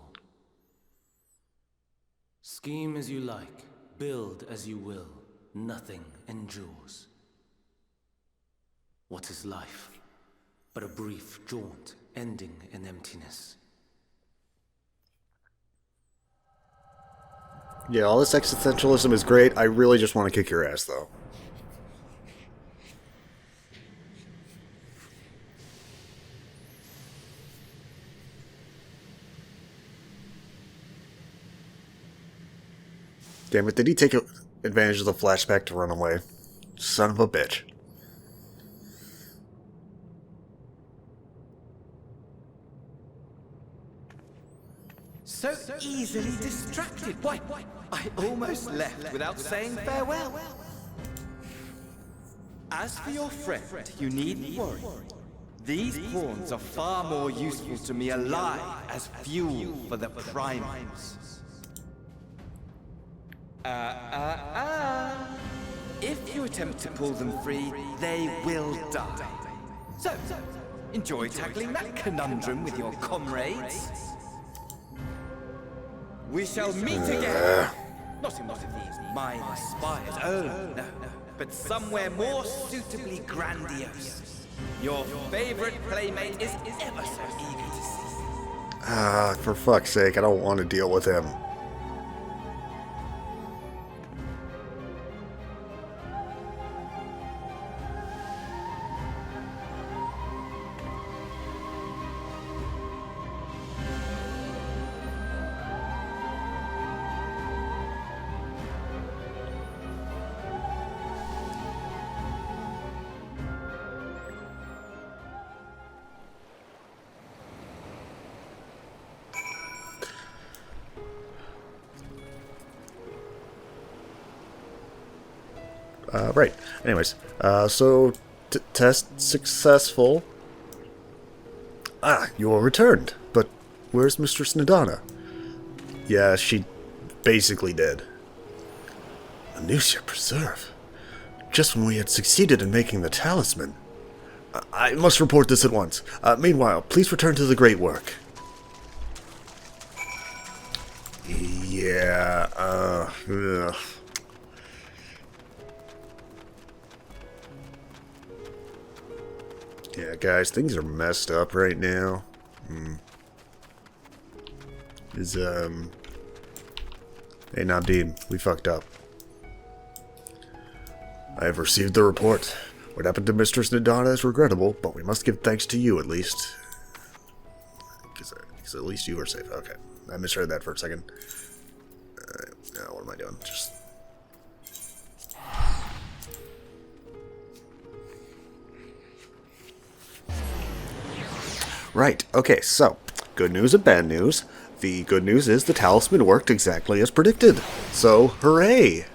Scheme as you like, build as you will, nothing endures. What is life but a brief jaunt ending in emptiness? Yeah, all this existentialism is great. I really just want to kick your ass, though. Damn it, did he take advantage of the flashback to run away? Son of a bitch. So easily distracted. Why, I almost left without saying farewell. As for your friend, you needn't worry. These pawns are far more useful to me alive as fuel for the primals. If you attempt to pull them free, they will die. So, enjoy tackling that conundrum with your comrades. We shall meet again. Not in one of these minor spires, oh no, but somewhere more suitably grandiose. Your favorite playmate is ever so eager to see. For fuck's sake, I don't want to deal with him. Right. Anyways, so test successful. You are returned. But where's Mistress Nadana? Yeah, she basically did. Anusia Preserve. Just when we had succeeded in making the talisman. I must report this at once. Meanwhile, please return to the great work. Yeah, ugh. Yeah, guys, things are messed up right now. Hey, Nadim, we fucked up. I have received the report. What happened to Mistress Nadana is regrettable, but we must give thanks to you, at least. Because at least you were safe. Okay, I misread that for a second. Now, what am I doing? Just... Right, okay, so, good news and bad news. The good news is the talisman worked exactly as predicted. So, hooray!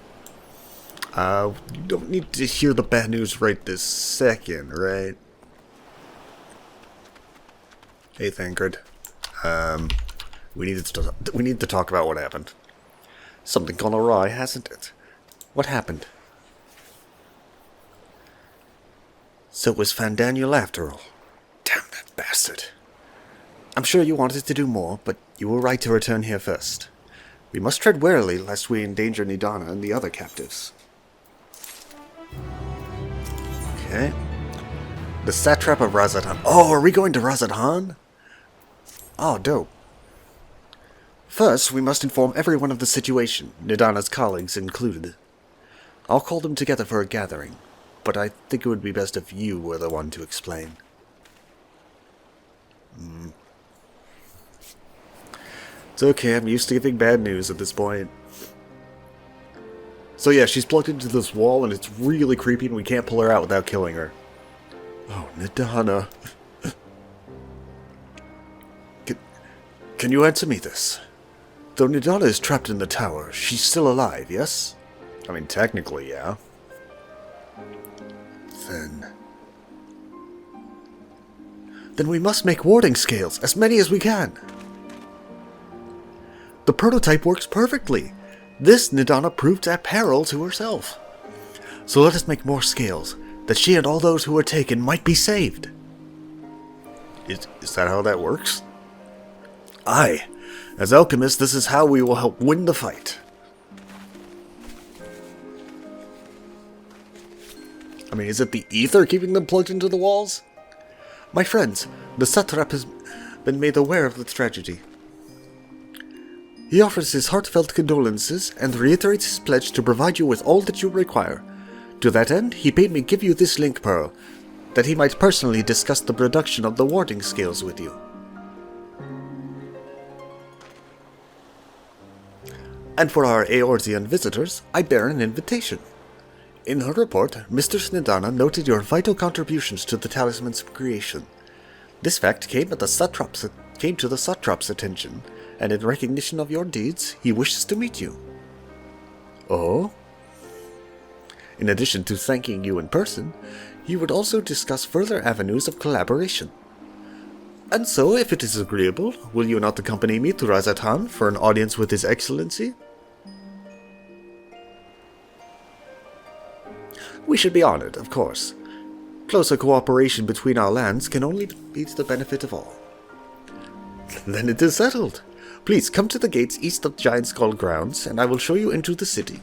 You don't need to hear the bad news right this second, right? Hey, Thancred. We need to talk about what happened. Something gone awry, hasn't it? What happened? So it was Fandaniel after all. Damn that bastard. I'm sure you wanted to do more, but you were right to return here first. We must tread warily lest we endanger Nadana and the other captives. Okay. The satrap of Razadhan. Oh, are we going to Razadhan? Oh, dope. First, we must inform everyone of the situation, Nadana's colleagues included. I'll call them together for a gathering, but I think it would be best if you were the one to explain. It's okay, I'm used to giving bad news at this point. So yeah, she's plugged into this wall and it's really creepy and we can't pull her out without killing her. Oh, Nidana. Can you answer me this? Though Nidana is trapped in the tower, she's still alive, yes? I mean, technically, yeah. Then we must make warding scales, as many as we can. The prototype works perfectly. This Nidana proved at peril to herself. So let us make more scales, that she and all those who were taken might be saved. Is that how that works? Aye. As alchemists, this is how we will help win the fight. I mean, is it the ether keeping them plugged into the walls? My friends, the satrap has been made aware of the tragedy. He offers his heartfelt condolences and reiterates his pledge to provide you with all that you require. To that end, he bade me give you this link pearl, that he might personally discuss the production of the warding scales with you. And for our Eorzean visitors, I bear an invitation. In her report, Mistress Nidana noted your vital contributions to the talisman's creation. This fact came to the satrap's attention, and in recognition of your deeds, he wishes to meet you. Oh? In addition to thanking you in person, he would also discuss further avenues of collaboration. And so, if it is agreeable, will you not accompany me to Razatan for an audience with His Excellency? We should be honored, of course. Closer cooperation between our lands can only be to the benefit of all. Then it is settled. Please come to the gates east of Giant Skull grounds, and I will show you into the city.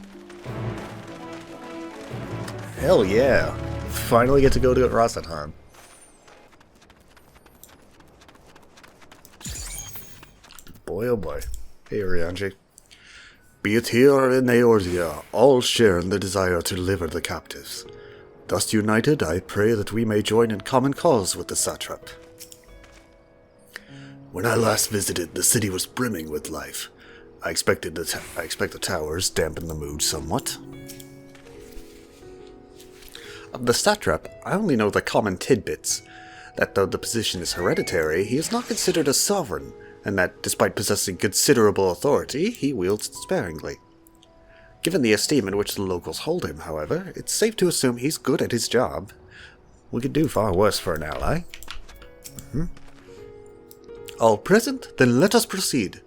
Hell yeah. Finally get to go to Razatan. Boy oh boy. Hey Orianji. Be it here or in Eorzea, all share in the desire to deliver the captives. Thus united, I pray that we may join in common cause with the satrap. When I last visited, the city was brimming with life. I expect the towers dampen the mood somewhat. Of the satrap, I only know the common tidbits. That though the position is hereditary, he is not considered a sovereign, and that, despite possessing considerable authority, he wields it sparingly. Given the esteem in which the locals hold him, however, it's safe to assume he's good at his job. We could do far worse for an ally. All present? Then let us proceed.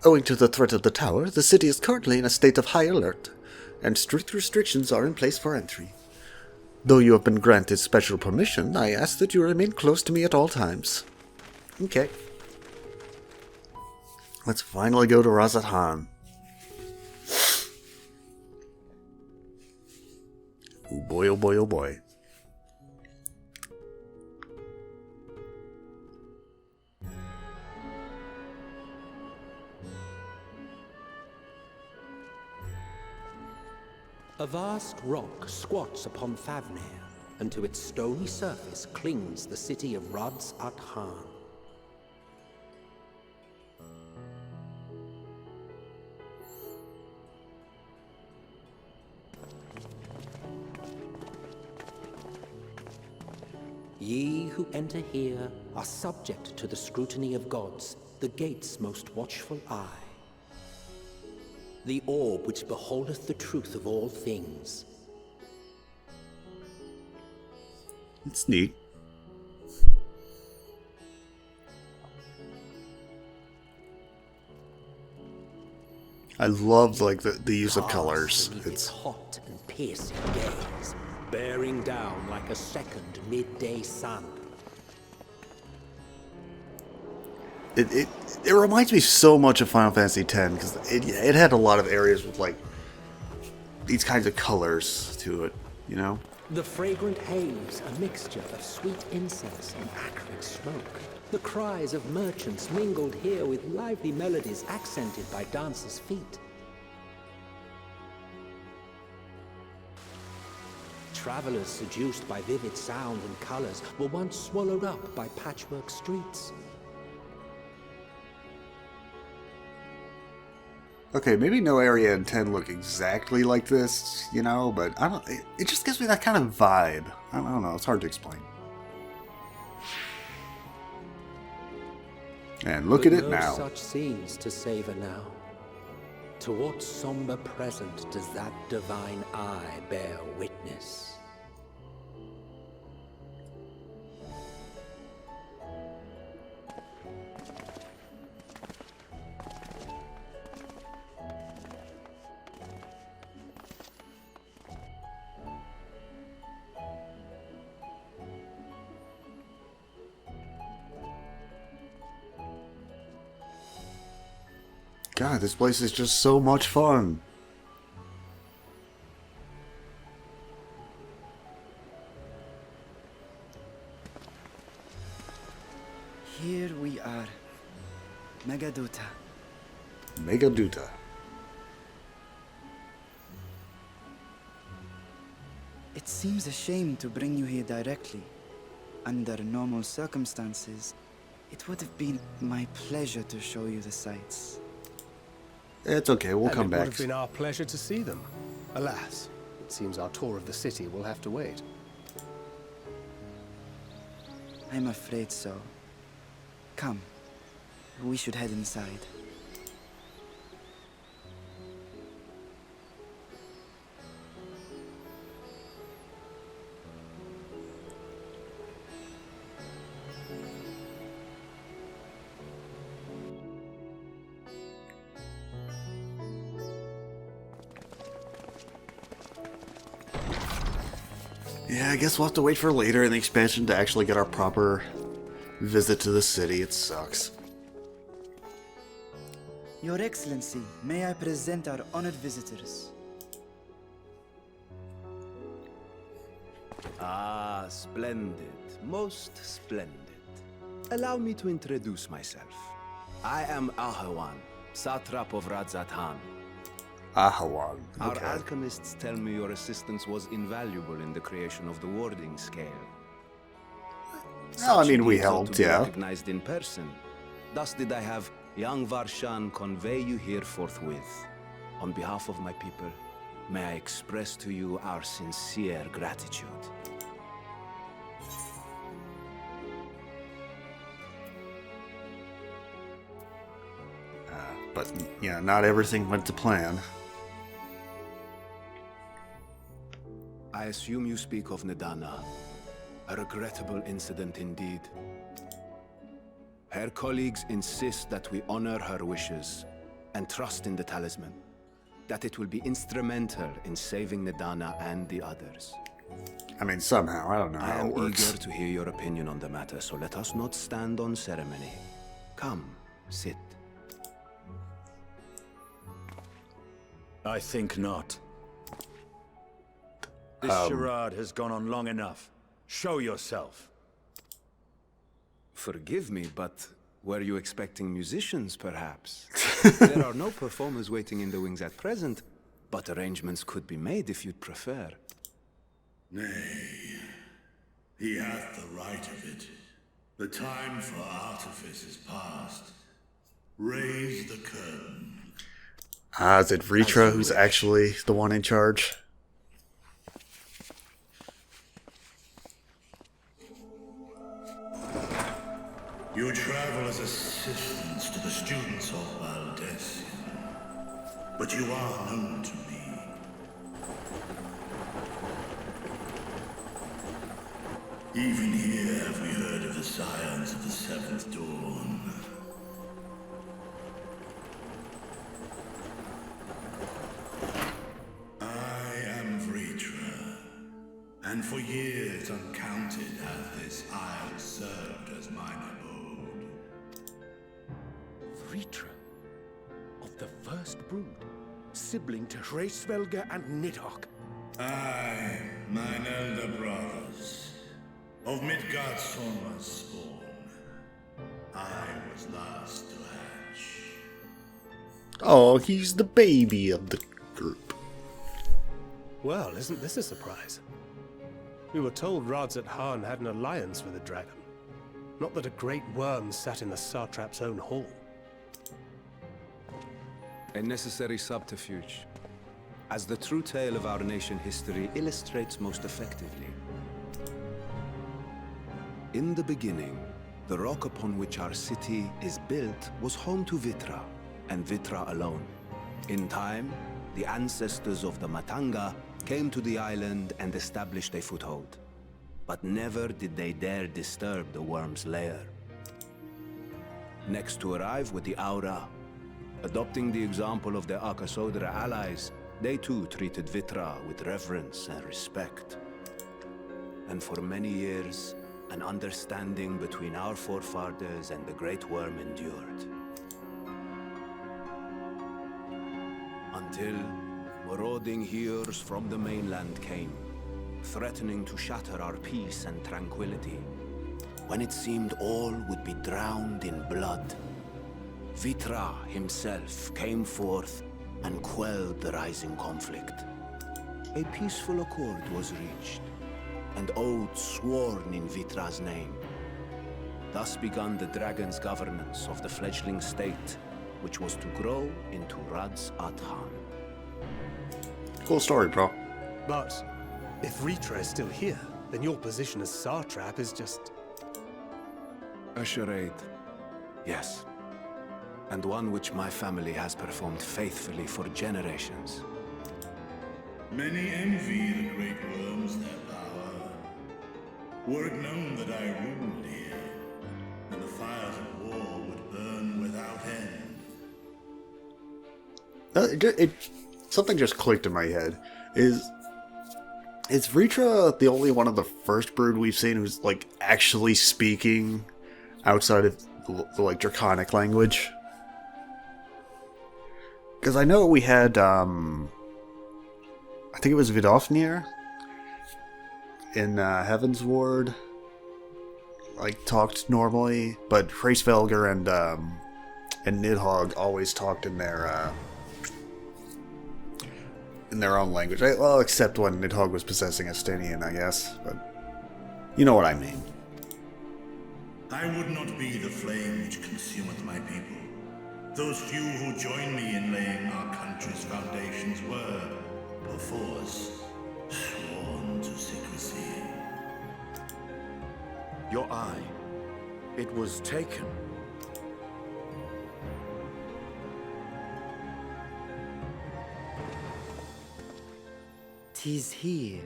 Owing to the threat of the tower, the city is currently in a state of high alert, and strict restrictions are in place for entry. Though you have been granted special permission, I ask that you remain close to me at all times. Okay. Let's finally go to Razatan. Oh boy, oh boy, oh boy. A vast rock squats upon Thavnair, and to its stony surface clings the city of Razatan. Ye who enter here are subject to the scrutiny of gods, the gate's most watchful eye. The orb which beholdeth the truth of all things. It's neat. I love like the use of colors. It's hot and piercing gaze, bearing down like a second midday sun. It reminds me so much of Final Fantasy X because it had a lot of areas with like these kinds of colors to it, you know. The fragrant haze, a mixture of sweet incense and acrid smoke. The cries of merchants mingled here with lively melodies accented by dancers' feet. Travelers seduced by vivid sound and colors were once swallowed up by patchwork streets. Okay, maybe no area in 10 look exactly like this, you know, but I don't. It just gives me that kind of vibe. I don't know. It's hard to explain. And look at it now. Such scenes to savor now. To what somber present does that divine eye bear witness? God, this place is just so much fun. Here we are. Megaduta. Megaduta. It seems a shame to bring you here directly. Under normal circumstances, it would have been my pleasure to show you the sights. It's okay, we'll come It back. would have been our pleasure to see them. Alas, it seems our tour of the city will have to wait. I'm afraid so. Come, we should head inside. Yeah, I guess we'll have to wait for later in the expansion to actually get our proper visit to the city. It sucks. Your Excellency, may I present our honored visitors? Ah, splendid. Most splendid. Allow me to introduce myself. I am Ahawan, Satrap of Radzatan. Ahawan. Our Okay. alchemists tell me your assistance was invaluable in the creation of the warding scale. Well, I Such mean, we deeds ought helped, to be yeah. recognized in person. Thus did I have young Varshan convey you here forthwith. On behalf of my people, may I express to you our sincere gratitude. But, yeah, not everything went to plan. I assume you speak of Nidana. A regrettable incident indeed. Her colleagues insist that we honor her wishes and trust in the talisman. That it will be instrumental in saving Nidana and the others. I mean, somehow. I don't know I how am it works. eager to hear your opinion on the matter, so let us not stand on ceremony. Come, sit. I think not. This charade has gone on long enough. Show yourself. Forgive me, but were you expecting musicians, perhaps? There are no performers waiting in the wings at present, but arrangements could be made if you'd prefer. Nay, he hath the right of it. The time for artifice is past. Raise the curtain. Ah, is it Vritra who's actually the one in charge? You travel as assistants to the students of Valdesian, but you are known to me. Even here have we heard of the scions of the Seventh Dawn. I am Vritra, and for years uncounted hath this isle served as mine abode. Vritra, of the first brood, sibling to Hraesvelga and Nidhogg. I, mine elder brothers, of Midgardsormr's spawn, I was last to hatch. Oh, he's the baby of the group. Well, isn't this a surprise? We were told Radzatan had an alliance with a dragon. Not that a great worm sat in the satrap's own hall. A necessary subterfuge, as the true tale of our nation history illustrates most effectively. In the beginning, the rock upon which our city is built was home to Vitra, and Vitra alone. In time, the ancestors of the Matanga came to the island and established a foothold. But never did they dare disturb the worm's lair. Next to arrive with the Aura, adopting the example of their Akasodra allies, they too treated Vitra with reverence and respect. And for many years, an understanding between our forefathers and the Great Worm endured. Until marauding heroes from the mainland came, threatening to shatter our peace and tranquility. When it seemed all would be drowned in blood, Vitra himself came forth and quelled the rising conflict. A peaceful accord was reached, and oaths sworn in Vitra's name. Thus began the dragon's governance of the fledgling state, which was to grow into Radz Athan. Cool story, bro. But if Ritra is still here, then your position as Satrap is just... a charade, yes. And one which my family has performed faithfully for generations. Many envy the great worms their power. Were it known that I ruled here, and the fires of war would burn without end. Something just clicked in my head. Is Vritra the only one of the first brood we've seen who's, like, actually speaking outside of the like, Draconic language? Because I know we had, I think it was Vidofnir in Heaven's Ward, like, talked normally, but Hraesvelgr and Nidhogg always talked in their own language. Well, except when Nidhogg was possessing Estinian, I guess, but you know what I mean. I would not be the flame which consumeth my people. Those few who join me in laying our country's foundations were, perforce, sworn to secrecy. Your eye, it was taken. "'Tis here,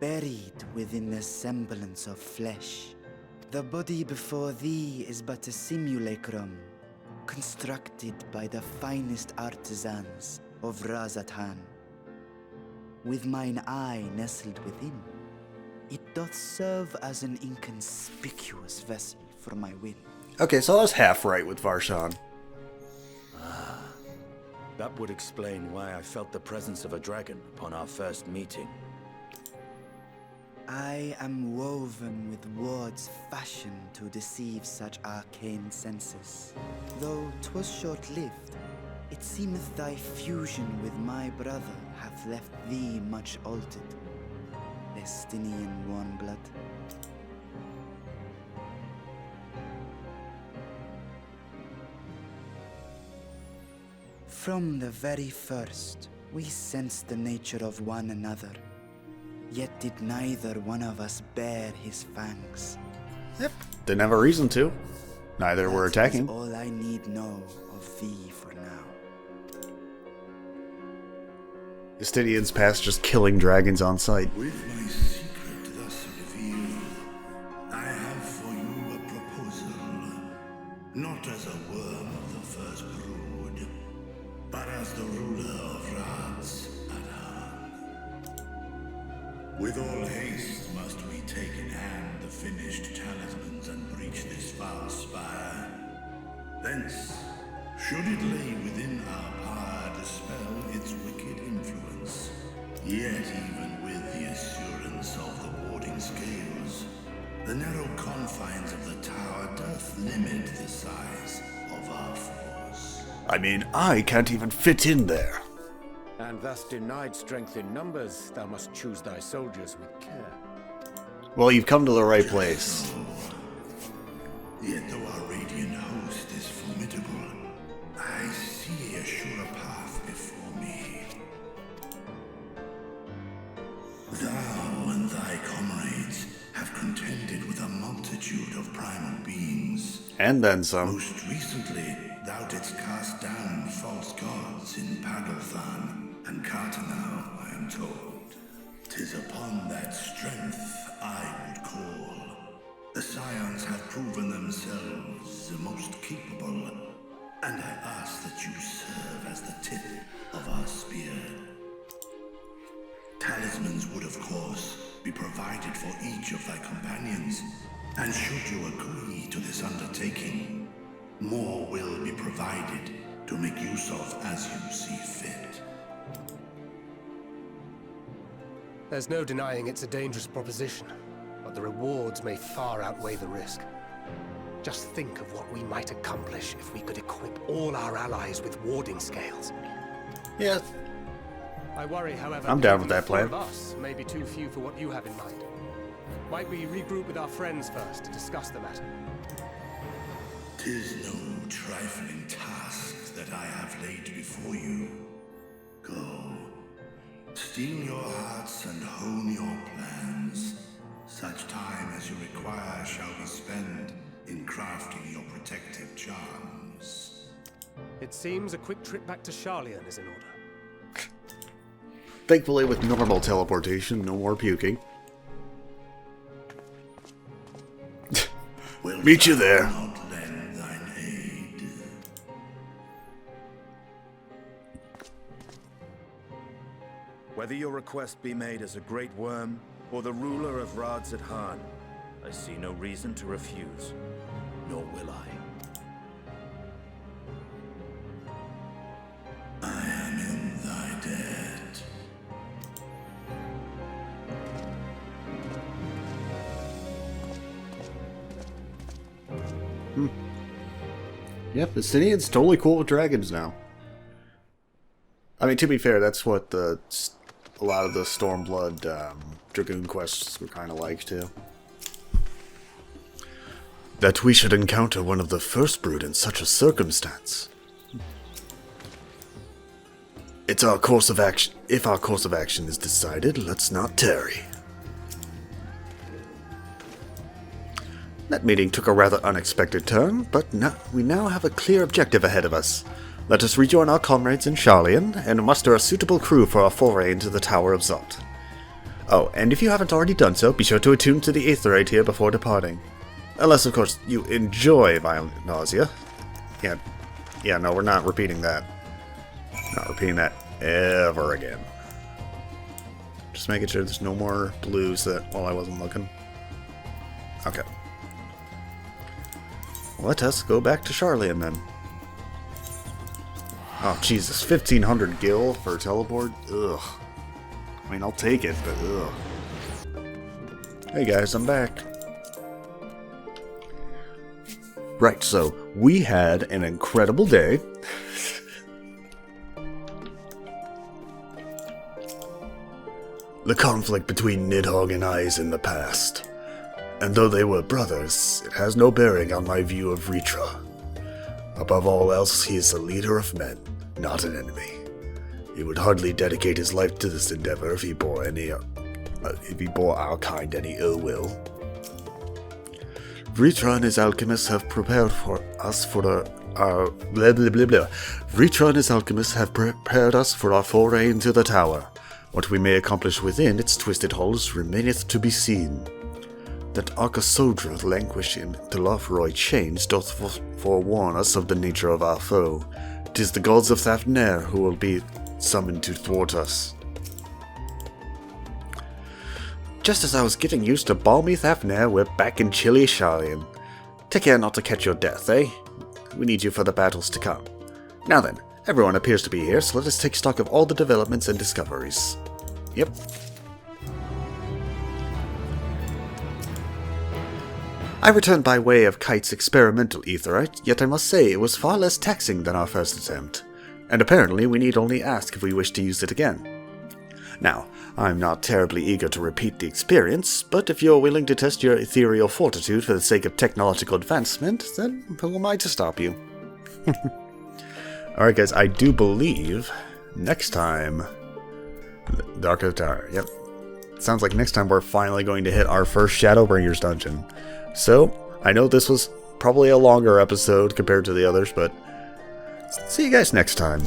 buried within the semblance of flesh. The body before thee is but a simulacrum, constructed by the finest artisans of Razatan. With mine eye nestled within, it doth serve as an inconspicuous vessel for my will." Okay, so I was half right with Varshan. That would explain why I felt the presence of a dragon upon our first meeting. I am woven with words fashioned to deceive such arcane senses. Though 'twas short-lived, it seemeth thy fusion with my brother hath left thee much altered, Estinian warmblood. From the very first, we sensed the nature of one another. Yet did neither one of us bare his fangs. Yep, didn't have a reason to. Neither were attacking. That is all I need know of thee for now. Estinians past just killing dragons on sight. With my secret thus revealed, I have for you a proposal. Not as a worm of the first brood, but as the ruler of Radz Athan. With all haste must we take in hand the finished talismans and breach this foul spire. Thence, should it lay within our power, dispel its wicked influence. Yet even with the assurance of the warding scales, the narrow confines of the tower doth limit the size of our force. I mean, I can't even fit in there. And thus denied strength in numbers, thou must choose thy soldiers with care. Well, you've come to the right place. Yet though our radiant host is formidable, I see a surer path before me. Thou and thy comrades have contended with a multitude of primal beings. And then some. Most recently, thou didst cast down false gods in Pagalthan and Cartanau, I am told. 'Tis upon that strength I would call. The Scions have proven themselves the most capable, and I ask that you serve as the tip of our spear. Talismans would, of course, be provided for each of thy companions, and should you agree to this undertaking, more will be provided to make use of as you see fit. There's no denying it's a dangerous proposition, but the rewards may far outweigh the risk. Just think of what we might accomplish if we could equip all our allies with warding scales. Yes. I worry, however, I'm down with that the four plan. of us may be too few for what you have in mind. Might we regroup with our friends first to discuss the matter? 'Tis no trifling task that I have laid before you. Go. Steel your hearts and hone your plans. Such time as you require shall be spent in crafting your protective charms. It seems a quick trip back to Charlian is in order. Thankfully, with normal teleportation, no more puking. Meet you there. Not lend thine aid. Whether your request be made as a great worm or the ruler of Radzadhan, I see no reason to refuse, nor will I. I am in thy debt. Yep, Estinian's totally cool with dragons now. I mean, to be fair, that's what a lot of the Stormblood Dragoon quests were kind of like, too. That we should encounter one of the first brood in such a circumstance. It's our course of action. If our course of action is decided, let's not tarry. That meeting took a rather unexpected turn, but we now have a clear objective ahead of us. Let us rejoin our comrades in Charlian, and muster a suitable crew for our foray into the Tower of Zot. Oh, and if you haven't already done so, be sure to attune to the Aetherite here before departing. Unless, of course, you enjoy violent nausea. Yeah, no, we're not repeating that. Not repeating that ever again. Just making sure there's no more blues while I wasn't looking. Okay. Let us go back to Charlian then. Oh, Jesus, 1500 gil for a teleport? Ugh. I mean, I'll take it, but ugh. Hey guys, I'm back. Right, so we had an incredible day. The conflict between Nidhogg and I is in the past. And though they were brothers, it has no bearing on my view of Ritra. Above all else, he is a leader of men, not an enemy. He would hardly dedicate his life to this endeavor if he bore our kind any ill will. Ritra and his alchemists have prepared us for our foray into the tower. What we may accomplish within its twisted halls remaineth to be seen. That Arkasodra languish in Thalnair chains doth forewarn us of the nature of our foe. 'Tis the gods of Thavnair who will be summoned to thwart us. Just as I was getting used to balmy Thavnair, we're back in chilly Charlian. Take care not to catch your death, eh? We need you for the battles to come. Now then, everyone appears to be here, so let us take stock of all the developments and discoveries. Yep. I returned by way of Kite's experimental etherite, yet I must say it was far less taxing than our first attempt, and apparently we need only ask if we wish to use it again. Now, I'm not terribly eager to repeat the experience, but if you're willing to test your ethereal fortitude for the sake of technological advancement, then who am I to stop you? Alright guys, I do believe next time... Dark of the Tower, yep. Sounds like next time we're finally going to hit our first Shadowbringers dungeon. So, I know this was probably a longer episode compared to the others, but see you guys next time.